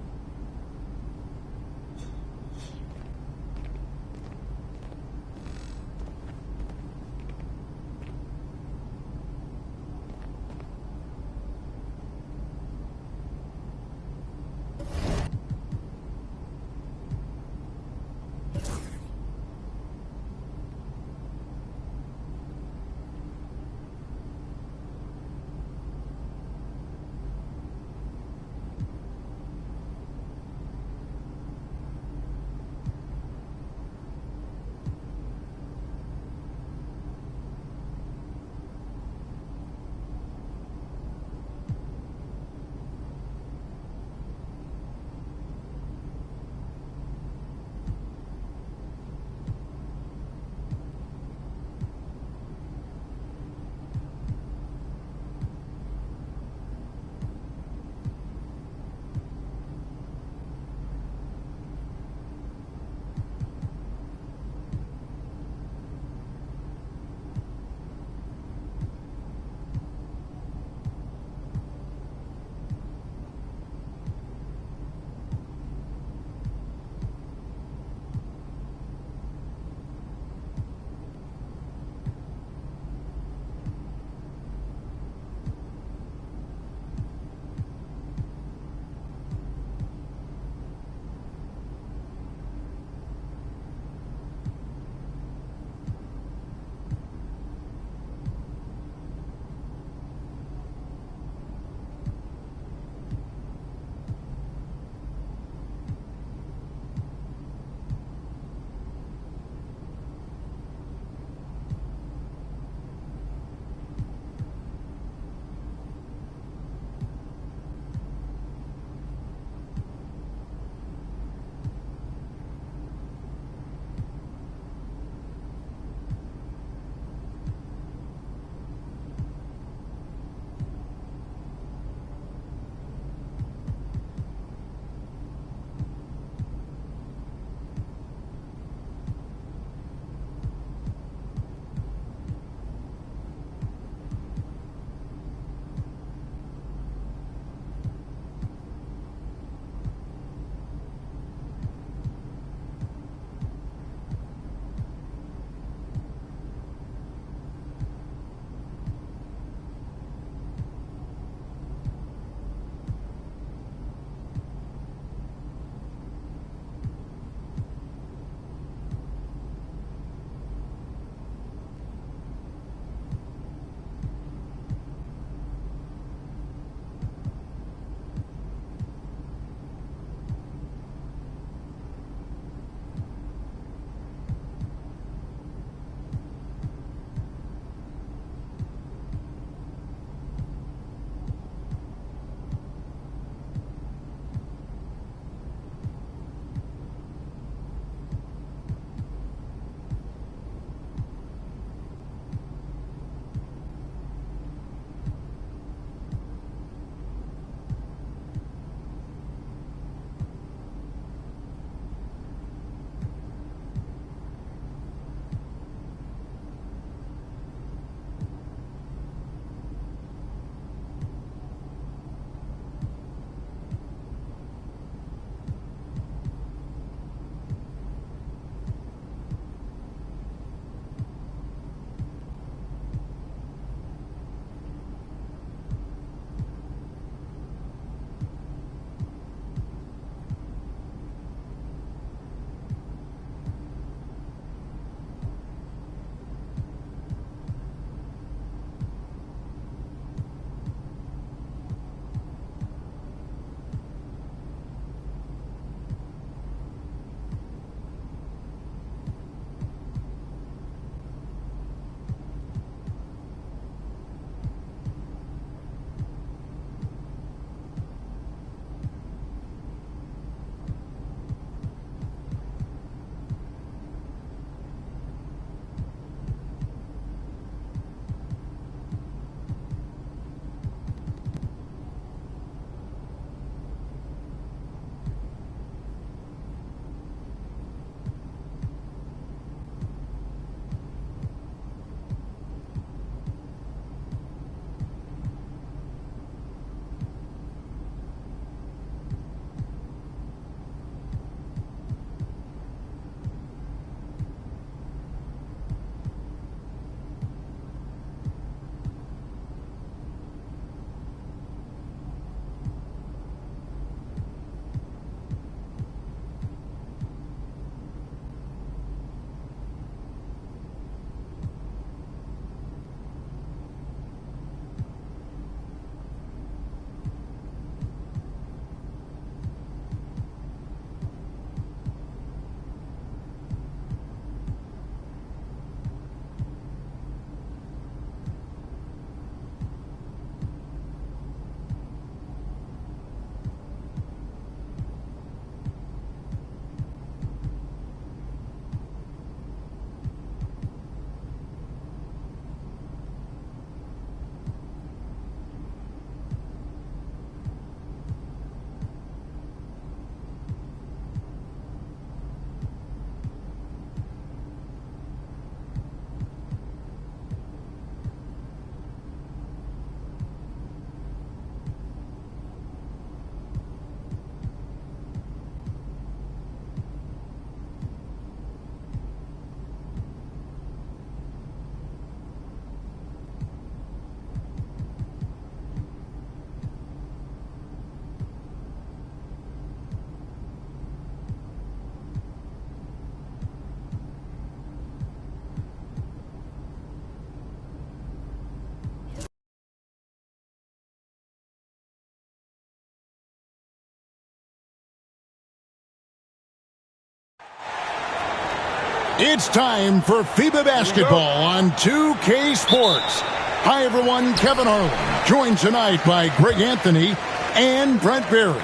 It's time for FIBA basketball on 2K Sports. Hi, everyone. Kevin Harlan, joined tonight by Greg Anthony and Brent Berry.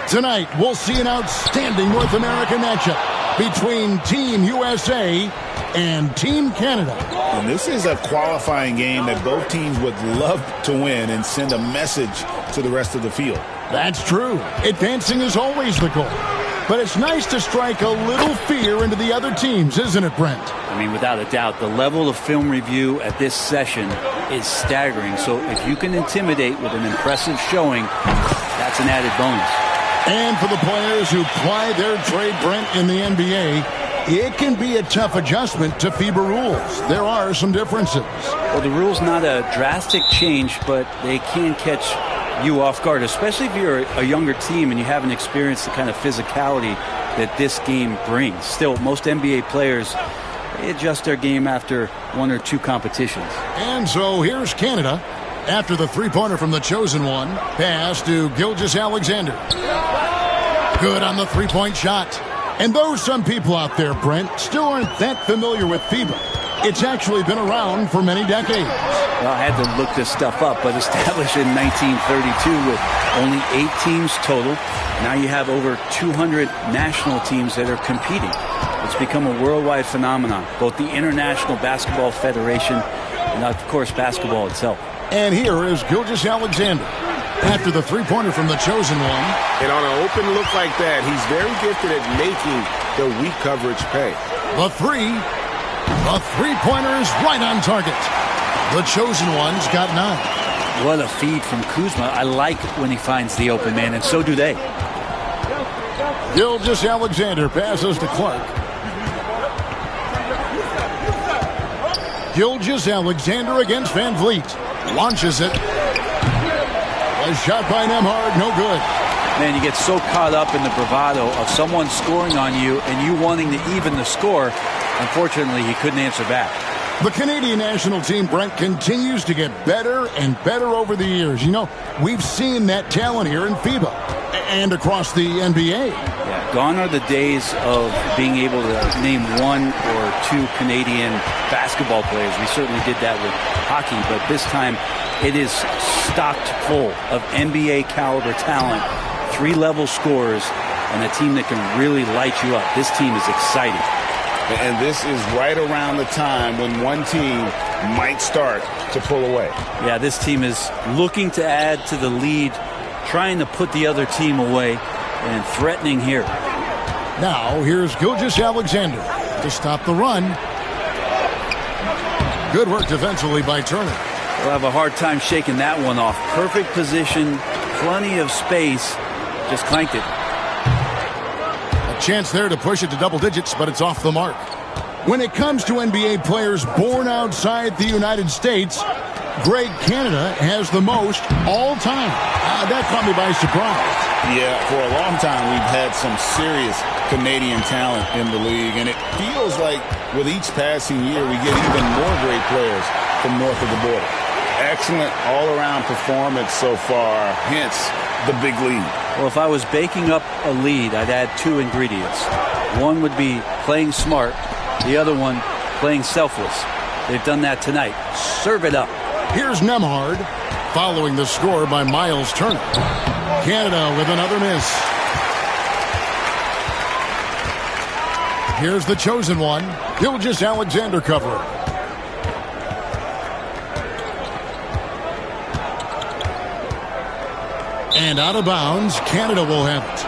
Tonight, we'll see an outstanding North American matchup between Team USA and Team Canada. And this is a qualifying game that both teams would love to win and send a message to the rest of the field. That's true. Advancing is always the goal. But it's nice to strike a little fear into the other teams, isn't it, Brent? I mean, without a doubt, the level of film review at this session is staggering. So if you can intimidate with an impressive showing, that's an added bonus. And for the players who ply their trade, Brent, in the NBA, it can be a tough adjustment to FIBA rules. There are some differences. Well, the rule's not a drastic change, but they can catch you off guard, especially if you're a younger team and you haven't experienced the kind of physicality that this game brings. Still, most NBA players, they adjust their game after one or two competitions. And so here's Canada after the three-pointer from the chosen one. Pass to Gilgeous-Alexander. Good on the three-point shot. And though some people out there, Brent, still aren't that familiar with FIBA, it's actually been around for many decades. Well, I had to look this stuff up, but established in 1932 with only 8 teams total. Now you have over 200 national teams that are competing. It's become a worldwide phenomenon, both the International Basketball Federation and, of course, basketball itself. And here is Gilgeous-Alexander after the three-pointer from the chosen one. And on an open look like that, he's very gifted at making the weak coverage pay. The three-pointer is right on target. The chosen one's got 9. What a feed from Kuzma. I like when he finds the open man, and so do they. Gilgeous-Alexander passes to Clark. Gilgeous-Alexander against Van Vliet. Launches it. A shot by Nembhard, no good. Man, you get so caught up in the bravado of someone scoring on you and you wanting to even the score. Unfortunately, he couldn't answer back. The Canadian national team, Brent, continues to get better and better over the years. You know, we've seen that talent here in FIBA and across the NBA. Yeah, gone are the days of being able to name 1 or 2 Canadian basketball players. We certainly did that with hockey, but this time it is stocked full of NBA caliber talent, 3-level scorers, and a team that can really light you up. This team is exciting. And this is right around the time when one team might start to pull away. Yeah, this team is looking to add to the lead, trying to put the other team away, and threatening here. Now, here's Gilgeous-Alexander to stop the run. Good work defensively by Turner. We'll have a hard time shaking that one off. Perfect position, plenty of space, just clanked it. Chance there to push it to double digits, but it's off the mark. When it comes to NBA players born outside the United States, Greg, Canada has the most all time. That caught me by surprise. Yeah, for a long time we've had some serious Canadian talent in the league, and it feels like with each passing year we get even more great players from north of the border. Excellent all-around performance so far, hence the big lead. Well, if I was baking up a lead, I'd add 2 ingredients. One would be playing smart. The other one, playing selfless. They've done that tonight. Serve it up. Here's Nembhard, following the score by Miles Turner. Canada with another miss. Here's the chosen one, Gilgeous-Alexander covering. And out of bounds, Canada will have it.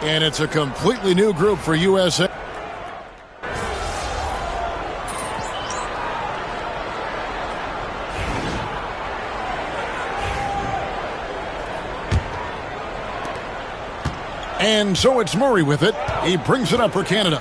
And it's a completely new group for USA. And so it's Murray with it. He brings it up for Canada.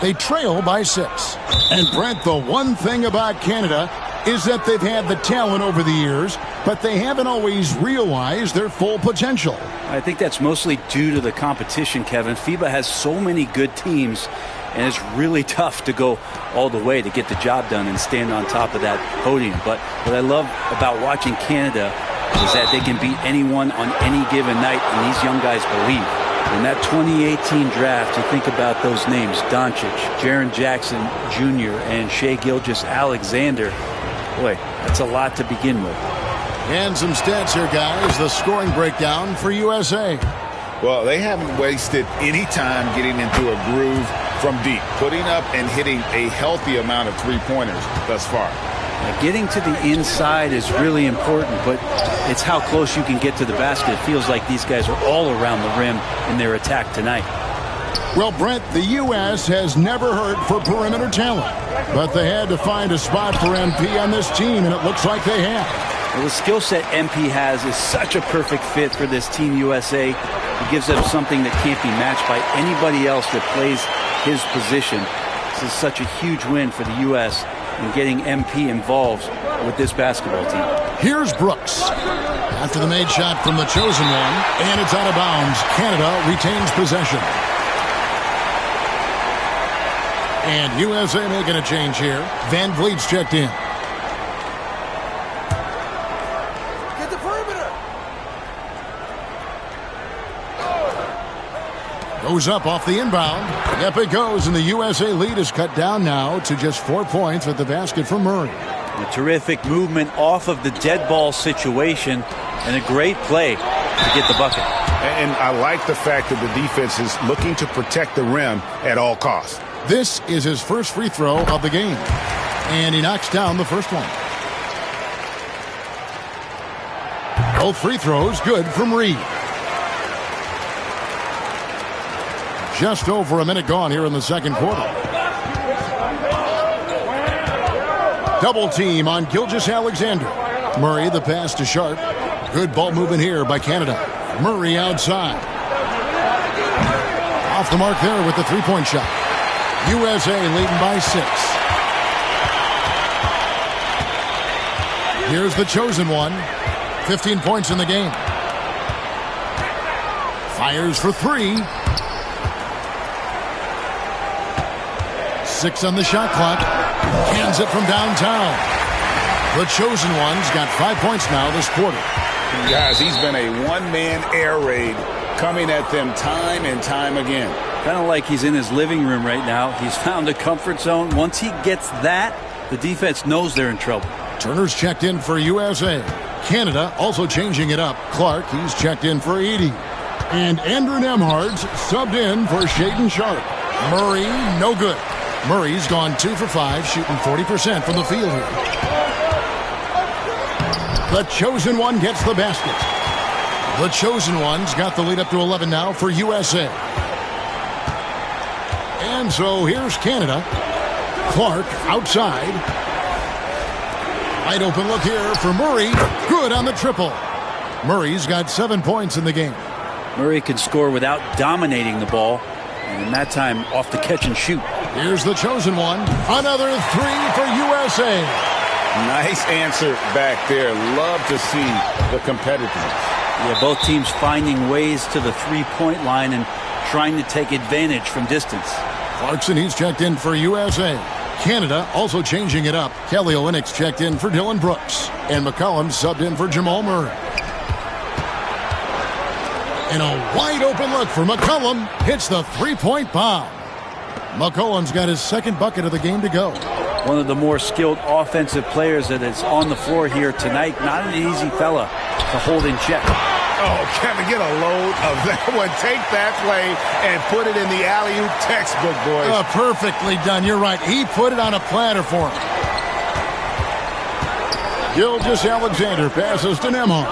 They trail by 6. And Brent, the one thing about Canada is that they've had the talent over the years, but they haven't always realized their full potential. I think that's mostly due to the competition, Kevin. FIBA has so many good teams, and it's really tough to go all the way to get the job done and stand on top of that podium. But what I love about watching Canada is that they can beat anyone on any given night, and these young guys believe. In that 2018 draft, you think about those names, Doncic, Jaren Jackson Jr., and Shai Gilgeous-Alexander. Boy, that's a lot to begin with. And some stats here, guys. The scoring breakdown for USA. Well, they haven't wasted any time getting into a groove from deep, putting up and hitting a healthy amount of three-pointers thus far. Now, getting to the inside is really important, but it's how close you can get to the basket. It feels like these guys are all around the rim in their attack tonight. Well, Brent, the U.S. has never hurt for perimeter talent, but they had to find a spot for MP on this team, and it looks like they have. Well, the skill set MP has is such a perfect fit for this Team USA. It gives them something that can't be matched by anybody else that plays his position. This is such a huge win for the U.S. in getting MP involved with this basketball team. Here's Brooks. After the made shot from the chosen one, and it's out of bounds. Canada retains possession. And USA making a change here. Van Vliet's checked in. Get the perimeter. Goes up off the inbound. Yep, it goes, and the USA lead is cut down now to just 4 points at the basket for Murray. A terrific movement off of the dead ball situation and a great play to get the bucket. And I like the fact that the defense is looking to protect the rim at all costs. This is his first free throw of the game, and he knocks down the first one. Both free throws good from Reed. Just over a minute gone here in the second quarter. Double team on Gilgeous-Alexander. Murray, the pass to Sharp. Good ball movement here by Canada. Murray outside. Off the mark there with the three-point shot. USA leading by 6. Here's the chosen one. 15 points in the game. Fires for 3. 6 on the shot clock. Hands it from downtown. The chosen one's got 5 points now this quarter. Guys, he's been a one-man air raid coming at them time and time again. Kind of like he's in his living room right now. He's found a comfort zone. Once he gets that, the defense knows they're in trouble. Turner's checked in for USA. Canada also changing it up. Clark, he's checked in for Edey. And Andrew Nembhard's subbed in for Shaedon Sharp. Murray, no good. Murray's gone 2 for 5, shooting 40% from the field here. The chosen one gets the basket. The chosen one's got the lead up to 11 now for USA. And so here's Canada. Clark outside. Wide open look here for Murray. Good on the triple. Murray's got 7 points in the game. Murray can score without dominating the ball. And in that time, off the catch and shoot. Here's the chosen one. Another 3 for USA. Nice answer back there. Love to see the competitiveness. Yeah, both teams finding ways to the three-point line and trying to take advantage from distance. Clarkson, he's checked in for USA. Canada also changing it up. Kelly Olynyk's checked in for Dylan Brooks. And McCollum subbed in for Jamal Murray. And a wide open look for McCollum. Hits the three-point bomb. McCollum's got his second bucket of the game to go. One of the more skilled offensive players that is on the floor here tonight. Not an easy fella to hold in check. Oh, Kevin, get a load of that one. Take that play and put it in the alley-oop textbook, boys. Oh, perfectly done. You're right. He put it on a platter for him. Gilgeous-Alexander passes to Nembhard.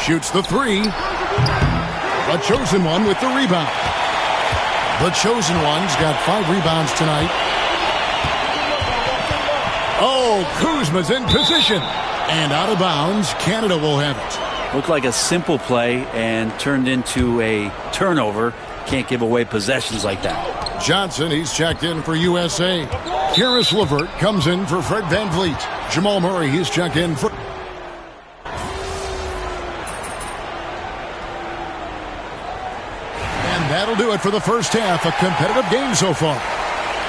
Shoots the 3. The chosen one with the rebound. The chosen one's got 5 rebounds tonight. Oh, Kuzma's in position. And out of bounds, Canada will have it. Looked like a simple play and turned into a turnover. Can't give away possessions like that. Johnson, he's checked in for USA. Karis LeVert comes in for Fred VanVleet. Jamal Murray, he's checked in for... And that'll do it for the first half. A competitive game so far.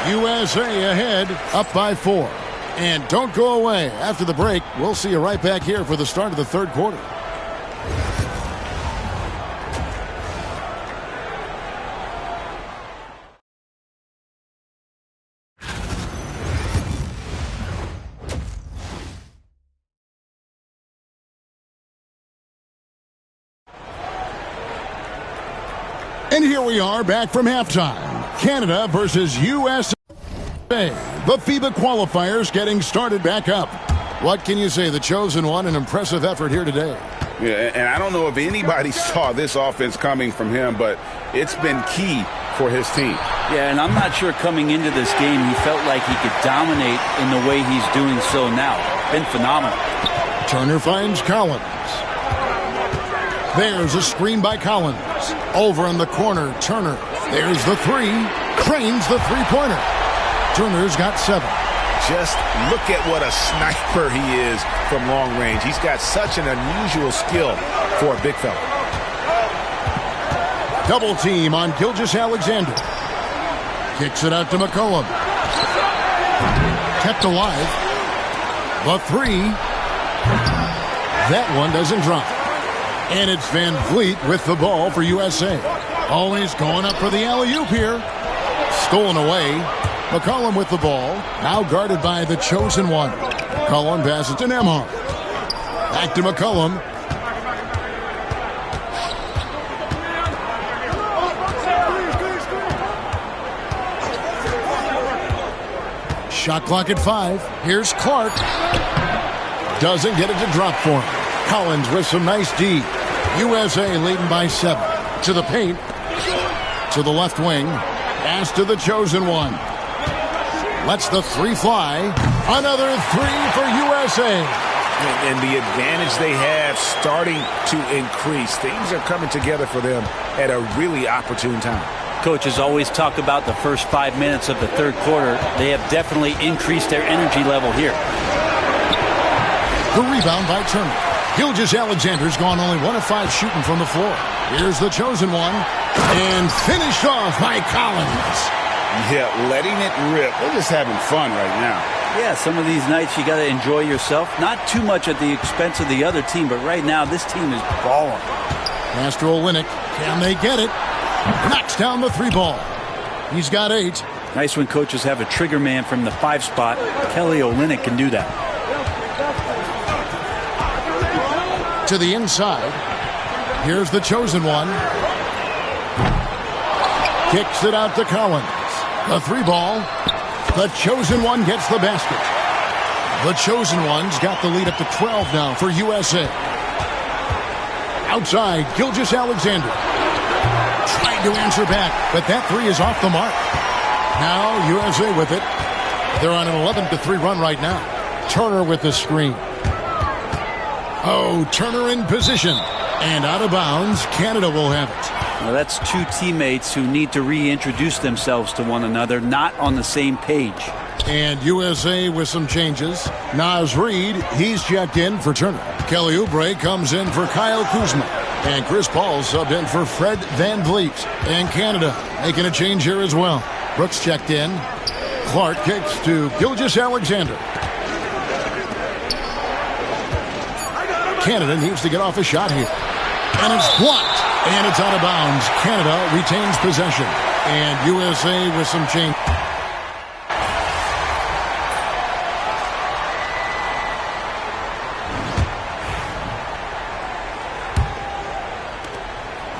USA ahead, up by 4. And don't go away. After the break, we'll see you right back here for the start of the third quarter. And here we are back from halftime. Canada versus USA. The FIBA qualifiers getting started back up. What can you say? The Chosen One, an impressive effort here today. Yeah, and I don't know if anybody saw this offense coming from him, but it's been key for his team. Yeah, and I'm not sure coming into this game he felt like he could dominate in the way he's doing so now. Been phenomenal. Turner finds Collins. There's a screen by Collins. Over in the corner, Turner. There's the three. Cranes the three-pointer. Turner's got 7. Just look at what a sniper he is from long range. He's got such an unusual skill for a big fella. Double team on Gilgeous-Alexander. Kicks it out to McCollum. Kept alive. The 3. That one doesn't drop. And it's Van Vliet with the ball for USA. Always going up for the alley-oop here. Stolen away. McCollum with the ball. Now guarded by the Chosen One. McCollum passes to Nembhard. Back to McCollum. Shot clock at 5. Here's Clark. Doesn't get it to drop for him. Collins with some nice D. USA leading by 7. To the paint. To the left wing. Pass to the Chosen One. Lets the 3 fly. Another 3 for USA. And the advantage they have starting to increase. Things are coming together for them at a really opportune time. Coaches always talk about the first 5 minutes of the third quarter. They have definitely increased their energy level here. The rebound by Turner. Gilgeous-Alexander's gone only 1 of 5 shooting from the floor. Here's the Chosen One. And finished off by Collins. Yeah, letting it rip. They're just having fun right now. Yeah, some of these nights you got to enjoy yourself. Not too much at the expense of the other team, but right now this team is balling. Pass to Olynyk. Can they get it? Knocks down the 3 ball. He's got 8. Nice when coaches have a trigger man from the 5 spot. Kelly Olynyk can do that. To the inside. Here's the Chosen One. Kicks it out to Collins. The 3 ball. The Chosen One gets the basket. The Chosen One's got the lead up to 12 now for USA. Outside, Gilgeous-Alexander. Trying to answer back, but that 3 is off the mark. Now USA with it. They're on an 11-3 run right now. Turner with the screen. Oh, Turner in position. And out of bounds, Canada will have it. Well, that's 2 teammates who need to reintroduce themselves to one another, not on the same page. And USA with some changes. Naz Reid, he's checked in for Turner. Kelly Oubre comes in for Kyle Kuzma. And Chris Paul subbed in for Fred Van Vliet. And Canada making a change here as well. Brooks checked in. Clark kicks to Gilgeous-Alexander. Canada needs to get off a shot here. And it's blocked. And it's out of bounds. Canada retains possession. And USA with some change.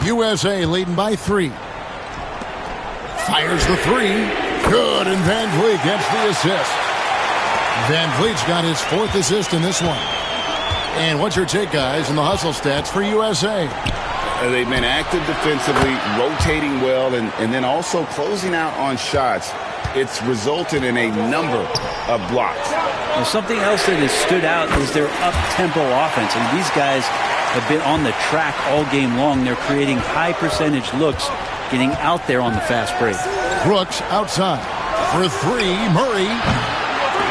USA leading by 3. Fires the 3. Good, and Van Vliet gets the assist. Van Vliet's got his 4th assist in this one. And what's your take, guys, in the hustle stats for USA? They've been active defensively, rotating well, and then also closing out on shots. It's resulted in a number of blocks. Well, something else that has stood out is their up-tempo offense. And these guys have been on the track all game long. They're creating high-percentage looks, getting out there on the fast break. Brooks outside for 3. Murray.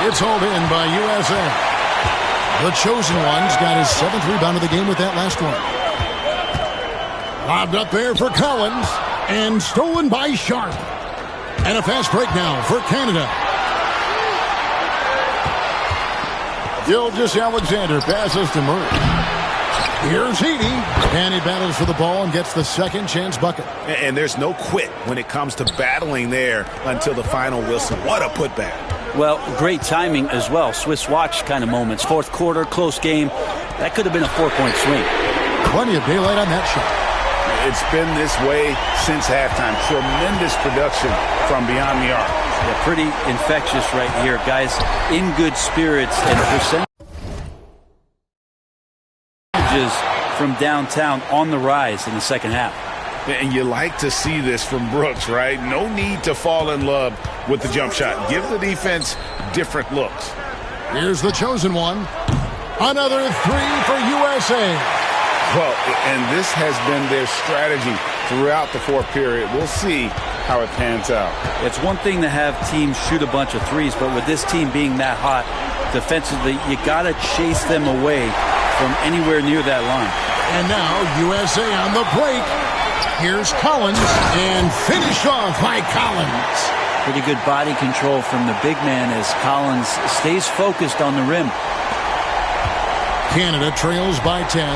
It's hauled in by USA. The Chosen One's got his 7th rebound of the game with that last one. Lobbed up there for Collins. And stolen by Sharp. And a fast break now for Canada. Gilgeous-Alexander passes to Murray. Here's Heaney. And he battles for the ball and gets the second chance bucket. And there's no quit when it comes to battling there until the final whistle. What a putback. Well, great timing as well. Swiss watch kind of moments. 4th quarter, close game. That could have been a 4-point swing. Plenty of daylight on that shot. it's been this way since halftime. Tremendous production from beyond the arc. Yeah, pretty infectious right here. Guys in good spirits and percentages from downtown on the rise in the second half. And you like to see this from Brooks, right? No need to fall in love with the jump shot. Give the defense different looks. Here's the chosen one. Another three for USA. Well, and this has been their strategy throughout the fourth period. We'll see how it pans out. It's one thing to have teams shoot a bunch of threes, but with this team being that hot defensively, you got to chase them away from anywhere near that line. And now USA on the break. Here's Collins, and finished off by Collins. Pretty good body control from the big man as Collins stays focused on the rim. Canada trails by 10.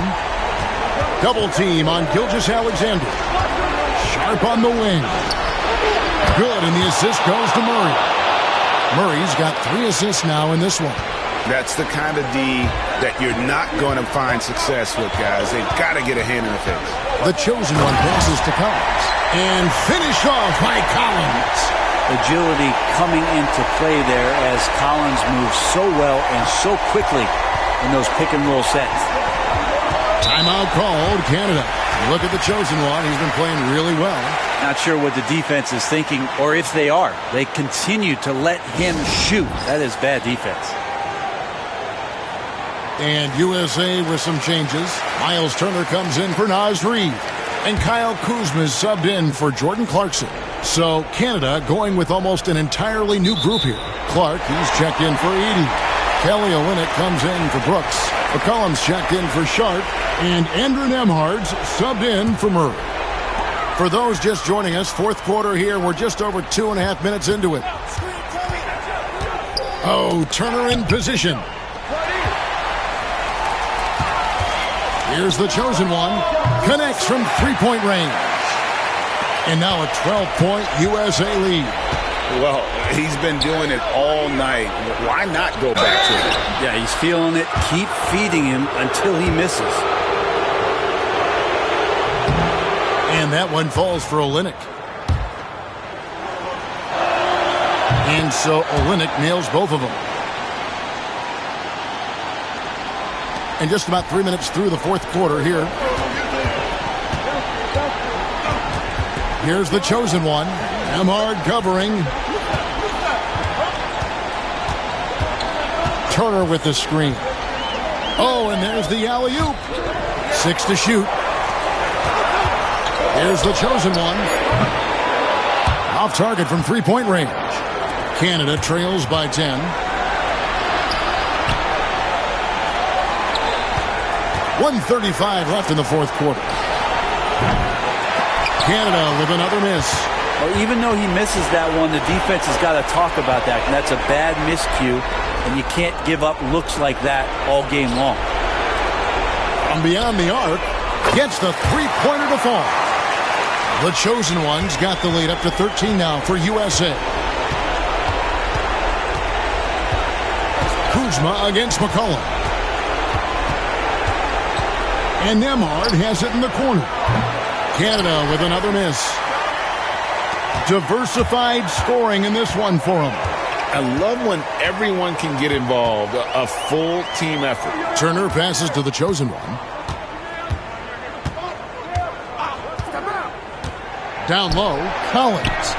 Double team on Gilgeous-Alexander. Sharp on the wing. Good, and the assist goes to Murray. Murray's got 3 assists now in this one. That's the kind of D that you're not going to find success with, guys. They've got to get a hand in the face. The chosen one passes to Collins. And finished off by Collins. Agility coming into play there as Collins moves so well and so quickly in those pick-and-roll sets. Timeout called, Canada. Look at the chosen one. He's been playing really well. Not sure what the defense is thinking, or if they are. They continue to let him shoot. That is bad defense. And USA with some changes. Miles Turner comes in for Naz Reid. And Kyle Kuzma is subbed in for Jordan Clarkson. So Canada going with almost an entirely new group here. Clark, he's checked in for Edey. Kelly Olynyk comes in for Brooks. McCollum's checked in for Sharp. And Andrew Nembhard's subbed in for Murray. For those just joining us, fourth quarter here. We're just over 2.5 minutes into it. Oh, Turner in position. Here's the chosen one. Connects from three-point range. And now a 12-point USA lead. Well, he's been doing it all night. Why not go back to it? Yeah, he's feeling it. Keep feeding him until he misses. And that one falls for Olynyk. And so Olynyk nails both of them. And just about 3 minutes through the fourth quarter here. Here's the chosen one. Nembhard covering. Turner with the screen. Oh, and there's the alley-oop. 6 to shoot. Here's the chosen one. Off target from three-point range. Canada trails by 10. 1:35 left in the fourth quarter. Canada with another miss. Well, even though he misses that one, the defense has got to talk about that. And that's a bad miscue, and you can't give up looks like that all game long. From beyond the arc, gets the three-pointer to fall. The chosen one's got the lead up to 13 now for USA. Kuzma against McCollum. And Nembhard has it in the corner. Canada with another miss. Diversified scoring in this one for them. I love when everyone can get involved. A full team effort. Turner passes to the chosen one. Down low, Collins.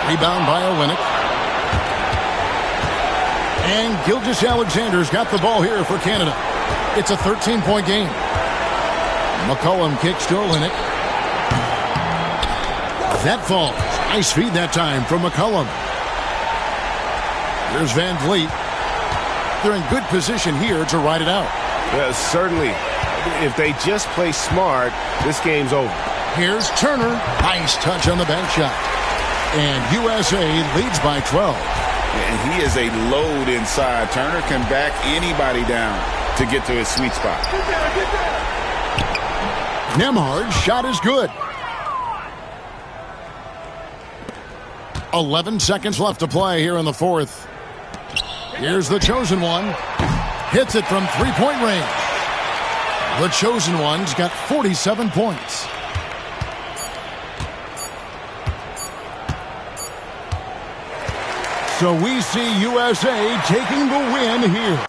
Rebound by Olynyk. And Gilgeous-Alexander's got the ball here for Canada. It's a 13-point game. McCollum kicks to Olynyk. That falls. Nice feed that time from McCollum. Here's Van Vliet. They're in good position here to ride it out. Certainly. If they just play smart, this game's over. Here's Turner. Nice touch on the bank shot. And USA leads by 12. And he is a load inside. Turner can back anybody down to get to his sweet spot. Nembhard's shot is good. 11 seconds left to play here in the fourth. Here's the chosen one. Hits it from three-point range. The chosen one's got 47 points. So we see USA taking the win here.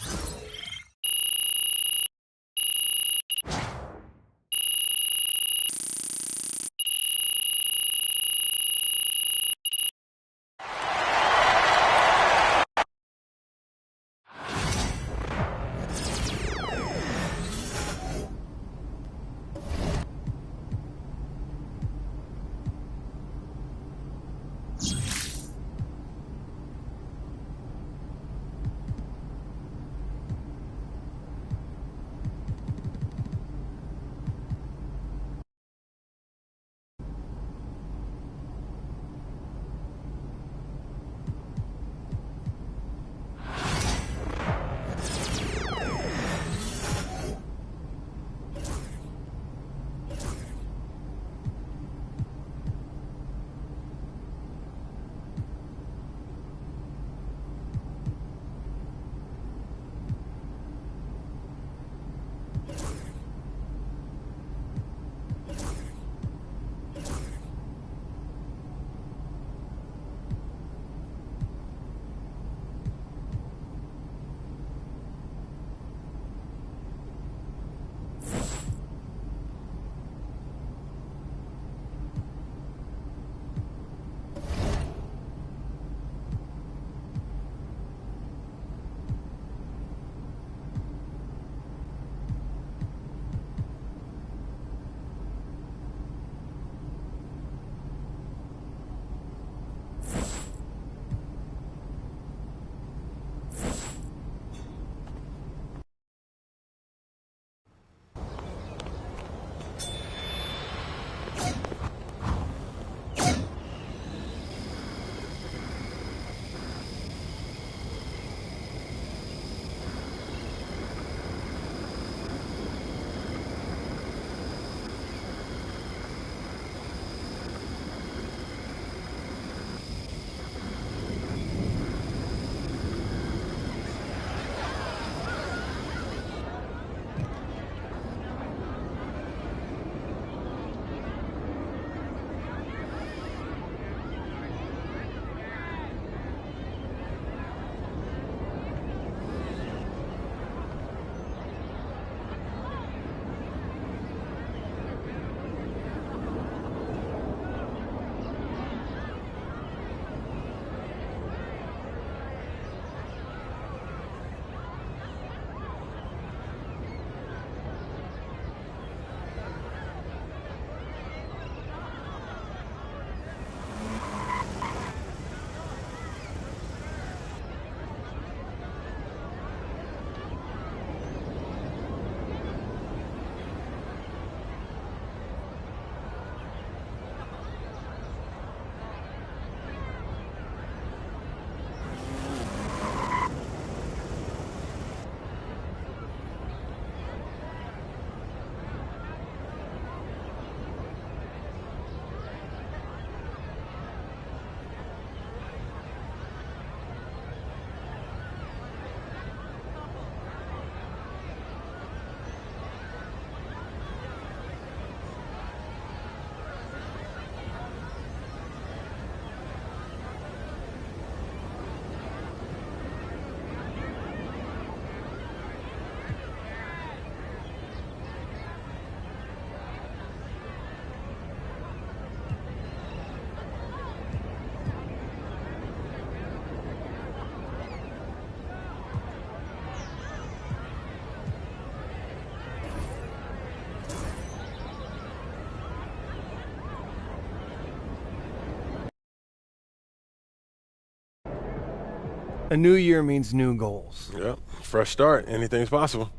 A new year means new goals. Yep, fresh start. Anything's possible.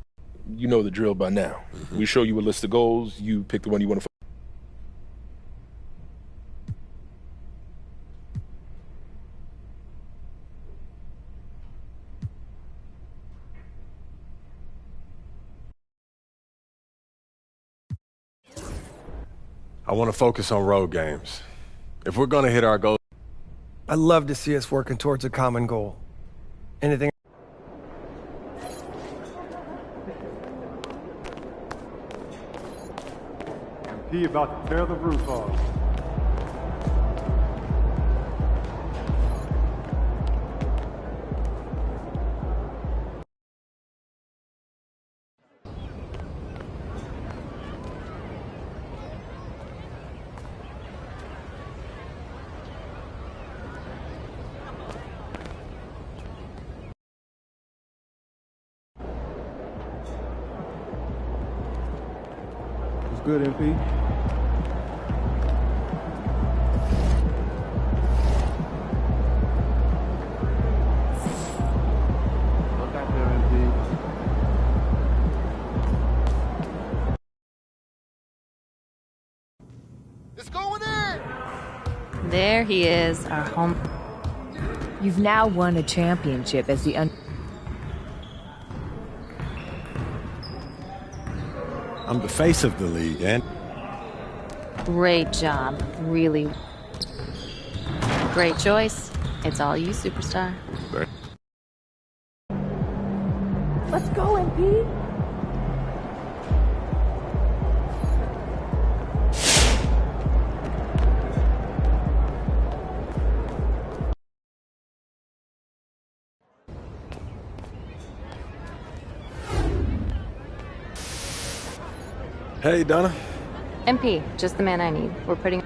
You know the drill by now. We show you a list of goals. You pick the one you want to. I want to focus on road games. If we're going to hit our goals. I'd love to see us working towards a common goal. Anything? MP about to tear the roof off. Good, MP. Look out there, MP. It's going in! There he is, our home. You've now won a championship as the I'm the face of the league, and Great job. Really. Great choice. It's all you, superstar. Let's go, MP. Hey, Donna. MP, just the man I need. We're putting